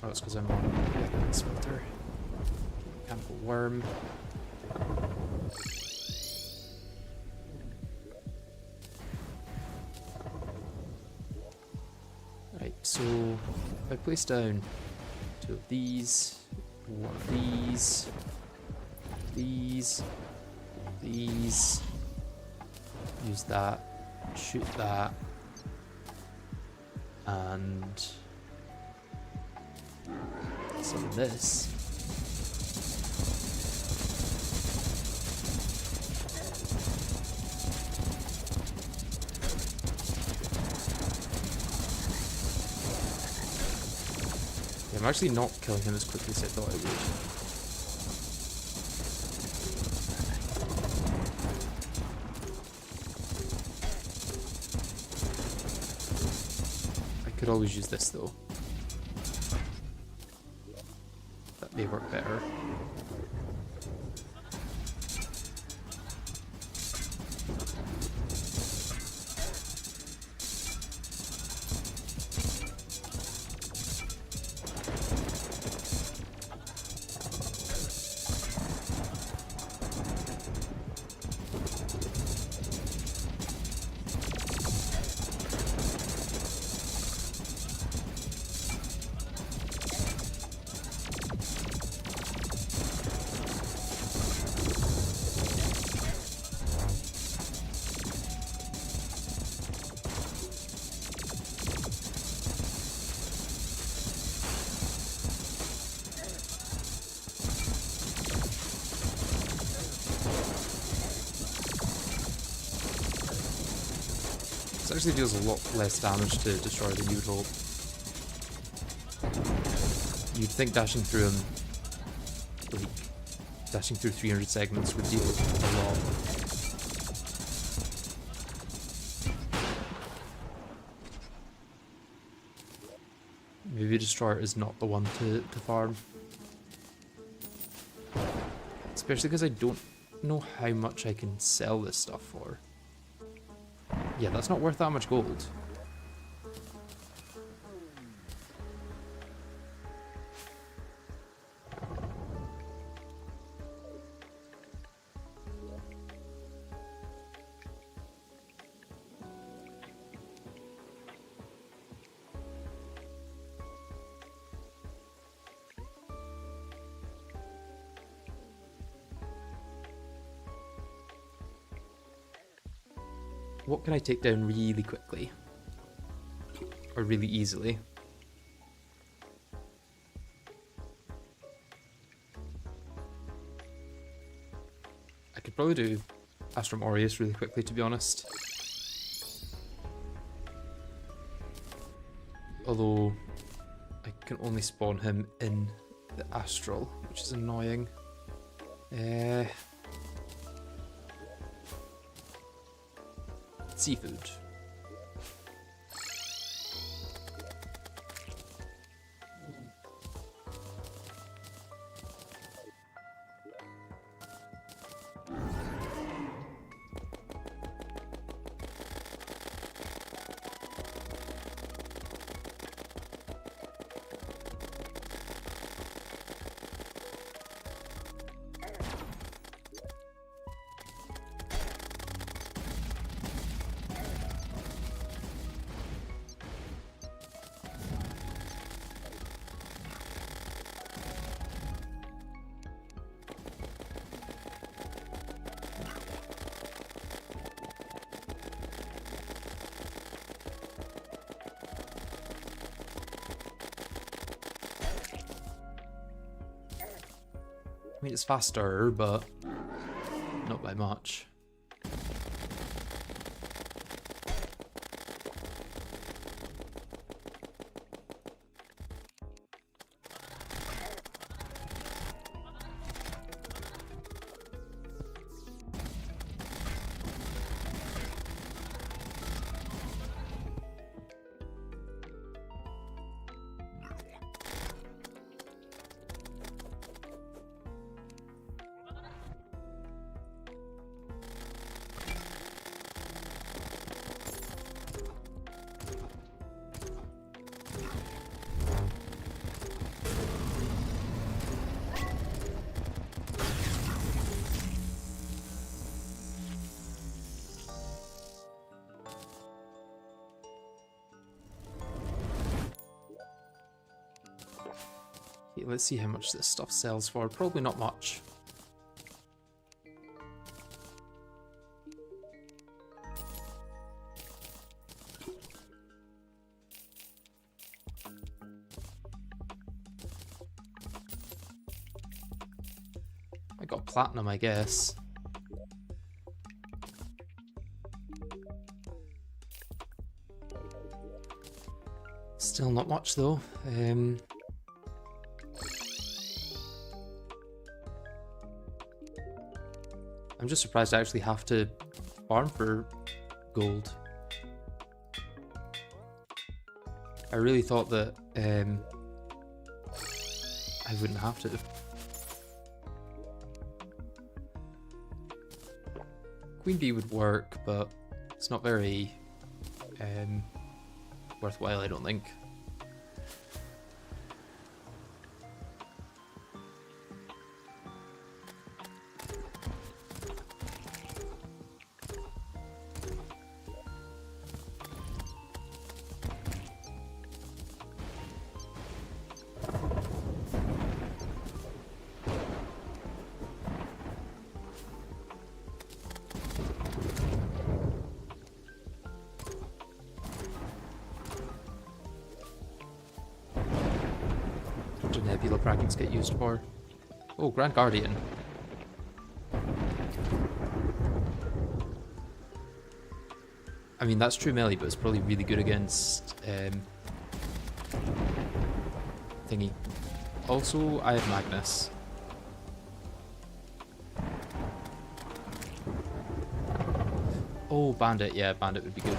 Oh, it's because I'm on Weapons Filter. Mechanical Worm. So, if I place down 2 of these, 1 of these, these, use that, shoot that, and some of this. I'm actually not killing him as quickly as I thought I would. I could always use this though. That may work better. actually deals a lot less damage to destroy than you would hope. You'd think dashing through him, like, dashing through 300 segments would deal a lot. Maybe Destroyer is not the one to farm. Especially because I don't know how much I can sell this stuff for. Yeah, that's not worth that much gold. What can I take down really quickly? Or really easily? I could probably do Astral Deus really quickly, to be honest. Although, I can only spawn him in the Astral, which is annoying. Seafood. I mean, it's faster, but not by much. Okay, let's see how much this stuff sells for. Probably not much. I got platinum, I guess. Still not much though. I'm just surprised I actually have to farm for gold. I really thought that I wouldn't have to. Queen bee would work, but it's not very worthwhile, I don't think. Nebula fragments get used for? Oh, Grand Guardian. I mean, that's true melee, but it's probably really good against thingy. Also, I have Magnus. Oh, Bandit. Yeah, Bandit would be good.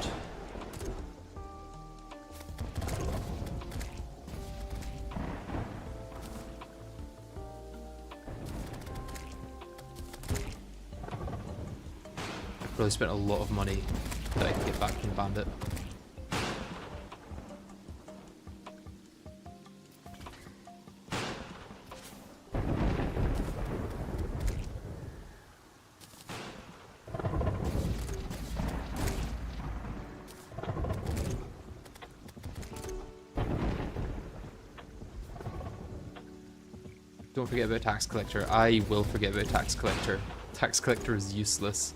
Probably spent a lot of money that I can get back from Bandit. Don't forget about Tax Collector. I will forget about Tax Collector. Tax Collector is useless.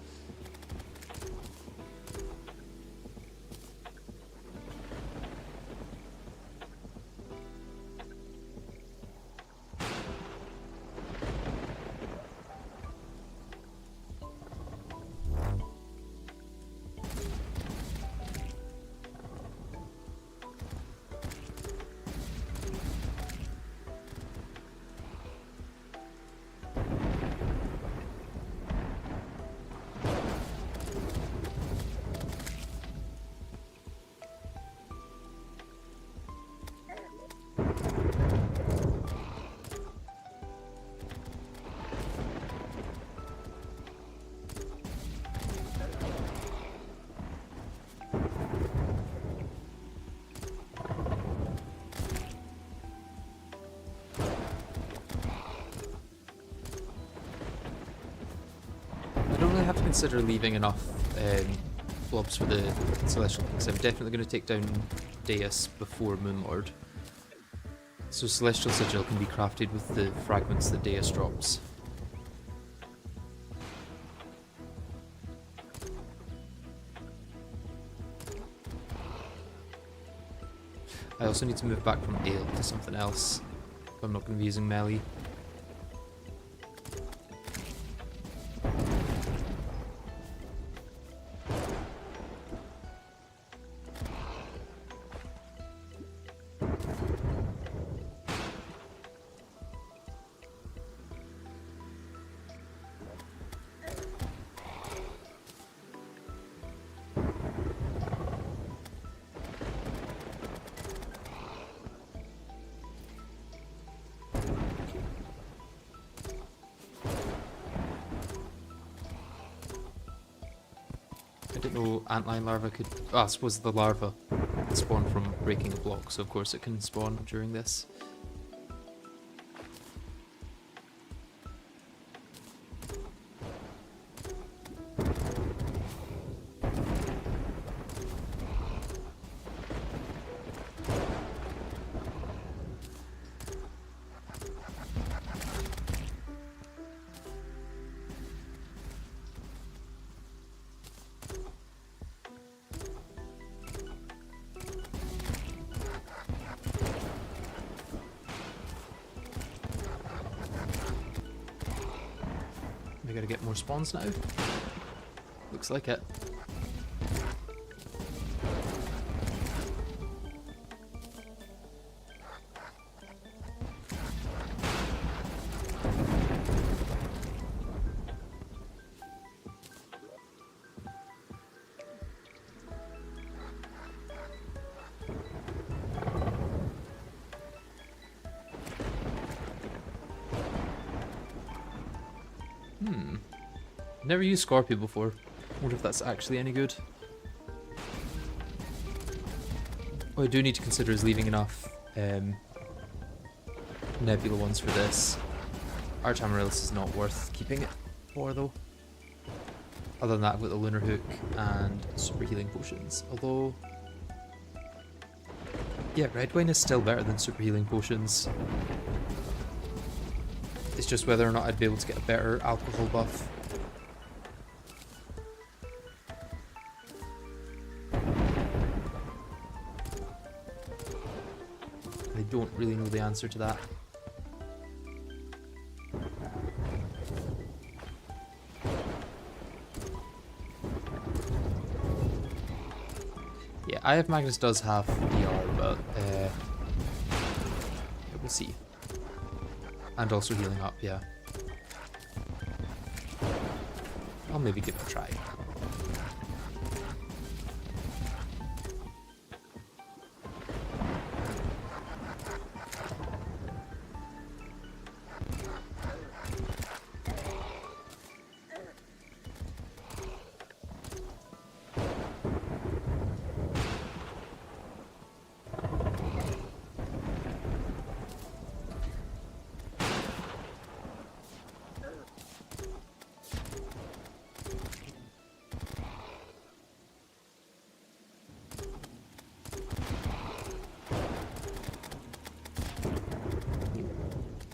I don't really have to consider leaving enough blobs for the Celestial because I'm definitely going to take down Deus before Moonlord. So Celestial Sigil can be crafted with the fragments that Deus drops. I also need to move back from Ale to something else if I'm not going to be using melee. I didn't know antlion larva could... Oh, I suppose the larva spawn from breaking a block, so of course it can spawn during this. We gotta get more spawns now. Looks like it. Never used Scorpio before. Wonder if that's actually any good. What I do need to consider is leaving enough nebula ones for this. Arch Amaryllis is not worth keeping it for though. Other than that, I've got the Lunar Hook and Super Healing Potions. Although, yeah, Red Wine is still better than Super Healing Potions. It's just whether or not I'd be able to get a better alcohol buff. I don't really know the answer to that. Eye of Magnus does have DR, but yeah, we'll see. And also healing up, yeah. I'll maybe give it a try.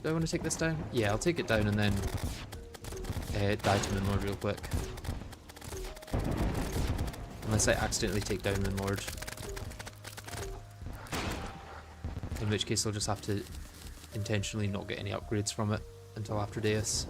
Do I want to take this down? Yeah, I'll take it down and then die to Moonlord real quick. Unless I accidentally take down Moonlord. In which case I'll just have to intentionally not get any upgrades from it until after Deus.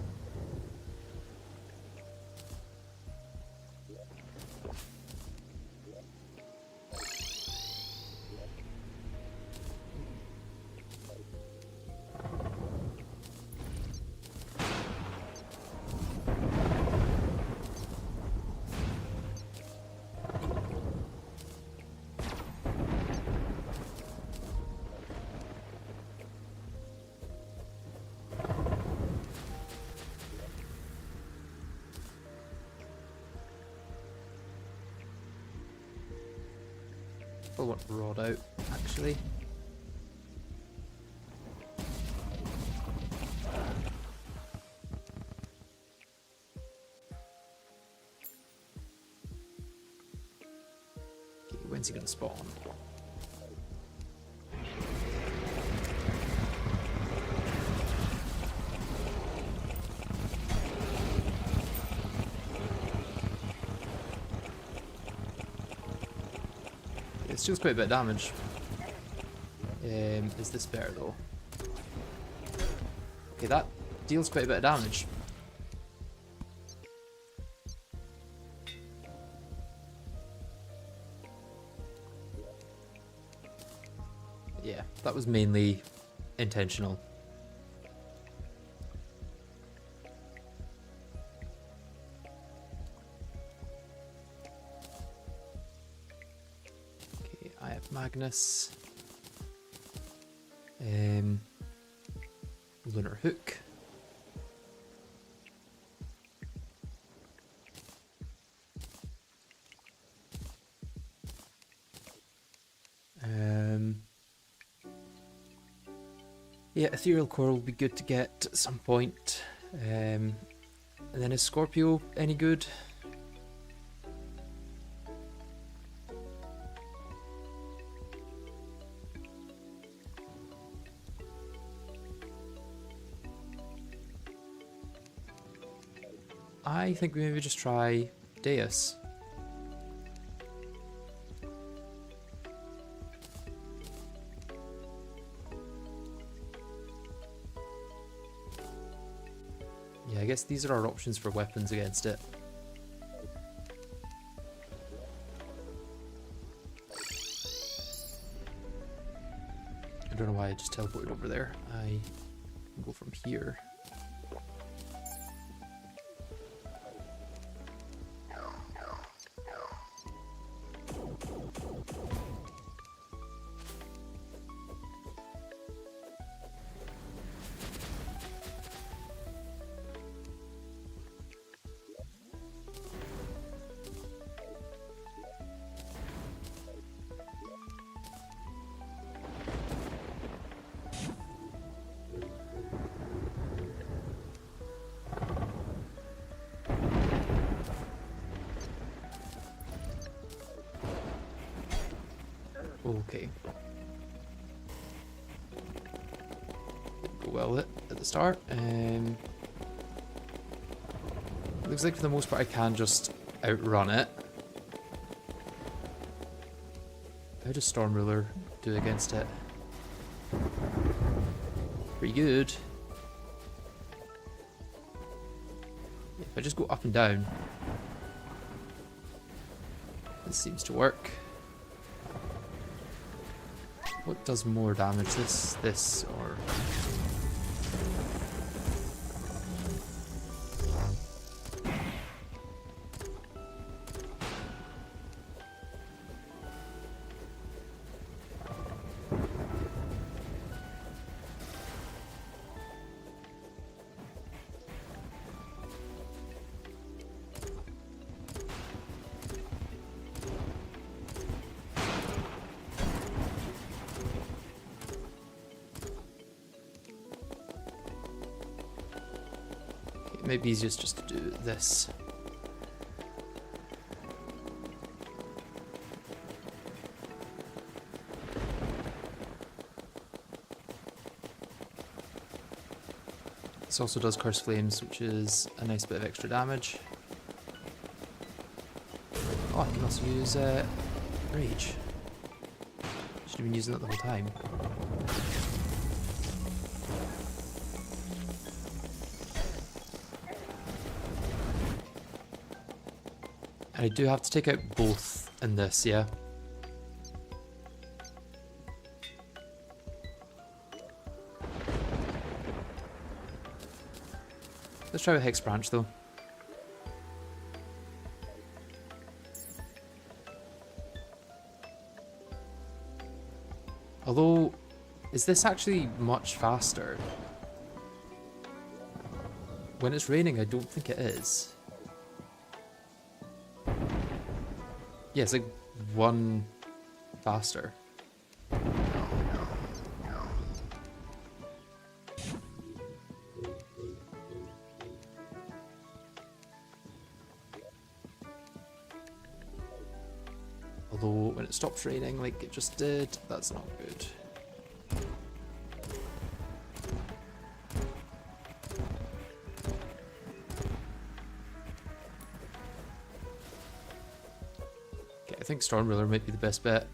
I'll want Rod out, actually. Okay, when's he gonna spawn? It deals quite a bit of damage. Is this better though? Okay, that deals quite a bit of damage. Yeah, that was mainly intentional. Magnus, Lunar Hook, yeah, Ethereal Core will be good to get at some point, and then is Scorpio any good? I think we maybe just try Deus. Yeah, I guess these are our options for weapons against it. I don't know why I just teleported over there. I can go from here. Okay. Didn't go well at the start. Looks like for the most part I can just outrun it. How does Storm Ruler do against it? Pretty good. If I just go up and down, this seems to work. What does more damage? This, or... Maybe easiest just to do this. This also does Curse Flames, which is a nice bit of extra damage. Oh, I can also use Rage. Should have been using that the whole time. I do have to take out both in this, yeah. Let's try with Hex Branch though. Although, is this actually much faster? When it's raining, I don't think it is. Yeah, it's like 1 faster. Although, when it stops raining like it just did, that's not good. I think Stormwheeler might be the best bet.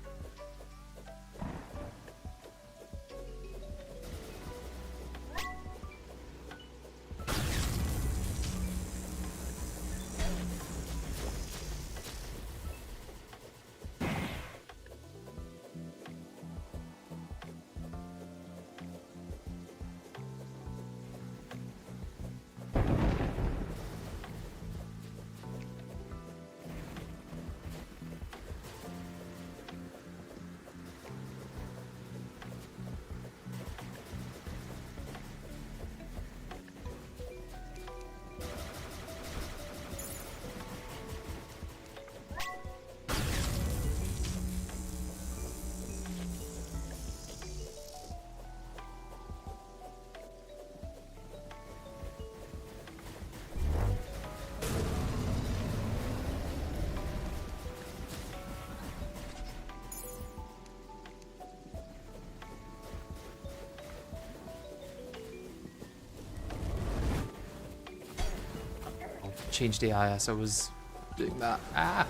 Changed AI as I was doing that. Ah!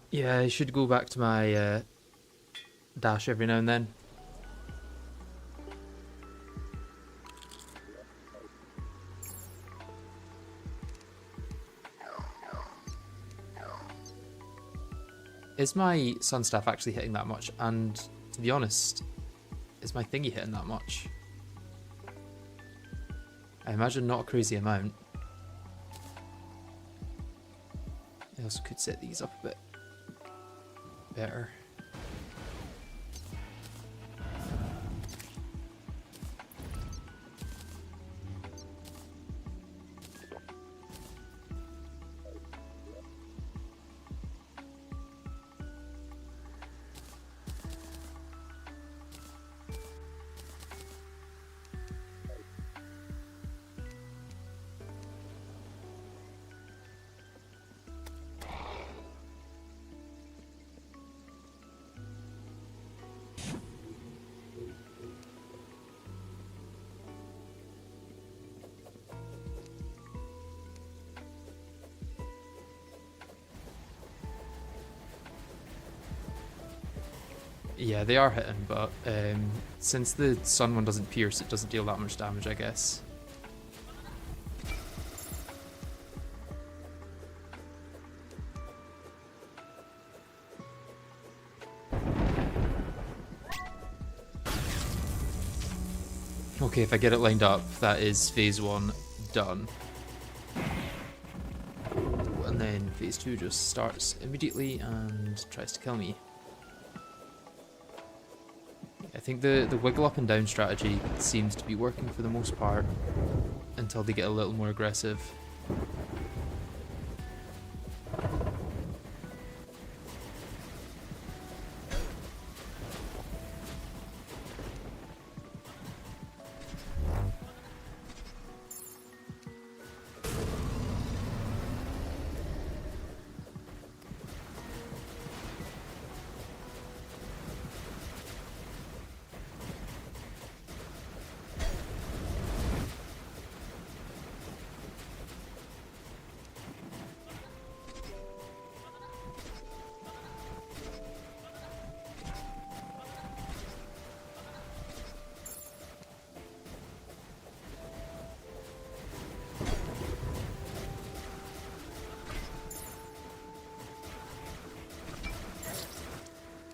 Yeah, I should go back to my dash every now and then. Is my Sunstaff actually hitting that much? And to be honest, is my thingy hitting that much? I imagine not a crazy amount. I also could set these up a bit better. Yeah, they are hitting, but since the sun one doesn't pierce, it doesn't deal that much damage, I guess. Okay, if I get it lined up, that is phase 1 done. And then phase 2 just starts immediately and tries to kill me. I think the wiggle up and down strategy seems to be working for the most part until they get a little more aggressive.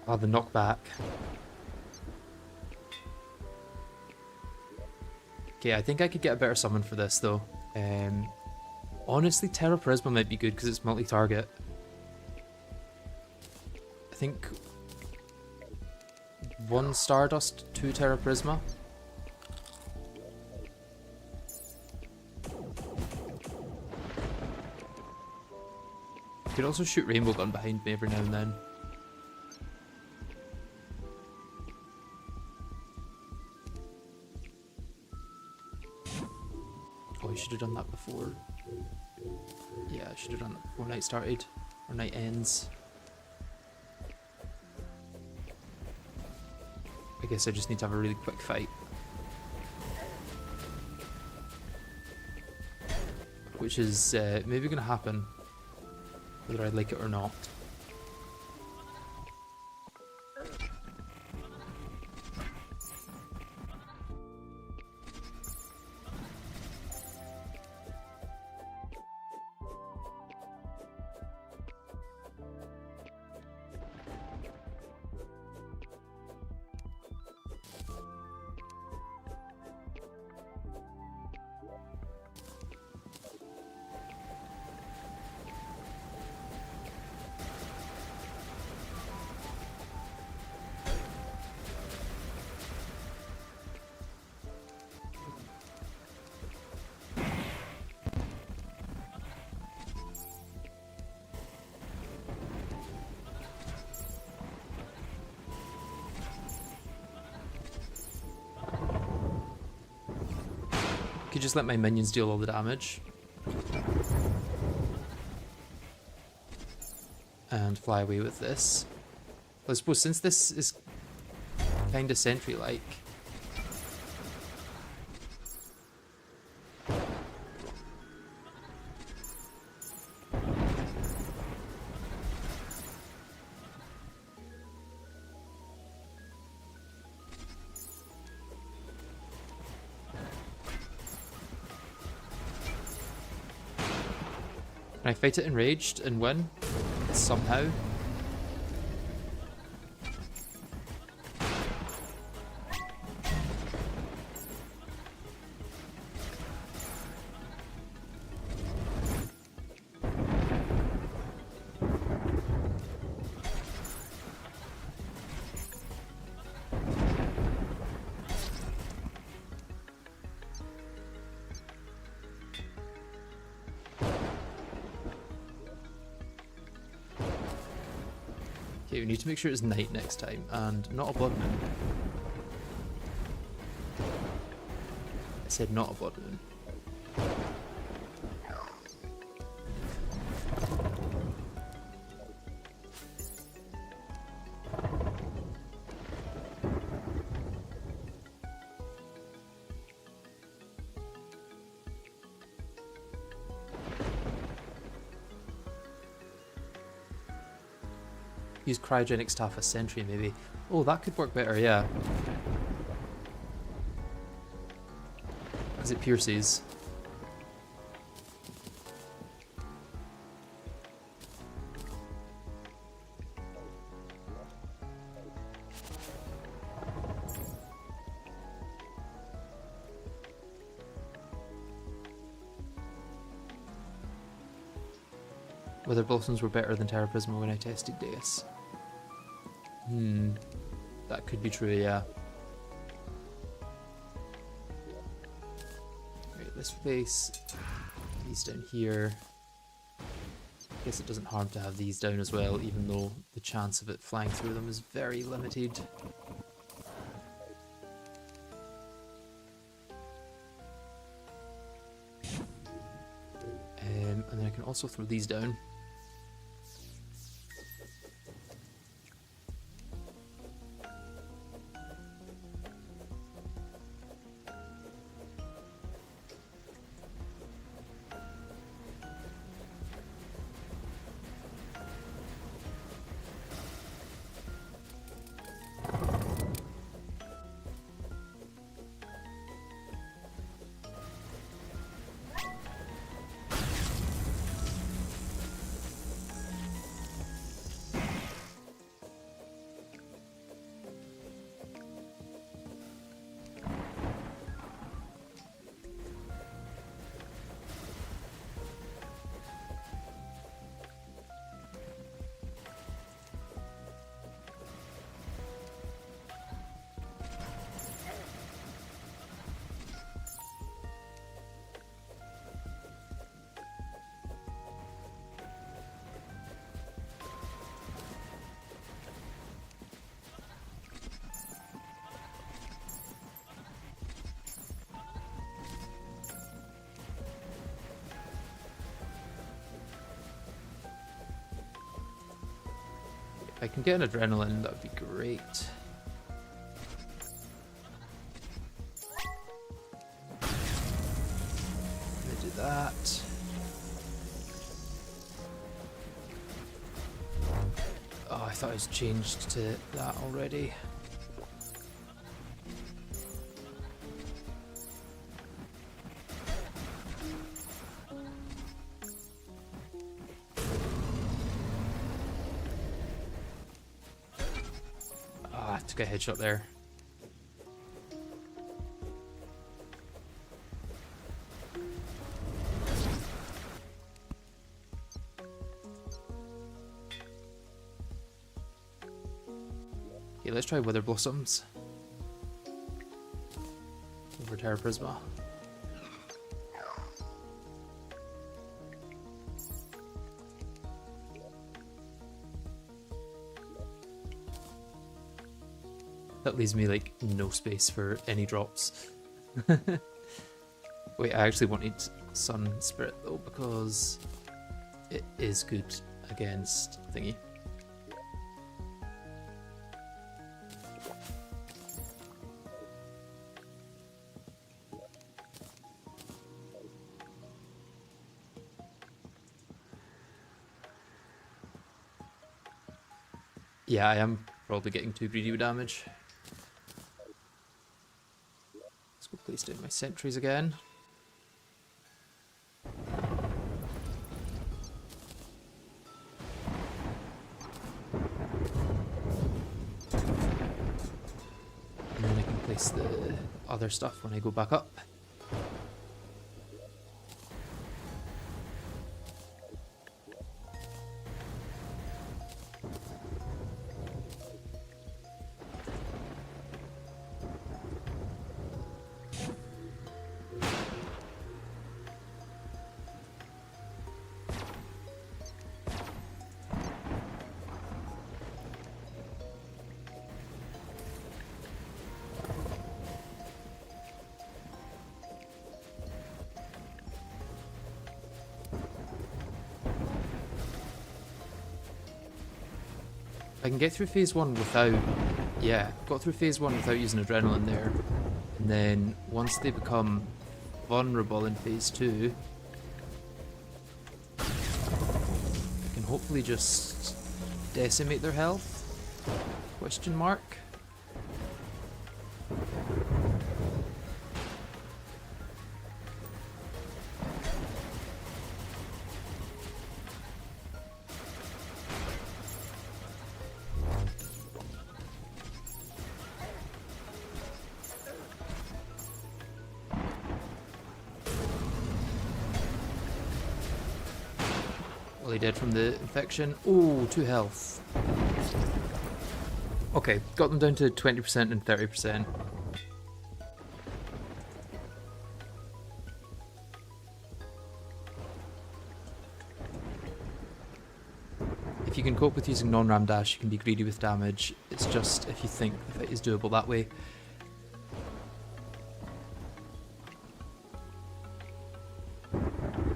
Oh, the knockback. Okay, I think I could get a better summon for this though. Honestly, Terra Prisma might be good because it's multi-target. I think 1 Stardust, 2 Terra Prisma. You could also shoot Rainbow Gun behind me every now and then. Oh, I should have done that before. Yeah, I should have done that before night started, or night ends. I guess I just need to have a really quick fight. Which is maybe going to happen, whether I like it or not. Could just let my minions deal all the damage. And fly away with this. Well, I suppose since this is kind of sentry-like, can I fight it enraged and win? Somehow? Okay, we need to make sure it's night next time, and not a blood moon. I said not a blood moon. Use cryogenic staff a sentry maybe. Oh, that could work better, yeah. Because it pierces. Whether blossoms were better than Terra Prisma when I tested Deus. That could be true, yeah. Right, let's place these down here. Guess it doesn't harm to have these down as well, even though the chance of it flying through them is very limited. And then I can also throw these down. If I can get an adrenaline, that would be great. I'm gonna do that. Oh, I thought it was changed to that already. Took a headshot there. Okay, let's try Wither Blossoms over Terra Prisma. That leaves me like no space for any drops. Wait, I actually wanted Sun Spirit though because it is good against thingy. Yeah, I am probably getting too greedy with damage. Let's go place down my sentries again. And then I can place the other stuff when I go back up. I can get through phase 1 without... Yeah, got through phase 1 without using adrenaline there. And then once they become vulnerable in phase 2, I can hopefully just decimate their health? Question mark. Well, he did from the infection. Ooh, 2 health. Okay, got them down to 20% and 30%. If you can cope with using non-ram dash, you can be greedy with damage. It's just if you think the fight is doable that way.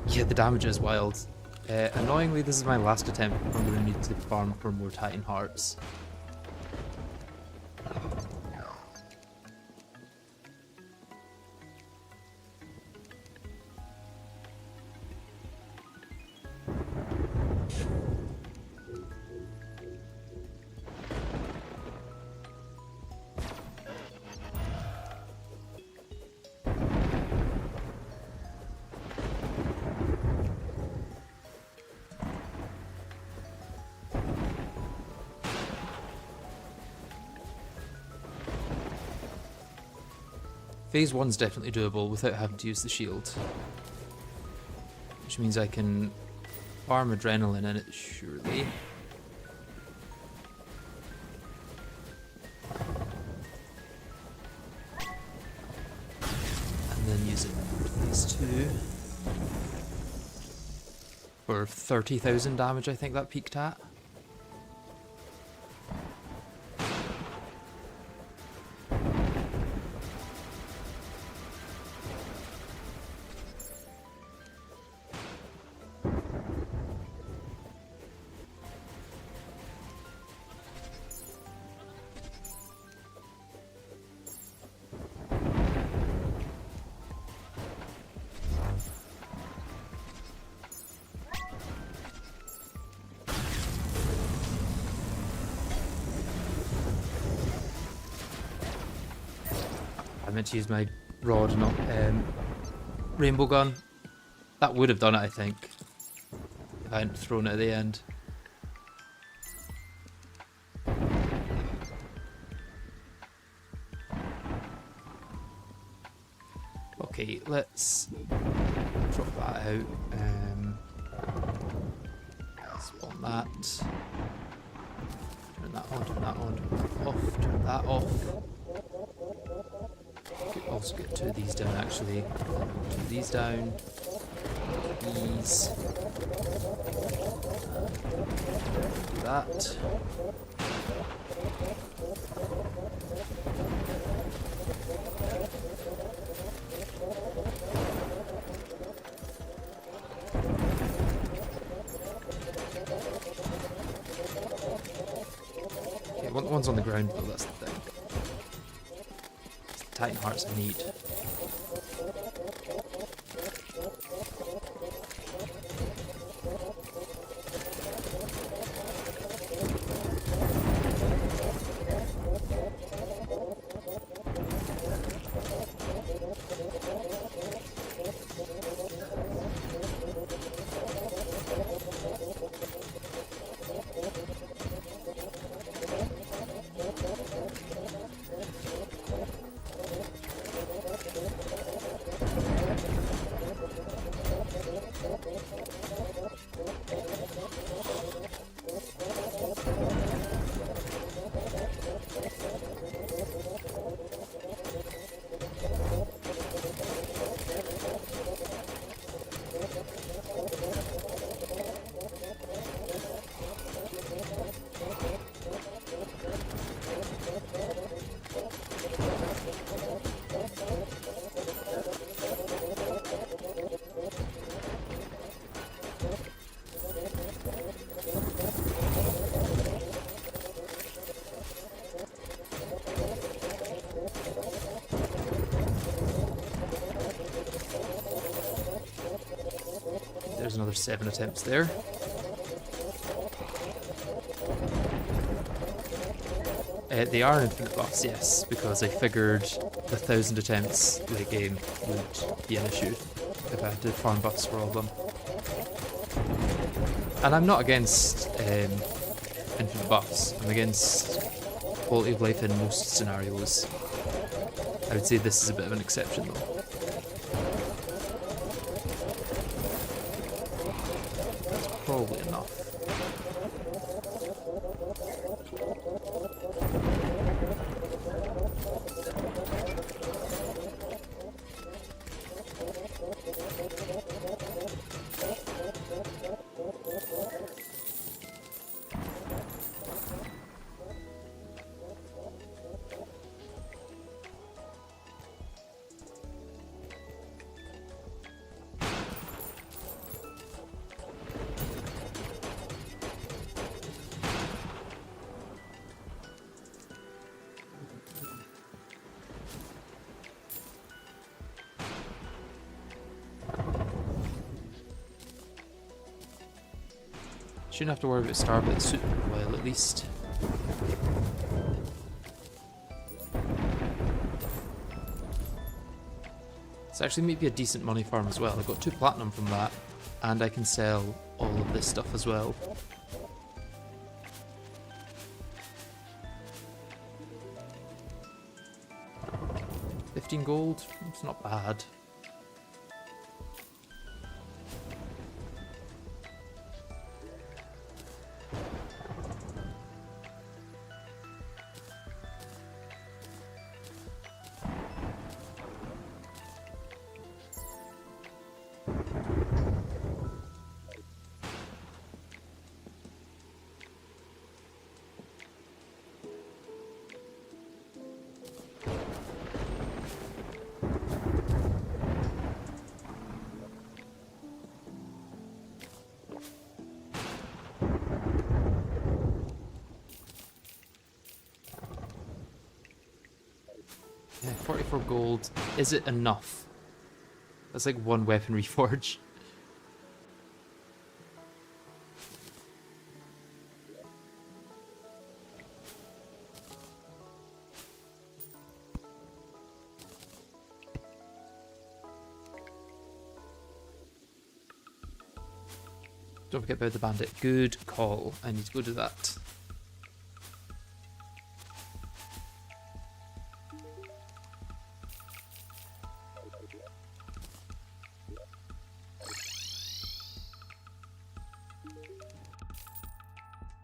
Yeah, the damage is wild. Annoyingly, this is my last attempt. I'm going to need to farm for more Titan Hearts. Phase 1's definitely doable without having to use the shield. Which means I can farm adrenaline in it, surely. And then use it for these two. For 30,000 damage, I think that peaked at. I meant to use my rod, not rainbow gun. That would have done it, I think, if I hadn't thrown it at the end. Okay, let's drop that out. Spawn that. Turn that on, turn that on, turn that off, turn that off. Could also get 2 of these down actually. 2 of these down. These. Do that. Okay, one's on the ground though, that's the thing. Titan Hearts I need. There's another 7 attempts there. They are infinite buffs, yes, because I figured the 1,000 attempts late game would be an issue if I had to farm buffs for all of them. And I'm not against infinite buffs. I'm against quality of life in most scenarios. I would say this is a bit of an exception though. That's probably enough. Shouldn't have to worry about Starbit suit for a while at least. This actually might be a decent money farm as well. I got 2 platinum from that, and I can sell all of this stuff as well. $15 gold, it's not bad. Yeah, 44 gold. Is it enough? That's like 1 weapon reforge. Don't forget about the bandit. Good call. I need to go do that.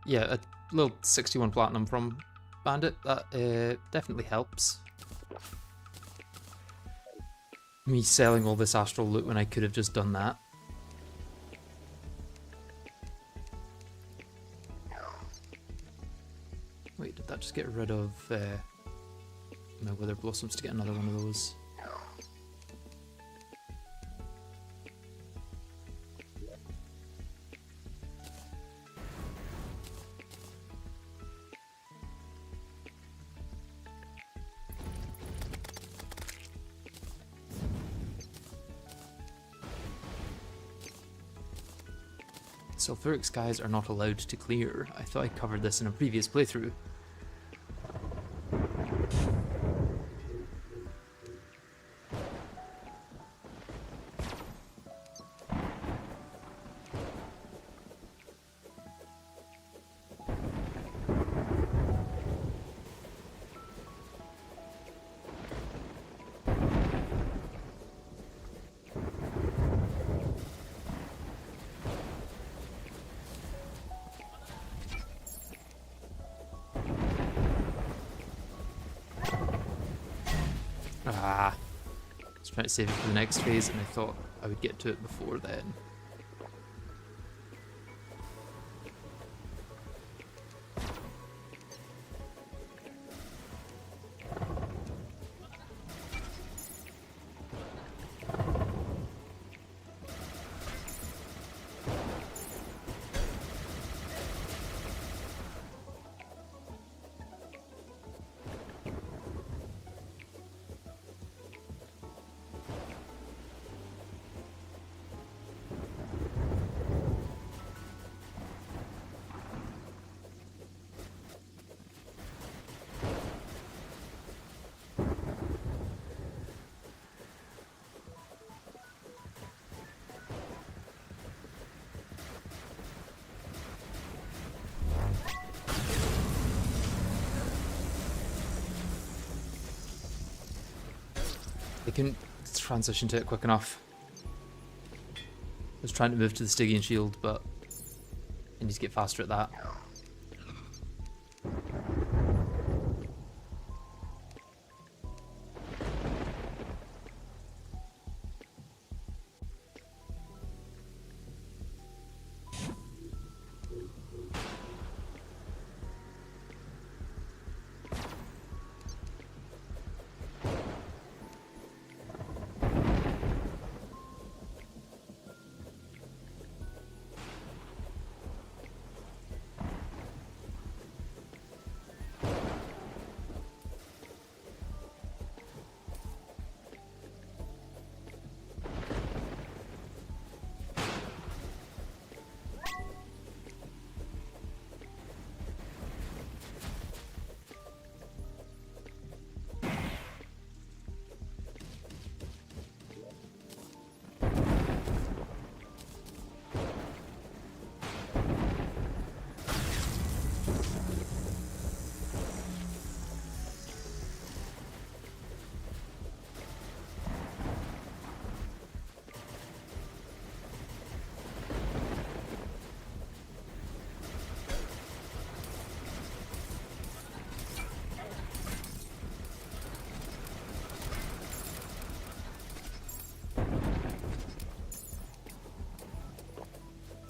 Yeah, a little 61 platinum from bandit. That definitely helps. Me selling all this astral loot when I could have just done that. Wait, did that just get rid of my wither blossoms to get another one of those? Sulfuric skies are not allowed to clear. I thought I covered this in a previous playthrough. Ah, I was trying to save it for the next phase and I thought I would get to it before then. They couldn't transition to it quick enough. I was trying to move to the Stygian shield, but I need to get faster at that.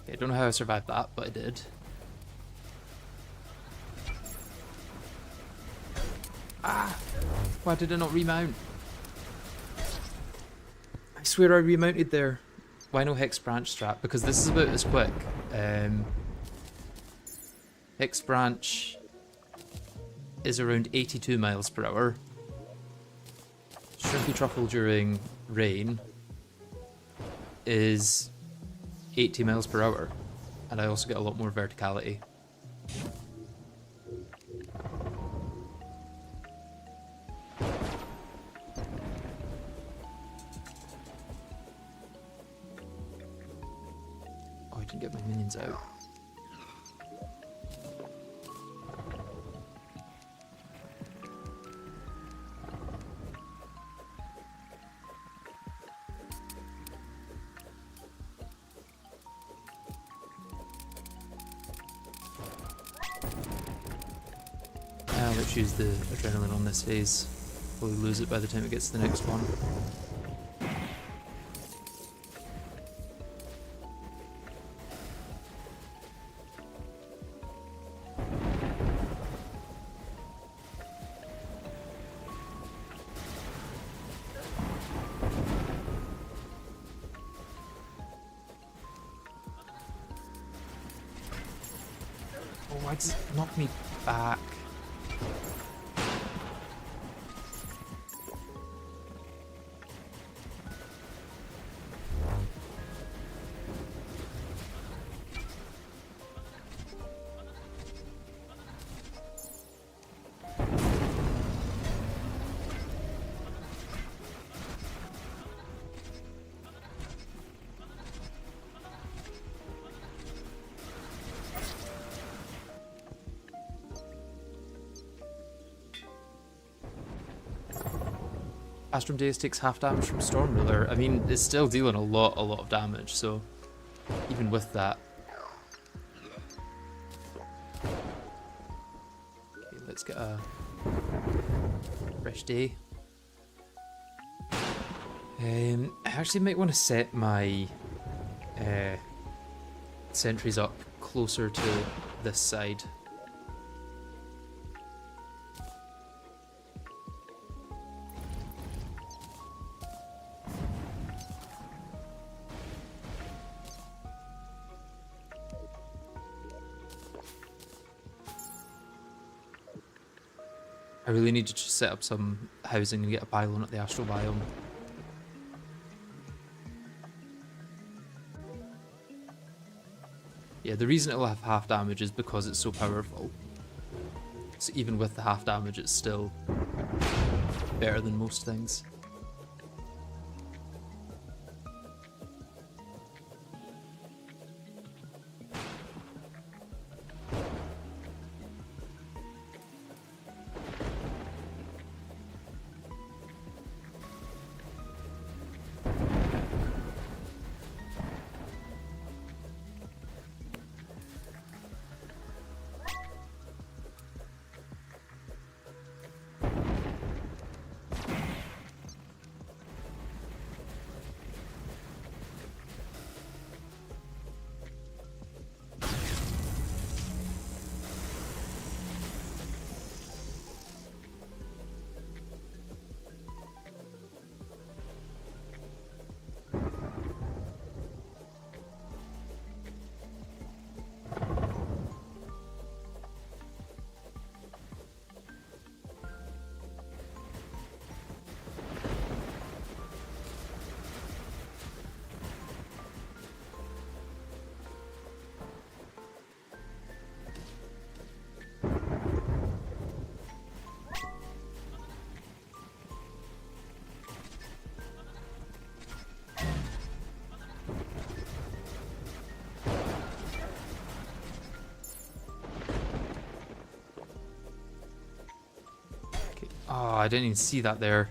I don't know how I survived that, but I did. Ah! Why did I not remount? I swear I remounted there. Why no Hex Branch strat? Because this is about as quick. Hex Branch is around 82 miles per hour. Shrimpy Truffle during rain is 80 miles per hour, and I also get a lot more verticality. Oh, I didn't get my minions out. Let's use the adrenaline on this phase. Probably lose it by the time it gets to the next one. Oh, why does it knock me back? Astral Deus takes half damage from Storm Ruler. I mean, it's still dealing a lot of damage, so even with that. Okay, let's get a fresh day. I actually might want to set my sentries up closer to this side. I really need to just set up some housing and get a pylon at the astral biome. Yeah, the reason it'll have half damage is because it's so powerful. So even with the half damage, it's still better than most things. I didn't even see that there.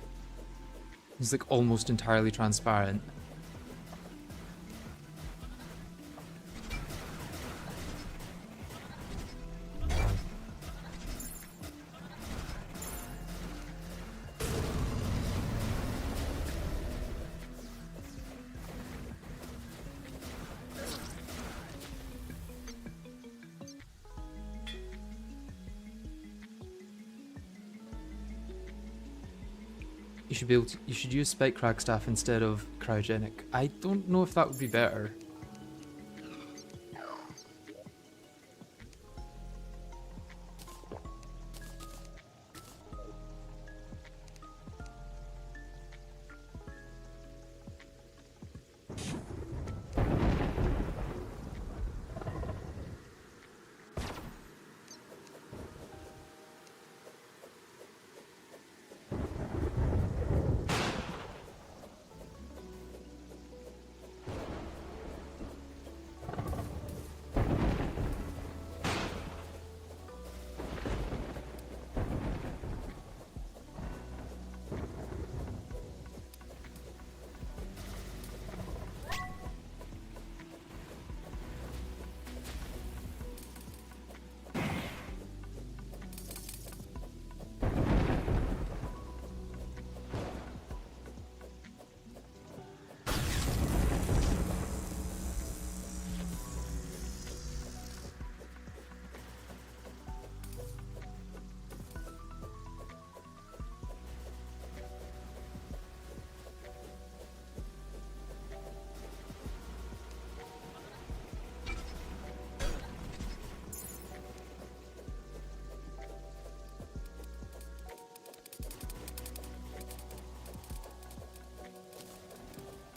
He's like almost entirely transparent. You should use Spike Crag Staff instead of Cryogenic. I don't know if that would be better.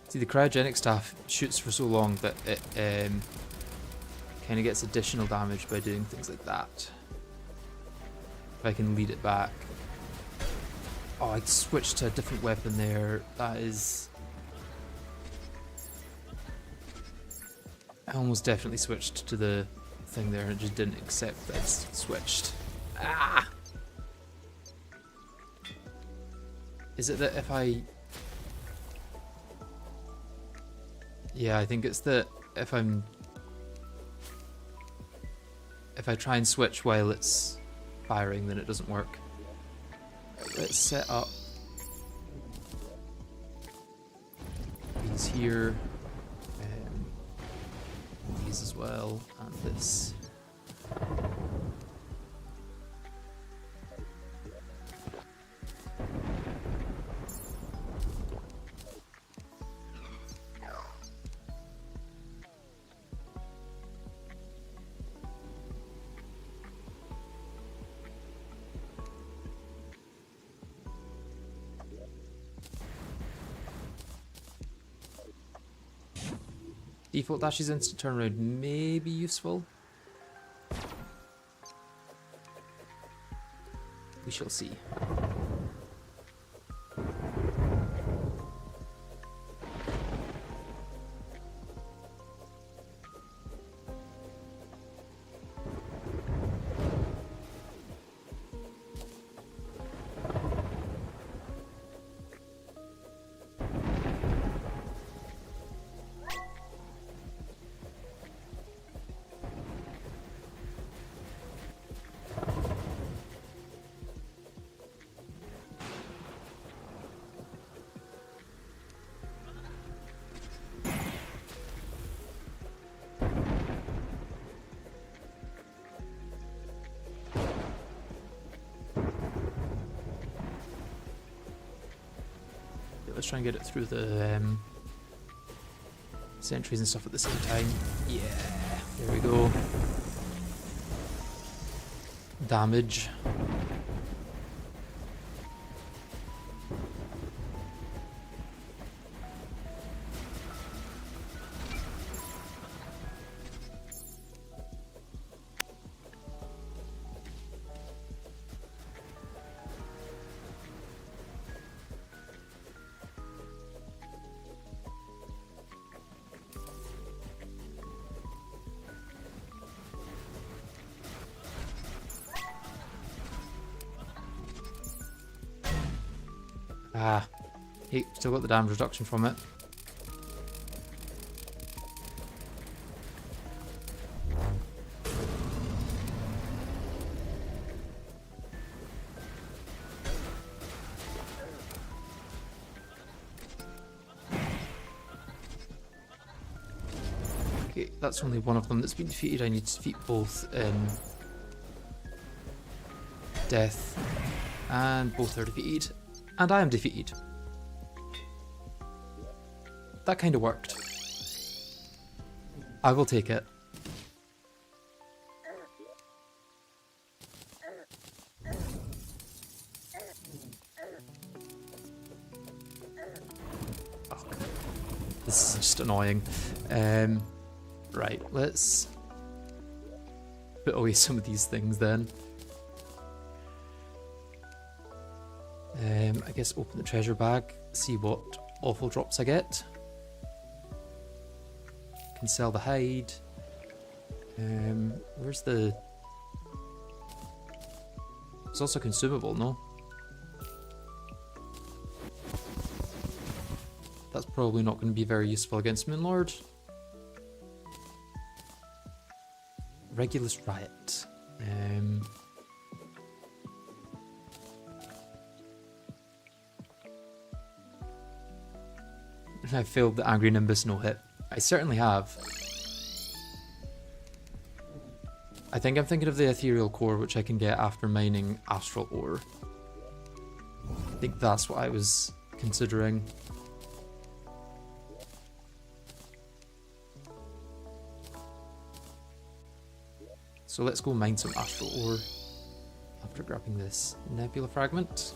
See, the Cryogenic Staff shoots for so long that it kind of gets additional damage by doing things like that. If I can lead it back. Oh, I switched to a different weapon there. That is... I almost definitely switched to the thing there and it just didn't accept that it's switched. Ah! Is it that if I... Yeah, I think it's that if I try and switch while it's firing, then it doesn't work. Let's set up these here, these as well, and this. Default dashes instant turnaround may be useful. We shall see. Let's try and get it through the sentries and stuff at the same time. Yeah, there we go. Damage. Ah, hey, still got the damage reduction from it. Okay, that's only one of them that's been defeated. I need to defeat both in death, and both are defeated. And I am defeated. That kind of worked. I will take it. Oh, this is just annoying. Right, let's put away some of these things then. I guess open the treasure bag, see what awful drops I get. Can sell the hide. Where's the... It's also consumable, no? That's probably not going to be very useful against Moonlord. Regulus Riot. I failed the Angry Nimbus no hit. I certainly have. I think I'm thinking of the Ethereal Core, which I can get after mining Astral Ore. I think that's what I was considering. So let's go mine some Astral Ore after grabbing this Nebula Fragment.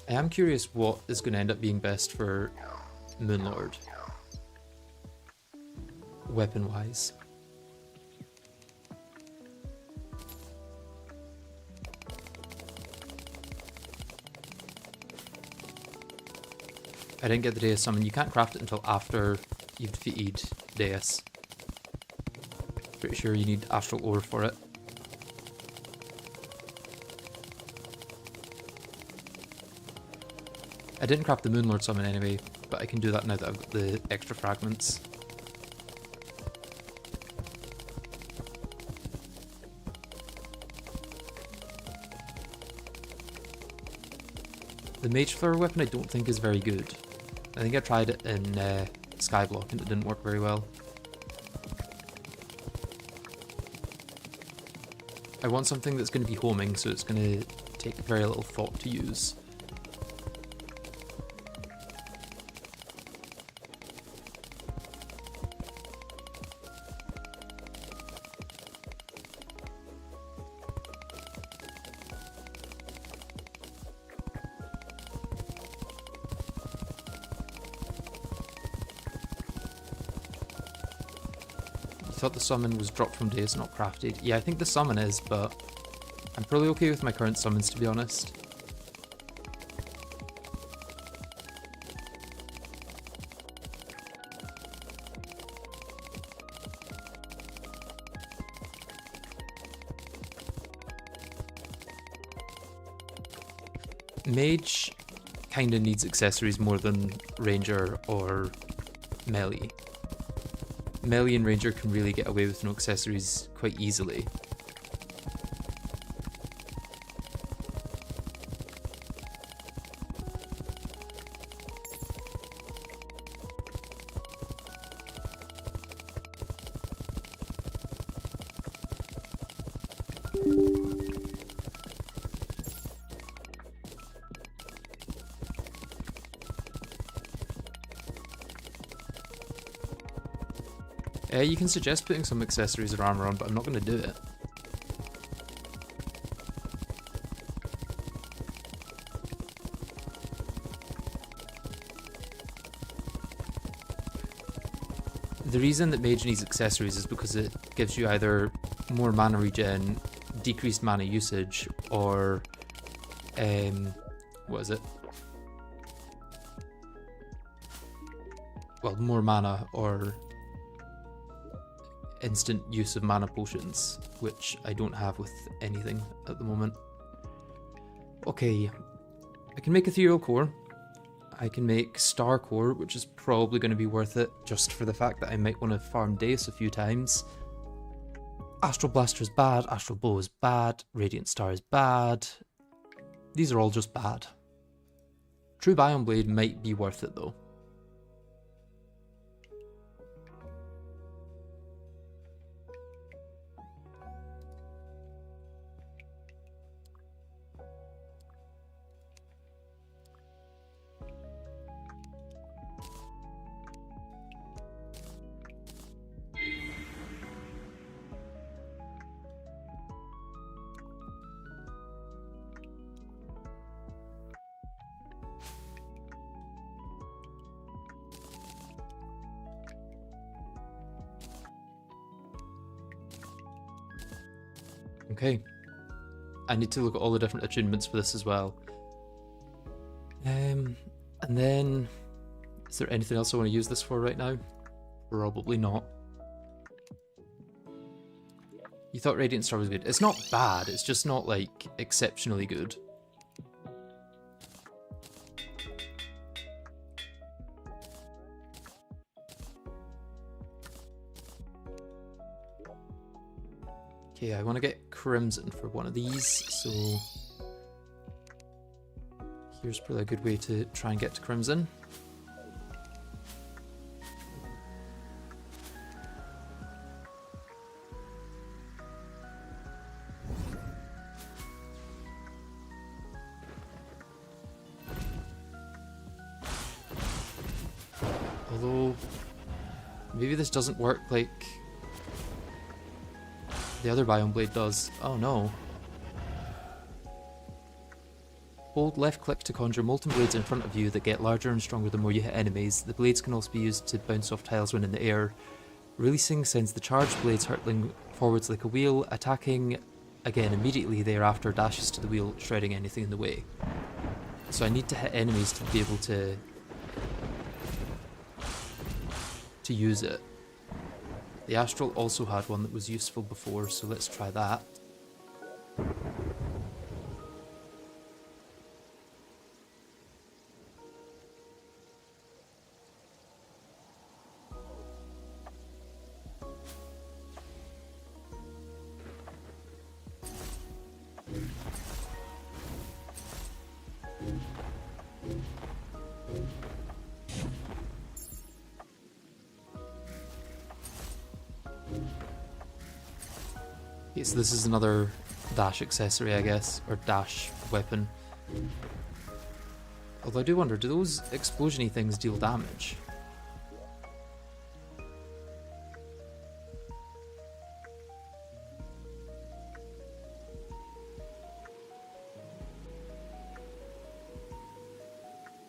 I am curious what is going to end up being best for Moonlord, weapon-wise. I didn't get the Deus summon. You can't craft it until after you've defeated Deus. Pretty sure you need Astral Ore for it. I didn't craft the Moonlord summon anyway, but I can do that now that I've got the extra fragments. The Mage Flower weapon I don't think is very good. I think I tried it in Skyblock and it didn't work very well. I want something that's going to be homing, so it's going to take very little thought to use. I thought the summon was dropped from Deus, not crafted. Yeah, I think the summon is, but I'm probably okay with my current summons, to be honest. Mage kinda needs accessories more than Ranger or Melee. Melee and Ranger can really get away with no accessories quite easily. You can suggest putting some accessories or armor on, but I'm not going to do it. The reason that Mage needs accessories is because it gives you either more mana regen, decreased mana usage or what is it? Well, more mana or instant use of mana potions, which I don't have with anything at the moment. Okay, I can make Ethereal Core. I can make Star Core, which is probably going to be worth it, just for the fact that I might want to farm Deus a few times. Astral Blaster is bad, Astral Bow is bad, Radiant Star is bad. These are all just bad. True Biome Blade might be worth it though. Okay, I need to look at all the different attunements for this as well. And then, is there anything else I want to use this for right now? Probably not. You thought Radiant Star was good. It's not bad, it's just not like exceptionally good. Okay, I want to get Crimson for one of these, so here's probably a good way to try and get to Crimson. Although, maybe this doesn't work like the other Biome Blade does. Oh no. Hold left click to conjure molten blades in front of you that get larger and stronger the more you hit enemies. The blades can also be used to bounce off tiles when in the air. Releasing sends the charged blades hurtling forwards like a wheel. Attacking again immediately thereafter dashes to the wheel, shredding anything in the way. So I need to hit enemies to be able to use it. The Astral also had one that was useful before, so let's try that. Okay, so this is another dash accessory, I guess, or dash weapon. Although I do wonder, do those explosion-y things deal damage?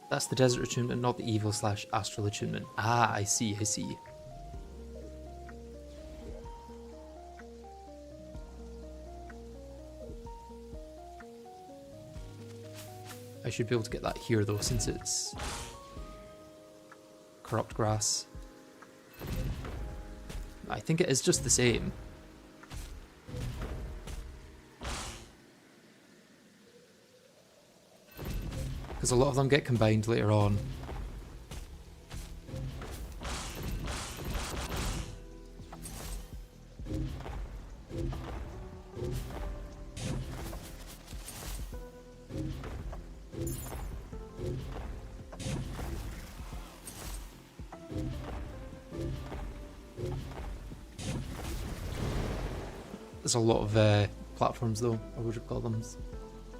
That's the desert attunement, not the evil / astral attunement. Ah, I see, I see. I should be able to get that here though, since it's corrupt grass. I think it is just the same. Because a lot of them get combined later on. There's a lot of platforms though, or would you call them?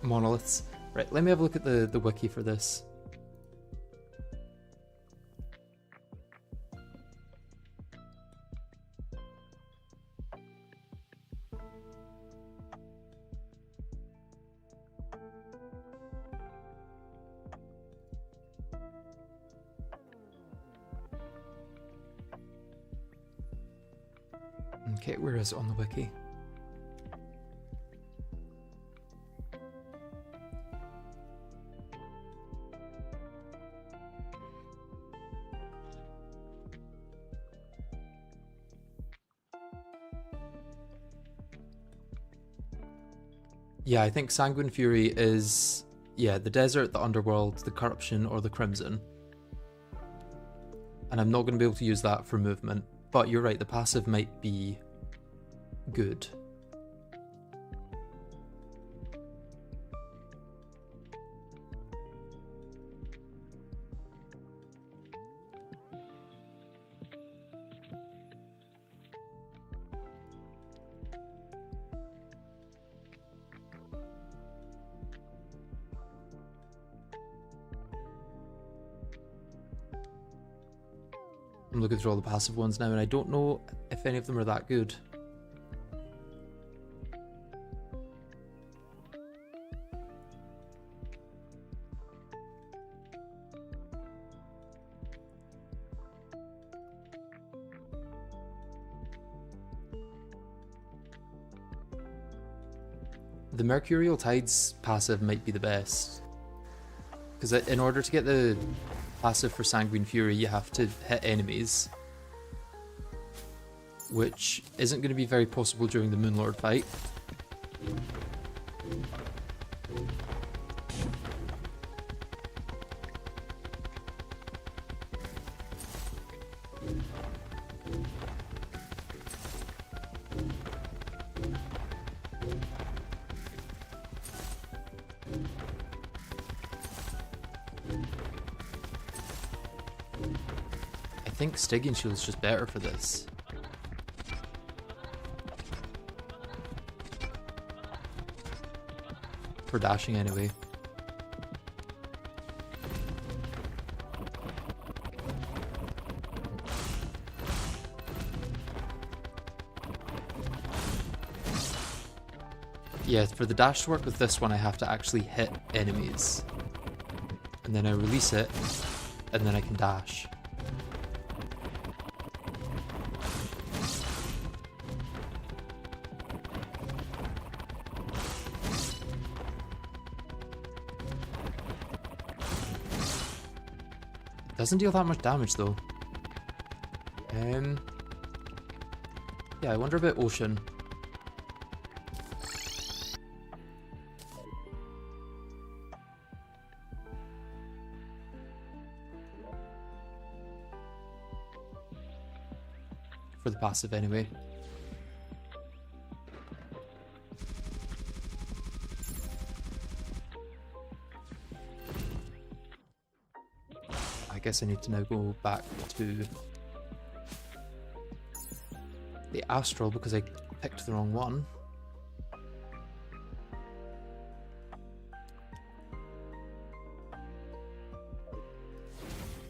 Monoliths. Right, let me have a look at the wiki for this. Okay, where is it on the wiki? Yeah, I think Sanguine Fury is, yeah, the Desert, the Underworld, the Corruption, or the Crimson. And I'm not going to be able to use that for movement. But you're right, the passive might be good. I'm looking through all the passive ones now, and I don't know if any of them are that good. The Mercurial Tides passive might be the best. Because in order to get the passive for Sanguine Fury, you have to hit enemies. Which isn't going to be very possible during the Moonlord fight. I think Stygian Shield's just better for this. For dashing anyway. Yeah, for the dash to work with this one I have to actually hit enemies. And then I release it, and then I can dash. Doesn't deal that much damage though. Yeah, I wonder about Ocean. For the passive anyway. I guess I need to now go back to the Astral because I picked the wrong one.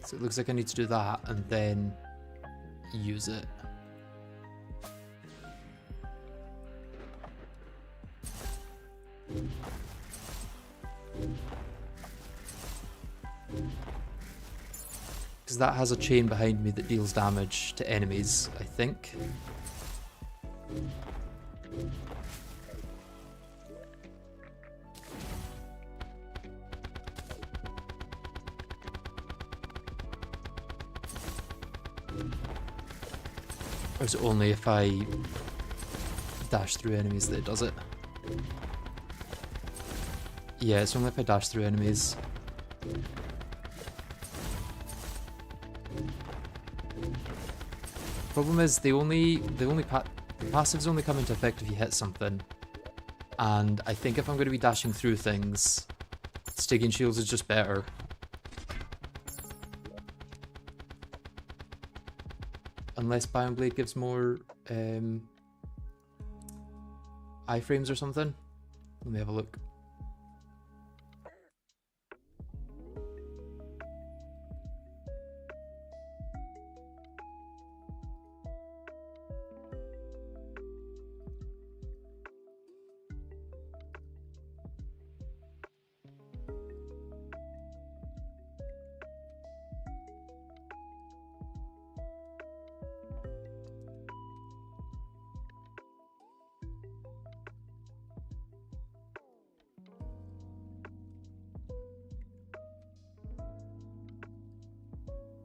So it looks like I need to do that and then use it. Because that has a chain behind me that deals damage to enemies, I think. Or is it only if I dash through enemies that it does it? Yeah, it's only if I dash through enemies. Problem is, the passives only come into effect if you hit something. And I think if I'm going to be dashing through things, Stygian Shields is just better. Unless Bion Blade gives more iframes or something. Let me have a look.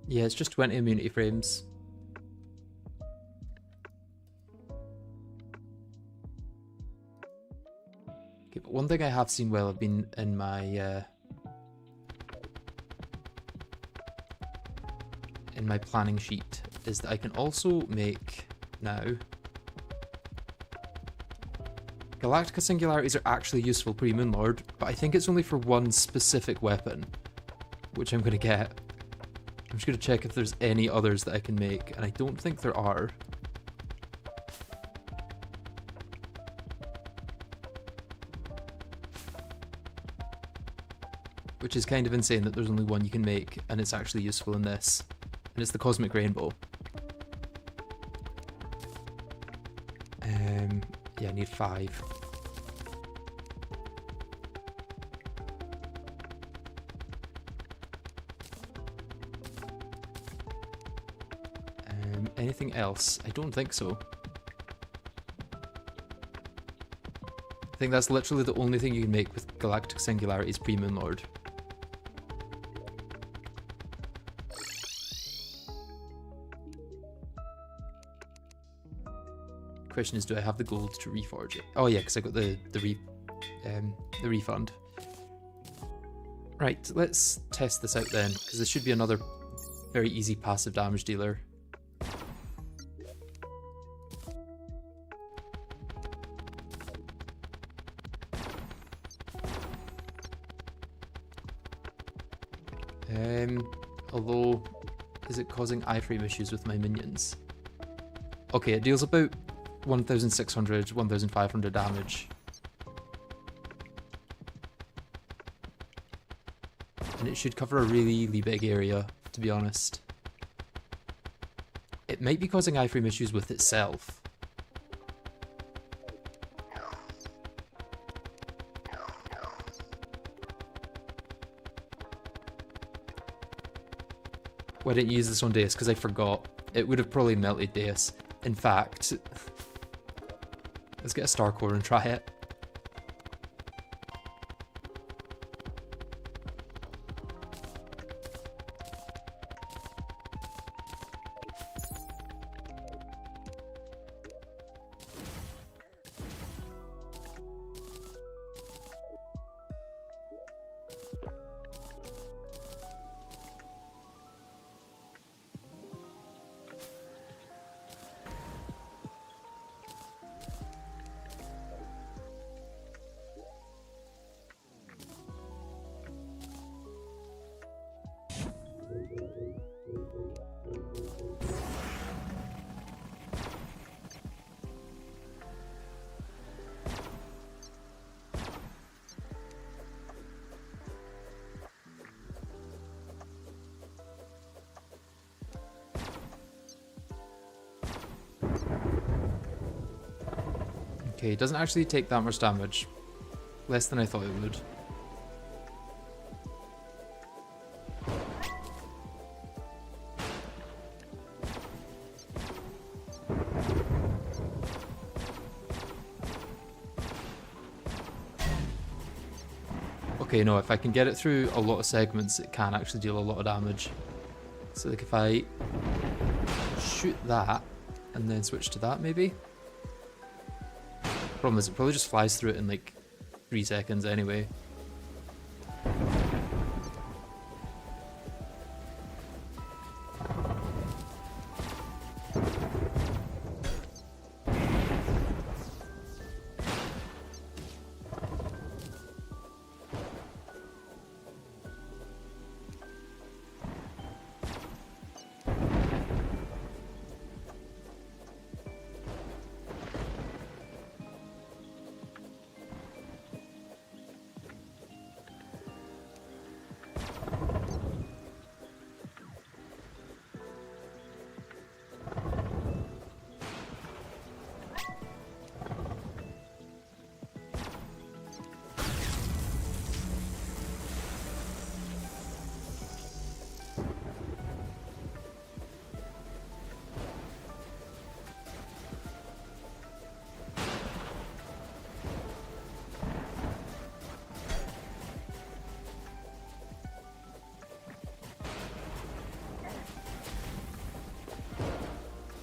Yeah, it's just 20 immunity frames. Okay, but one thing I have seen while I've been in my planning sheet is that I can also make now. Galactica Singularities are actually useful pre-Moonlord, but I think it's only for one specific weapon, which I'm going to get. I'm just going to check if there's any others that I can make, and I don't think there are. Which is kind of insane that there's only one you can make, and it's actually useful in this. And it's the Cosmic Rainbow. Yeah, I need 5. Anything else? I don't think so. I think that's literally the only thing you can make with Galactic Singularities pre-Moonlord. Question is, do I have the gold to reforge it? Oh yeah, because I got the refund. Right, let's test this out then, because this should be another very easy passive damage dealer. Although, is it causing iframe issues with my minions? Okay, it deals about 1,600, 1,500 damage. And it should cover a really big area, to be honest. It might be causing iframe issues with itself. Why didn't you use this on Deus? Because I forgot. It would have probably melted Deus. In fact, let's get a Star Core and try it. Okay, it doesn't actually take that much damage. Less than I thought it would. Okay, no, if I can get it through a lot of segments, it can actually deal a lot of damage. So like if I shoot that, and then switch to that maybe? Problem is, it probably just flies through it in like 3 seconds anyway.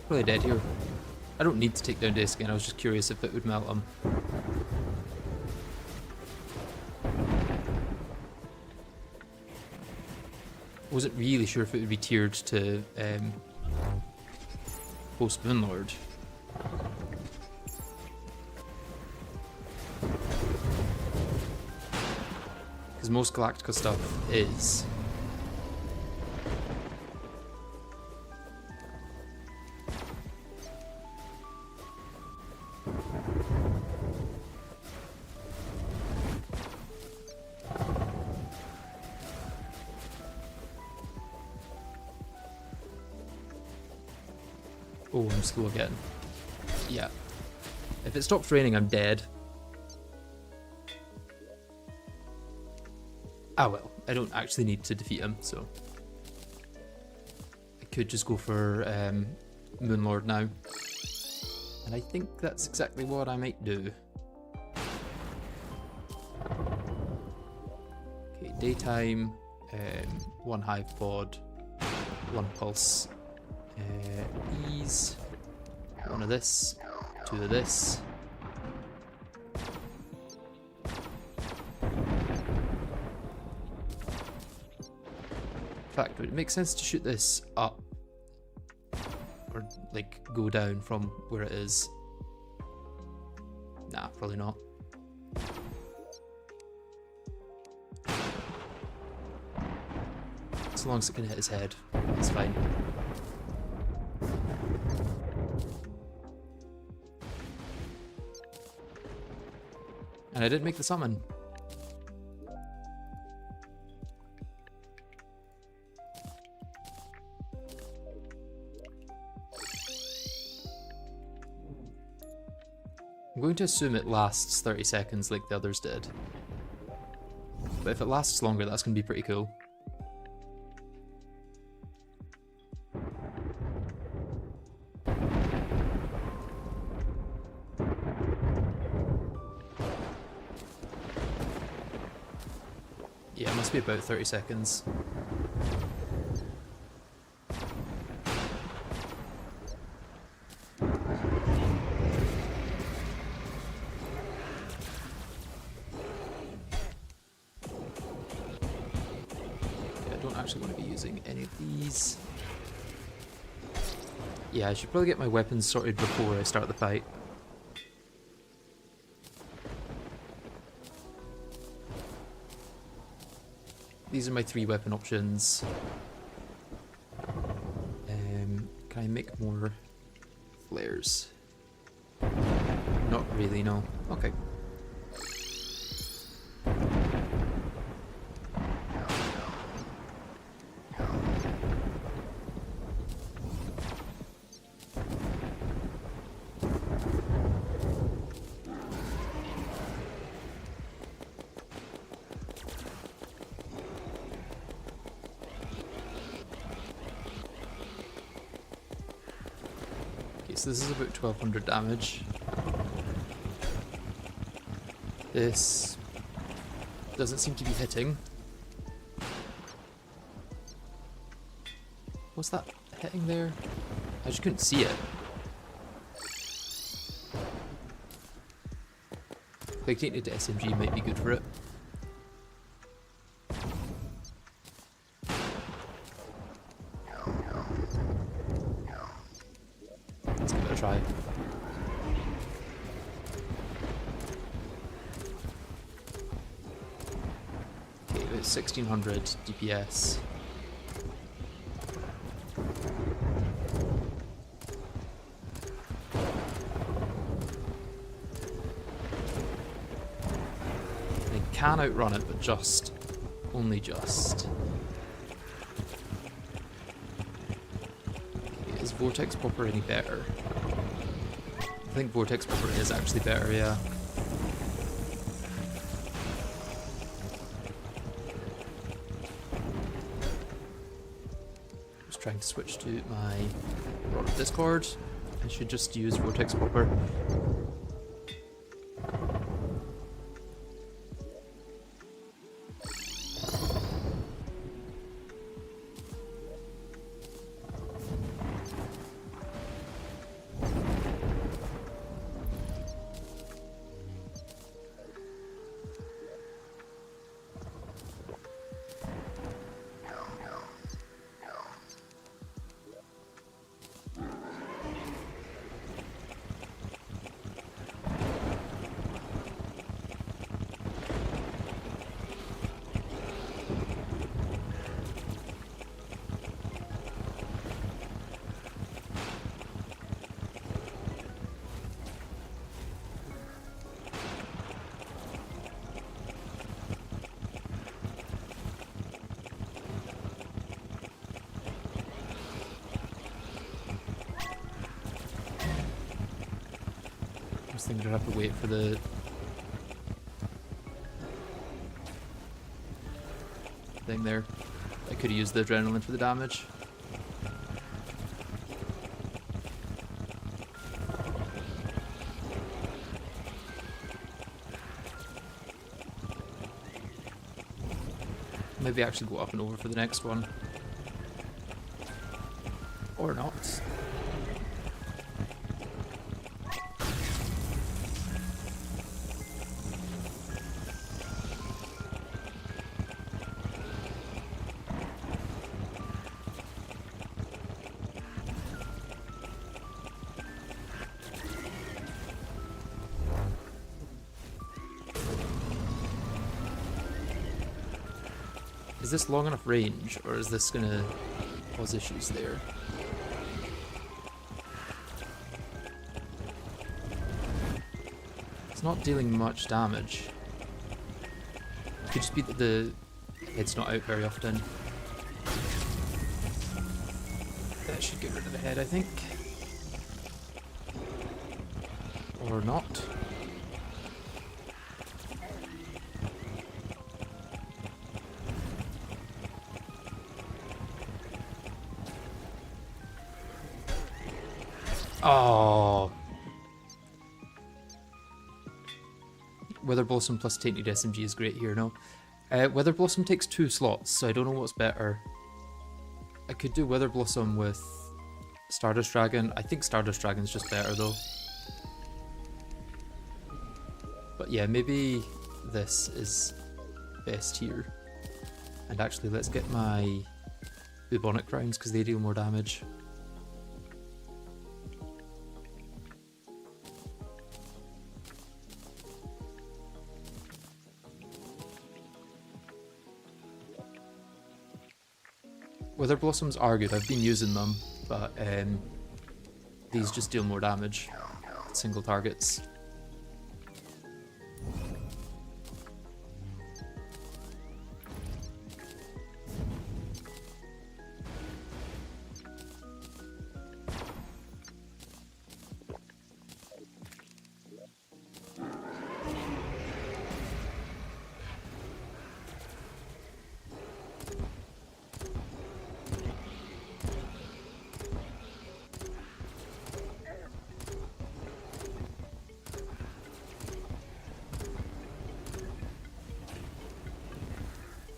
Probably dead here. I don't need to take down Deus again, I was just curious if it would melt him. Wasn't really sure if it would be tiered to Post-Moonlord. Because most Galactica stuff is. Oh, I'm slow again. Yeah. If it stops raining, I'm dead. Ah well, I don't actually need to defeat him, so... I could just go for Moonlord now. And I think that's exactly what I might do. Okay, daytime, 1 hive pod, 1 pulse, ease, 1 of this, 2 of this. In fact, would it make sense to shoot this up? Or, like, go down from where it is? Nah, probably not. As long as it can hit his head, it's fine. And I didn't make the summon. I'm going to assume it lasts 30 seconds like the others did. But if it lasts longer, that's going to be pretty cool. Yeah, it must be about 30 seconds. Yeah, I should probably get my weapons sorted before I start the fight. These are my 3 weapon options. Can I make more flares? Not really, no. Okay. So this is about 1200 damage. This doesn't seem to be hitting. What's that hitting there? I just couldn't see it. Like, taking it to SMG might be good for it. Try. Okay, it's 1600 DPS. I can outrun it, but just, only just. Okay, is Vortex Popper any better? I think Vortex Popper is actually better, yeah. Just trying to switch to my Rod of Discord. I should just use Vortex Popper. This thing would have to wait for the thing there. I could have used the adrenaline for the damage. Maybe actually go up and over for the next one. Or not. Is this long enough range, or is this gonna cause issues there? It's not dealing much damage. Could just be that the head's not out very often. That should get rid of the head, I think. Or not. Oh. Weather Blossom plus Tainted SMG is great here, no? Weather Blossom takes 2 slots, so I don't know what's better. I could do Weather Blossom with Stardust Dragon. I think Stardust Dragon's just better though. But yeah, maybe this is best here. And actually let's get my Bubonic rounds because they deal more damage. Weather Blossoms are good, I've been using them, but these just deal more damage. Single targets.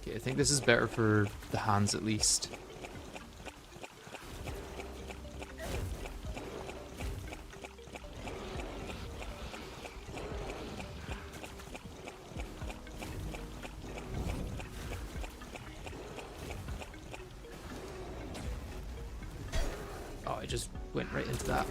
I think this is better for the hands at least. Oh, I just went right into that.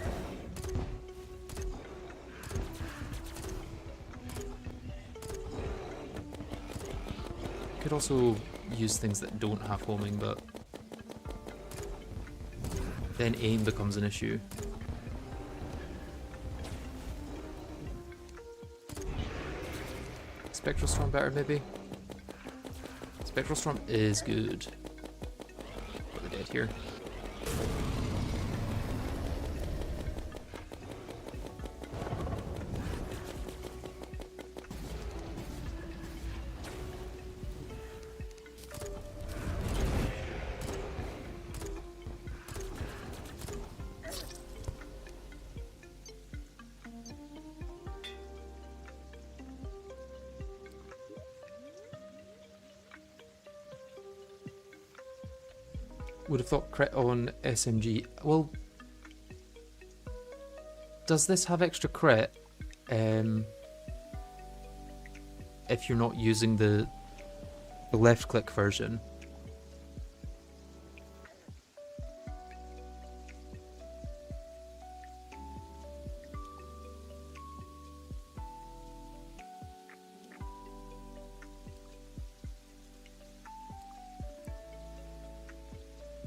Could also use things that don't have homing, but then aim becomes an issue. Spectral Storm better, maybe? Spectral Storm is good. Put the dead here. Would have thought crit on SMG. Well, does this have extra crit if you're not using the left click version?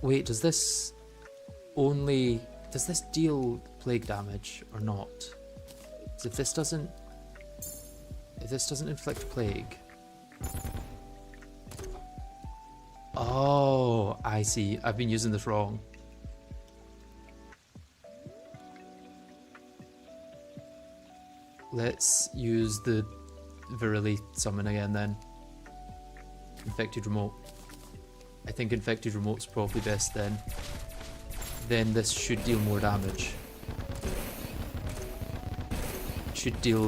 Wait, does this deal plague damage or not? So if this doesn't inflict plague. Oh, I see. I've been using this wrong. Let's use the Virilli summon again then. Infected Remote. I think Infected Remote's probably best then. Then this should deal more damage. Should deal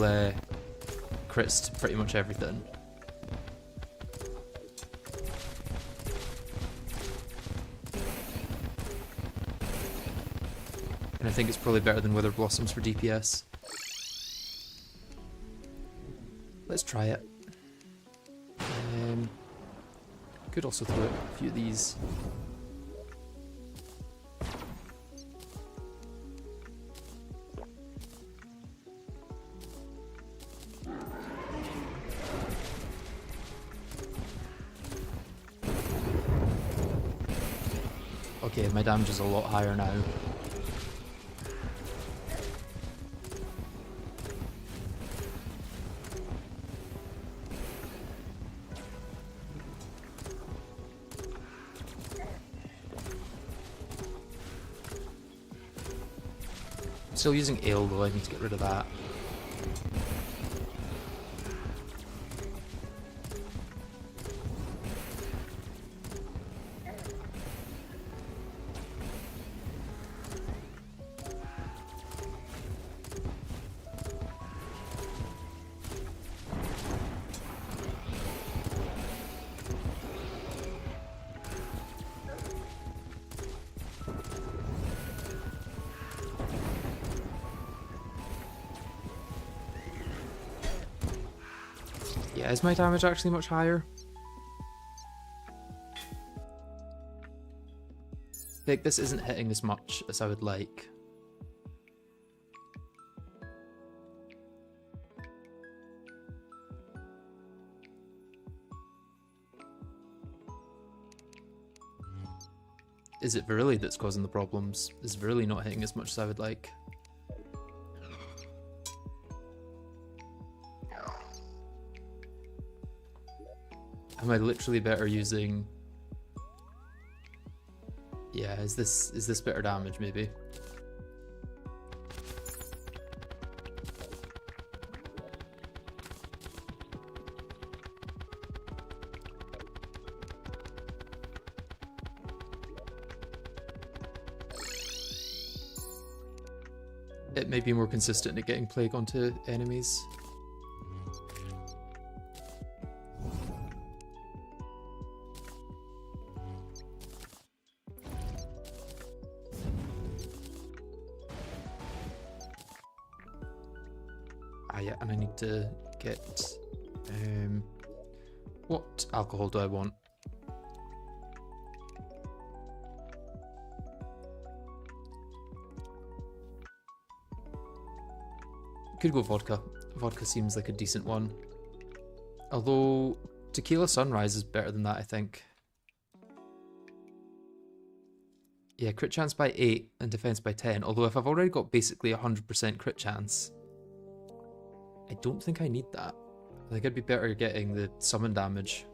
crits to pretty much everything. And I think it's probably better than Wither Blossoms for DPS. Let's try it. Could also throw a few of these. Okay, my damage is a lot higher now. Still using ale though, I need to get rid of that. Yeah, is my damage actually much higher? Like, this isn't hitting as much as I would like. Is it Virilli that's causing the problems? Is Virilli not hitting as much as I would like? Am I literally better using... Yeah, is this better damage maybe? It may be more consistent at getting plague onto enemies. Yeah, and I need to get... what alcohol do I want? Could go vodka. Vodka seems like a decent one. Although, Tequila Sunrise is better than that, I think. Yeah, crit chance by 8 and defense by 10. Although if I've already got basically 100% crit chance, I don't think I need that. I think I'd be better getting the summon damage.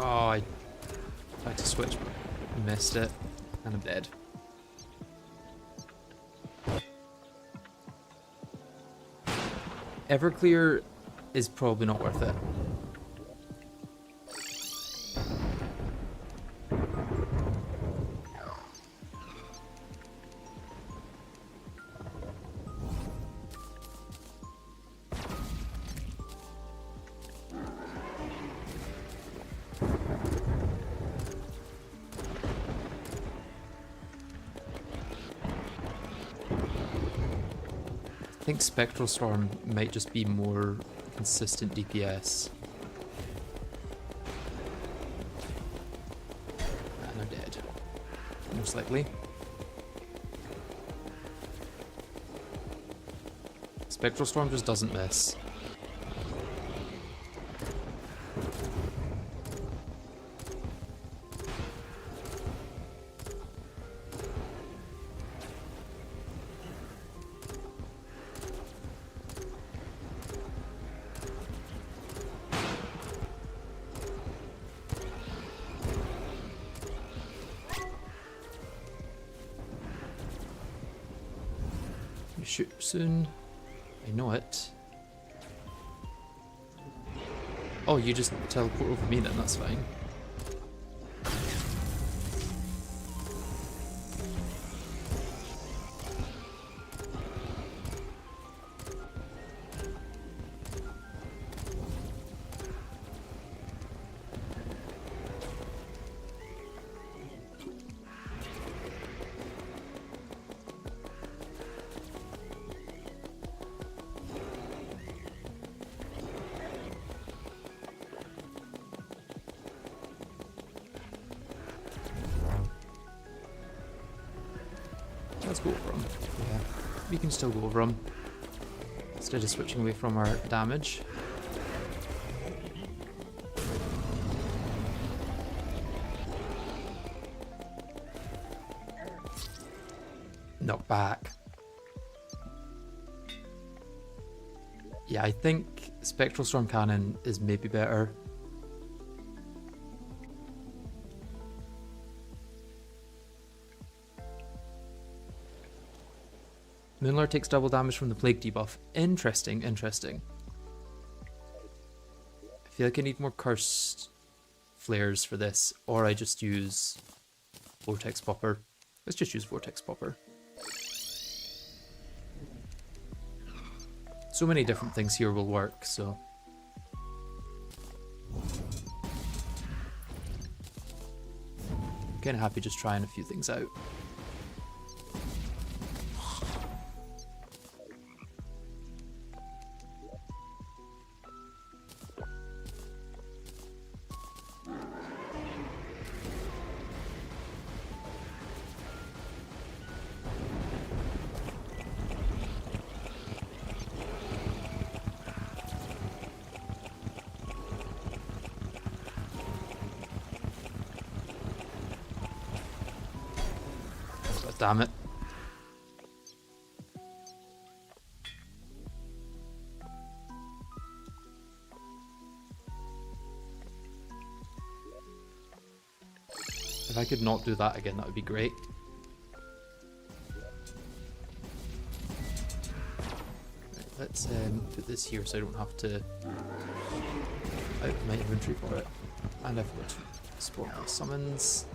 Oh, I tried to switch, but missed it, and I'm dead. Everclear is probably not worth it. I think Spectral Storm might just be more consistent DPS. And I'm dead. Most likely. Spectral Storm just doesn't miss. Shoot soon. I know it. Oh, you just teleport over me then, that's fine. Let's go over him. Yeah, we can still go over him. Instead of switching away from our damage. Knock back. Yeah, I think Spectral Storm Cannon is maybe better. Moonlord takes double damage from the Plague debuff. Interesting, interesting. I feel like I need more Cursed Flares for this, or I just use Vortex Popper. Let's just use Vortex Popper. So many different things here will work, so... Kinda happy just trying a few things out. Damn it. If I could not do that again, that would be great. Right, let's put this here so I don't have to out my inventory for it. And I've got to spawn my summons.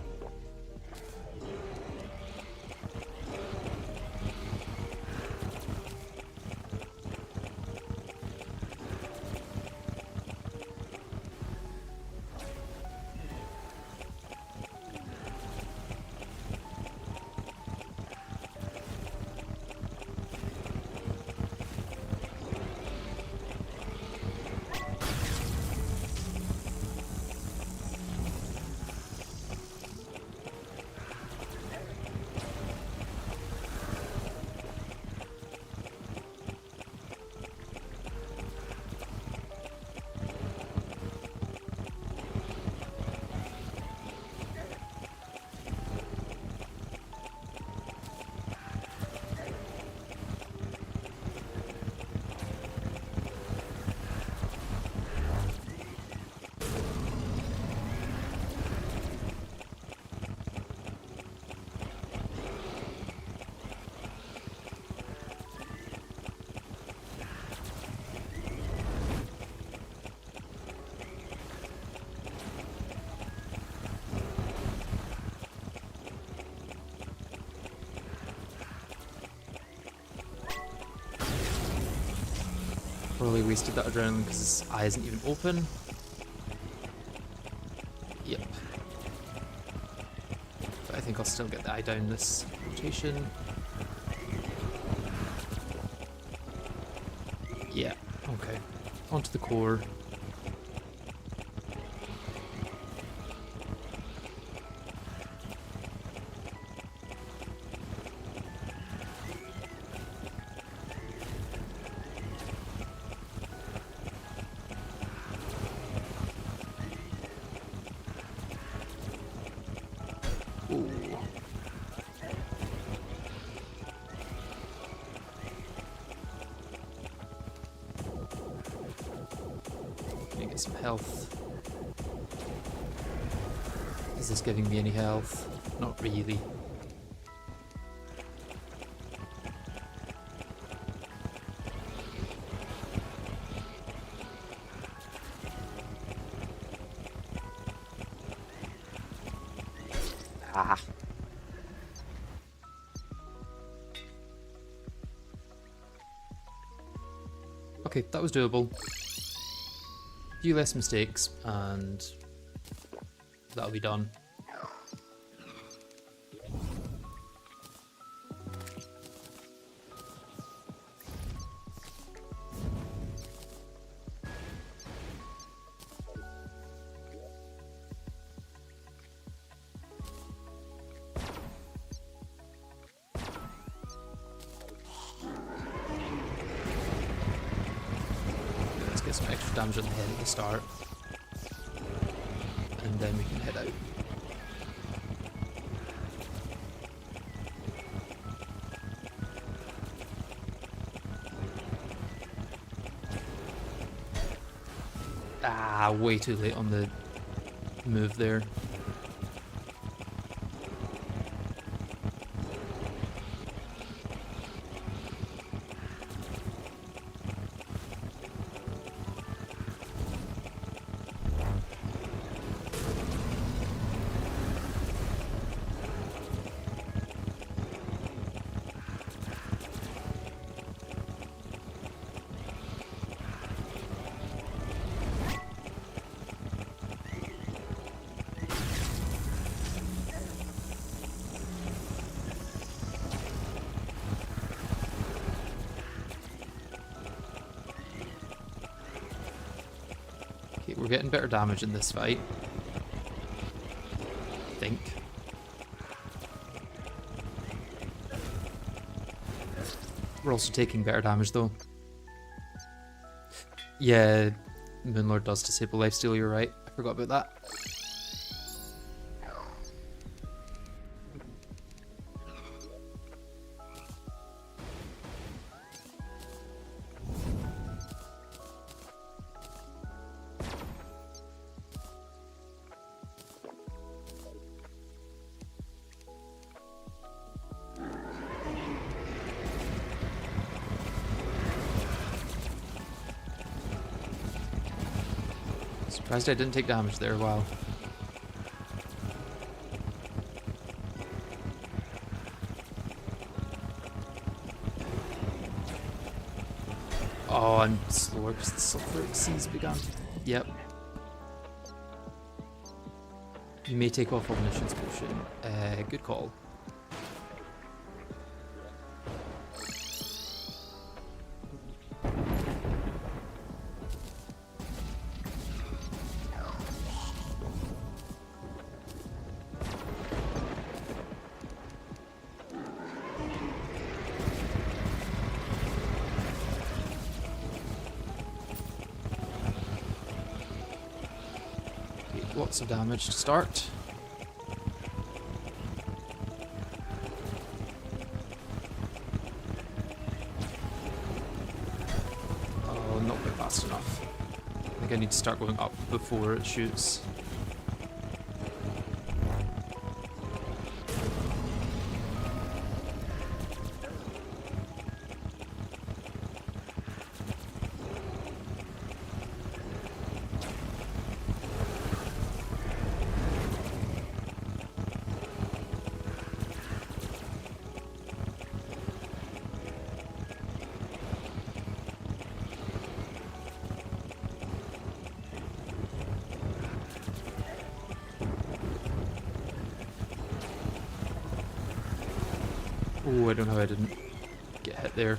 Probably wasted that adrenaline because his eye isn't even open. Yep. But I think I'll still get the eye down this rotation. Yeah, okay. Onto the core. Ooh. Gonna get some health. Is this giving me any health? Not really. Ah. Okay, that was doable. A few less mistakes, and that'll be done. Get some extra damage on the head at the start, and then we can head out. Ah, way too late on the move there. We're getting better damage in this fight, I think. We're also taking better damage though. Yeah, Moonlord does disable lifesteal, you're right. I forgot about that. Surprised I didn't take damage there, wow. Oh, I'm slower because the sulfuric seas began. Yep. You may take off Omniscience Potion. Good call. Lots of damage to start. Oh, not quite fast enough. I think I need to start going up before it shoots. Oh, I don't know how I didn't get hit there.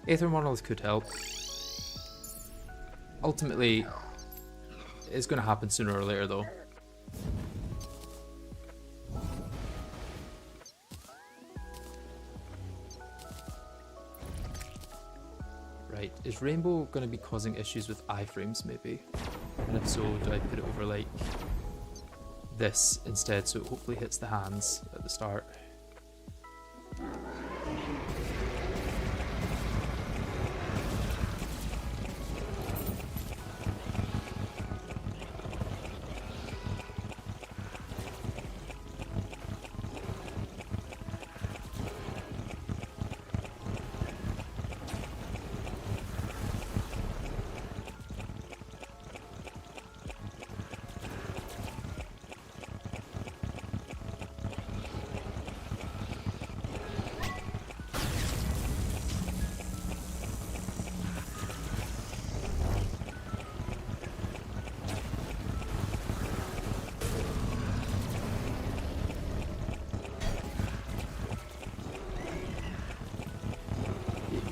Aether Monolith could help. Ultimately, it's going to happen sooner or later though. Right, is Rainbow going to be causing issues with iframes maybe? And if so, do I put it over like this instead so it hopefully hits the hands at the start?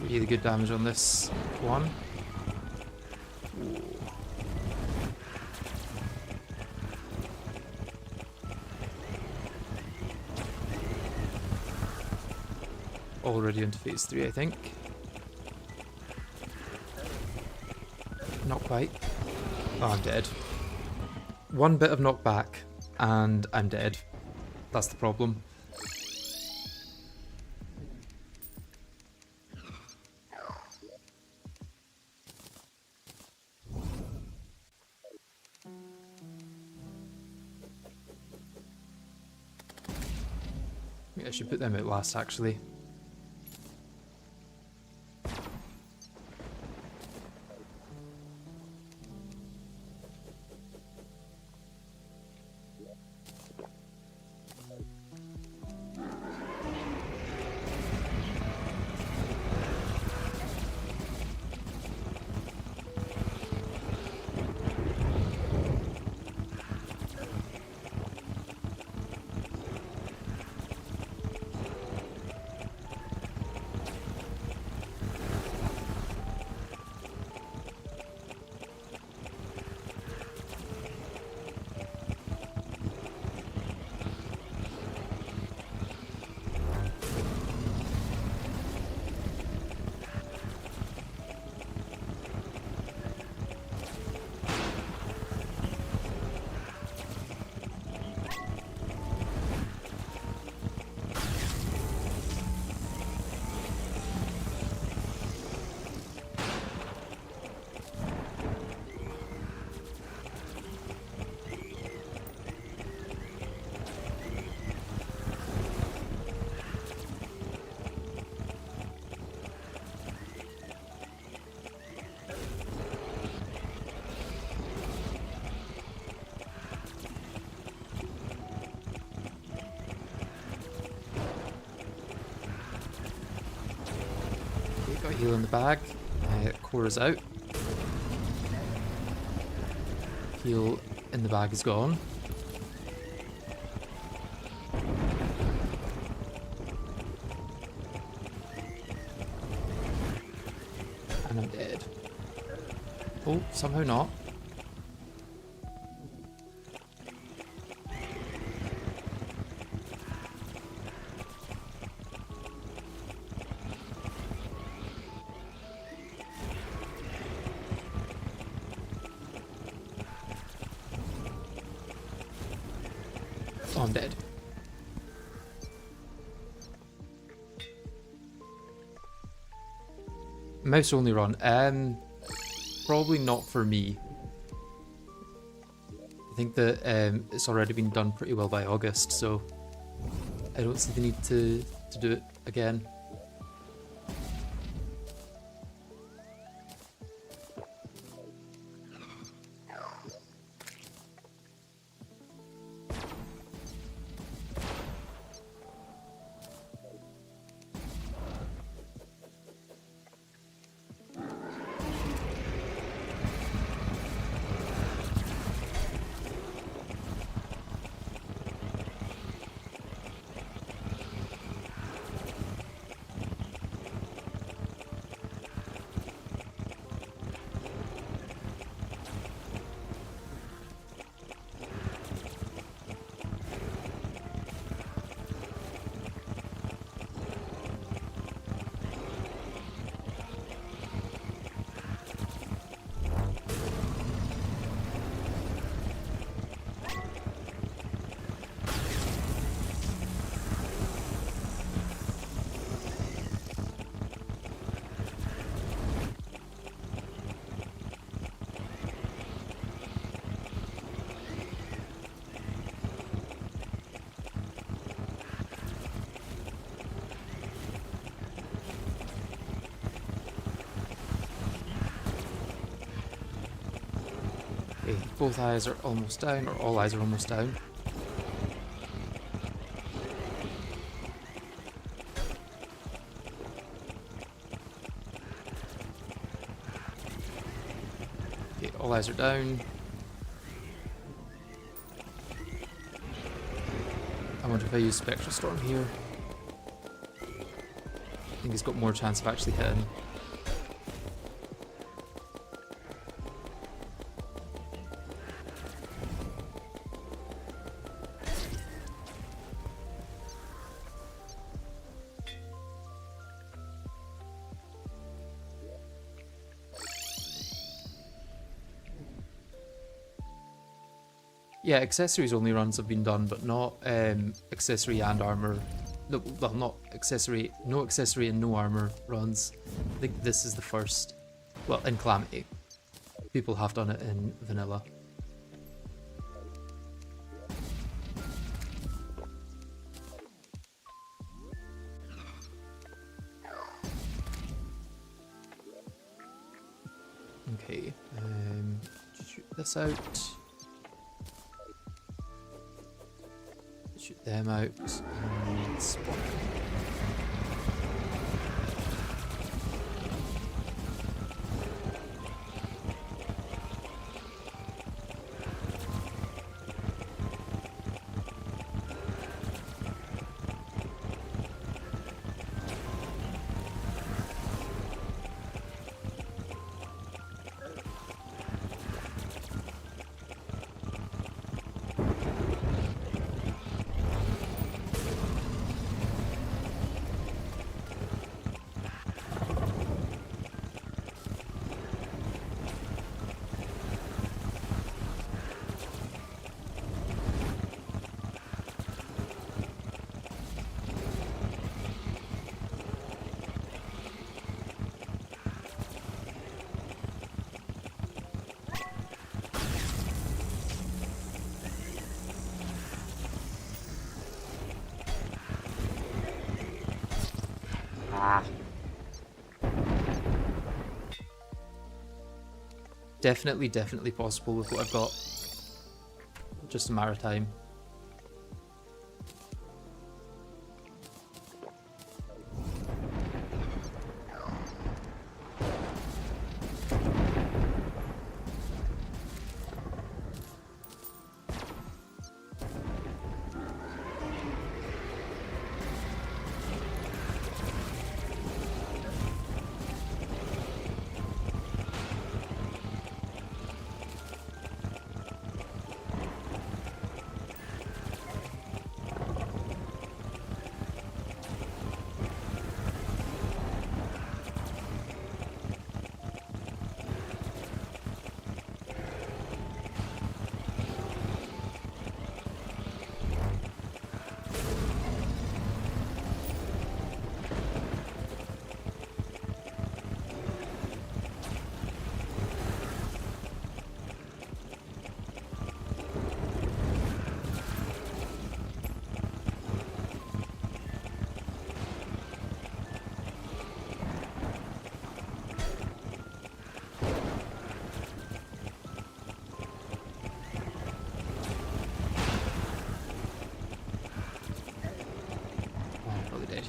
Really good damage on this one. Already into phase 3, I think. Not quite. Oh, I'm dead. One bit of knockback, and I'm dead. That's the problem. I should put them out last, actually. Got heal in the bag. Core is out. Heal in the bag is gone. And I'm dead. Oh, somehow not. Oh, I'm dead. Mouse only run. Probably not for me. I think that it's already been done pretty well by August, so I don't see the need to do it again. Okay, both eyes are almost down, or all eyes are almost down. Okay, all eyes are down. I wonder if I use Spectral Storm here. I think he's got more chance of actually hitting. Yeah, accessories only runs have been done, but not accessory and armor. No, well, not accessory, no accessory and no armor runs. I think this is the first. Well, in Calamity, people have done it in vanilla. Okay, shoot this out. Shoot them out and spawn. Definitely possible with what I've got. Just a matter of time.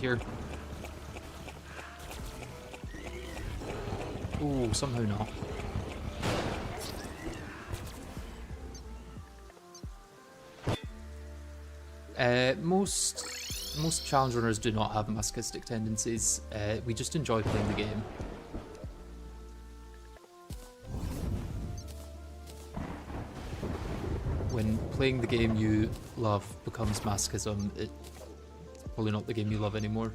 Here. Ooh, somehow not. Most challenge runners do not have masochistic tendencies. We just enjoy playing the game. When playing the game you love becomes masochism, it's probably not the game you love anymore.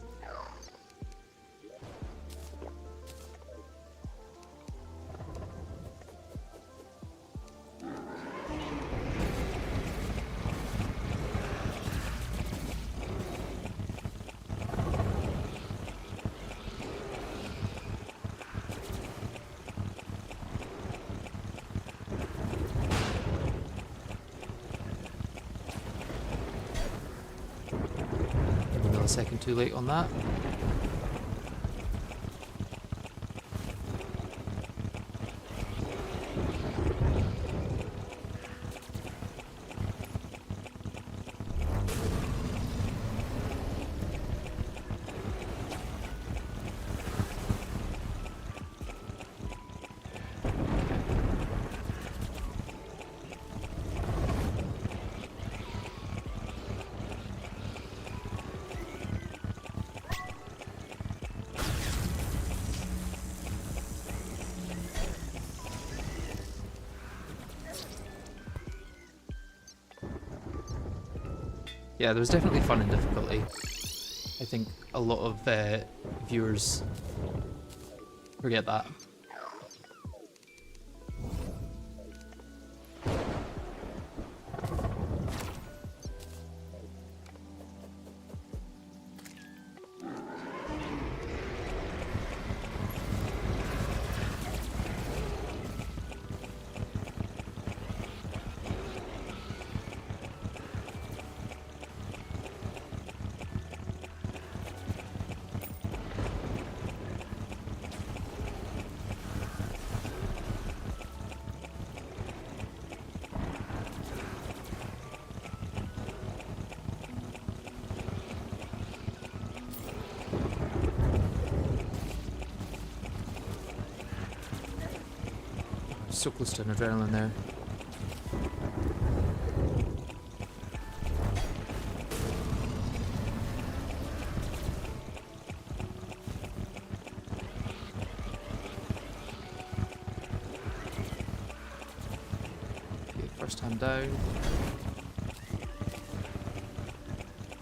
A second too late on that. Yeah, there's definitely fun in difficulty. I think a lot of viewers forget that. So close to an adrenaline there. Okay, first time down.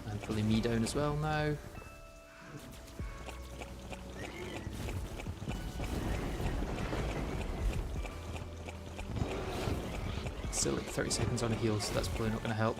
And fully me down as well now. Still like 30 seconds on a heal, so that's probably not going to help.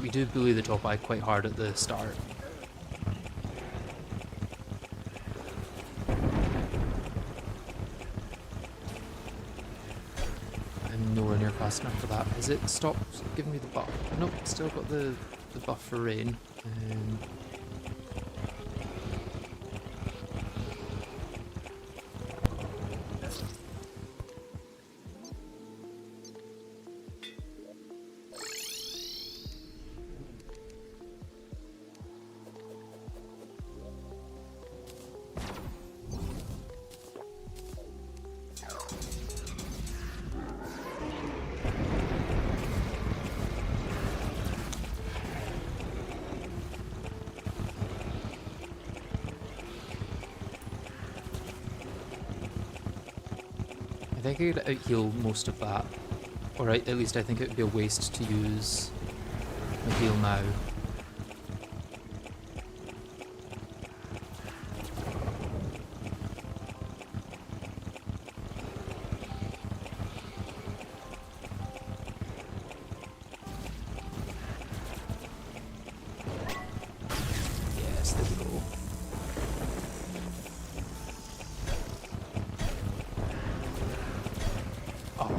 We do bully the top eye quite hard at the start. I'm nowhere near fast enough for that. Has it stopped giving me the buff? Nope, still got the buff for rain. I think I could out-heal most of that. Or at least I think it would be a waste to use my heal now. Yes, there we go.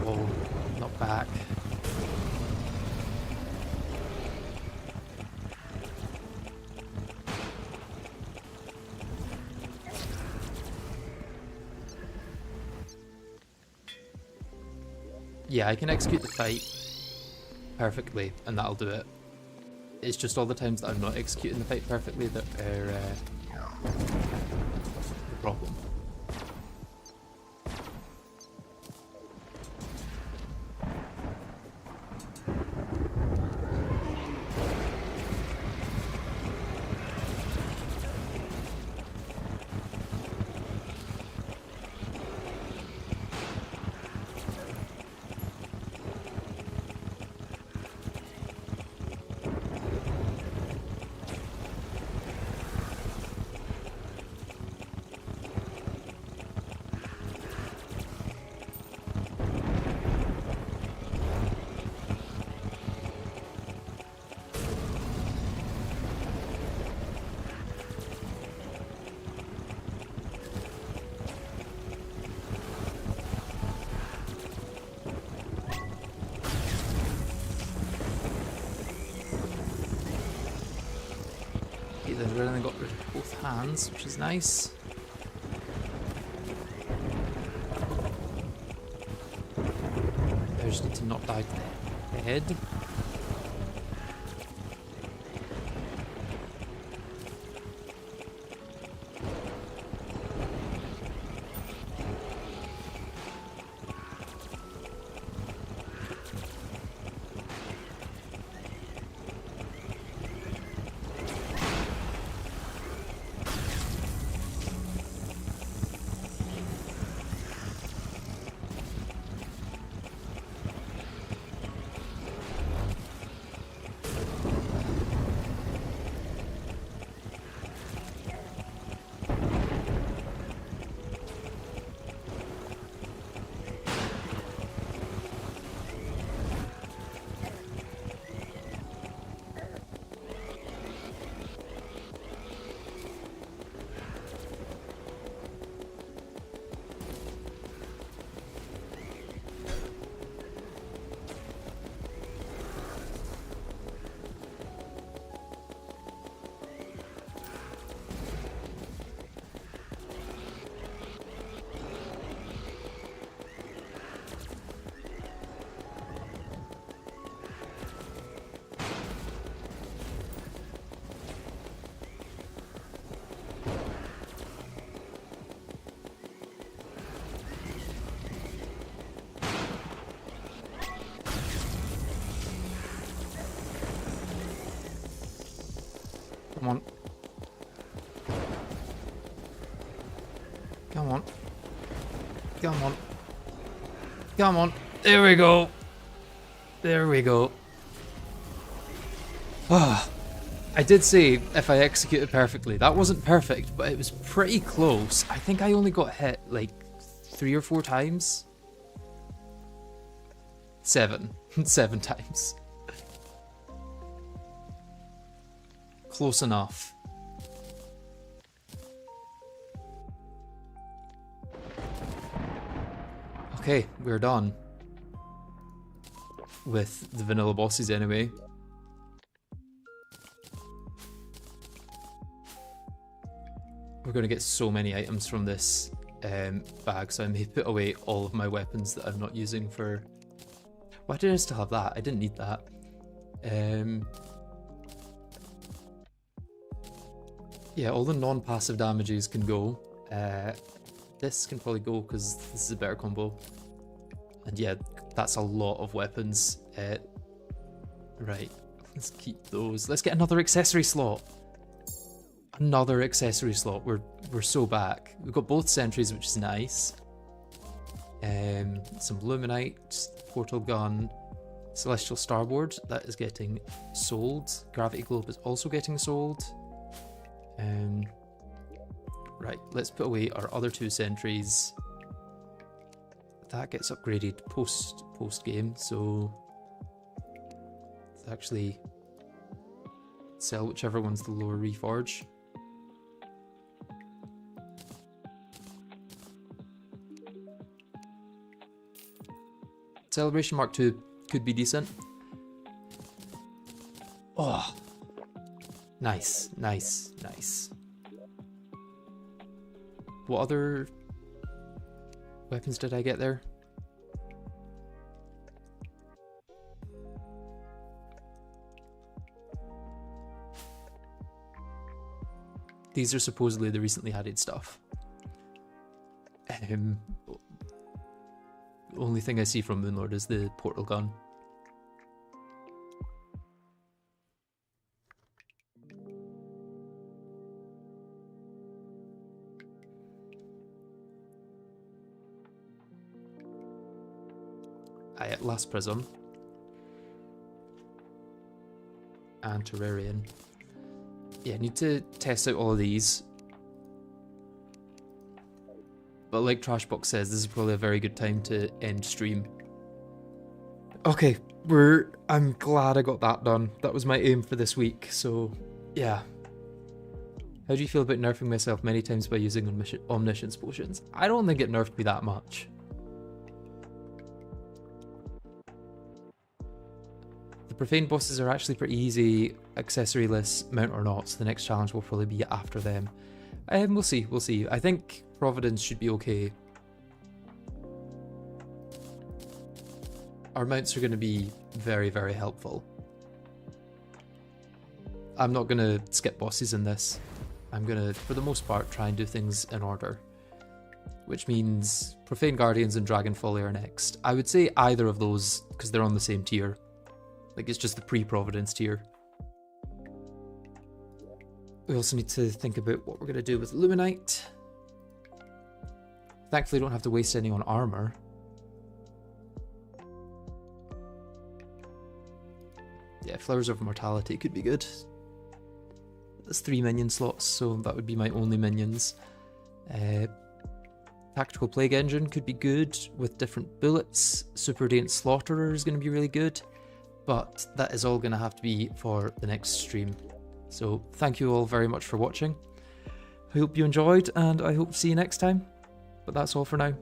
Oh, not back. Yeah, I can execute the fight perfectly, and that'll do it. It's just all the times that I'm not executing the fight perfectly that are the problem. Okay, then we've only got rid of both hands, which is nice. I just need to not die to the head. Come on. Come on. Come on. Come on. There we go. There we go. Ah, I did say if I executed perfectly. That wasn't perfect, but it was pretty close. I think I only got hit like 3 or 4 times. 7. 7 times. Close enough. Okay, we're done. With the vanilla bosses anyway. We're going to get so many items from this bag, so I may put away all of my weapons that I'm not using for... Why did I still have that? I didn't need that. Yeah, all the non-passive damages can go. This can probably go because this is a better combo. And yeah, that's a lot of weapons. Right, let's keep those. Let's get another accessory slot. Another accessory slot. We're so back. We've got both sentries, which is nice. Some luminite, portal gun, celestial starboard. That is getting sold. Gravity globe is also getting sold. Right, let's put away our other 2 sentries. That gets upgraded post game, so let's actually sell whichever one's the lower reforge. Celebration Mark II could be decent. Oh, nice, nice, nice. What other weapons did I get there? These are supposedly the recently added stuff. The only thing I see from Moonlord is the portal gun. Last Prism and Terrarian. Yeah, I need to test out all of these. But like Trashbox says, this is probably a very good time to end stream. Okay, I'm glad I got that done. That was my aim for this week, so yeah. How do you feel about nerfing myself many times by using omniscience potions? I don't think it nerfed me that much. The profane bosses are actually pretty easy accessoryless mount or not, so the next challenge will probably be after them. We'll see, we'll see. I think Providence should be okay. Our mounts are going to be very, very helpful. I'm not going to skip bosses in this. I'm going to, for the most part, try and do things in order. Which means Profane Guardians and Dragon Folly are next. I would say either of those, because they're on the same tier. Like, it's just the pre-Providence tier. We also need to think about what we're going to do with Luminite. Thankfully, don't have to waste any on armor. Yeah, Flowers of Mortality could be good. There's 3 minion slots, so that would be my only minions. Tactical Plague Engine could be good with different bullets. Super Radiant Slaughterer is going to be really good. But that is all going to have to be for the next stream. So thank you all very much for watching. I hope you enjoyed, and I hope to see you next time. But that's all for now.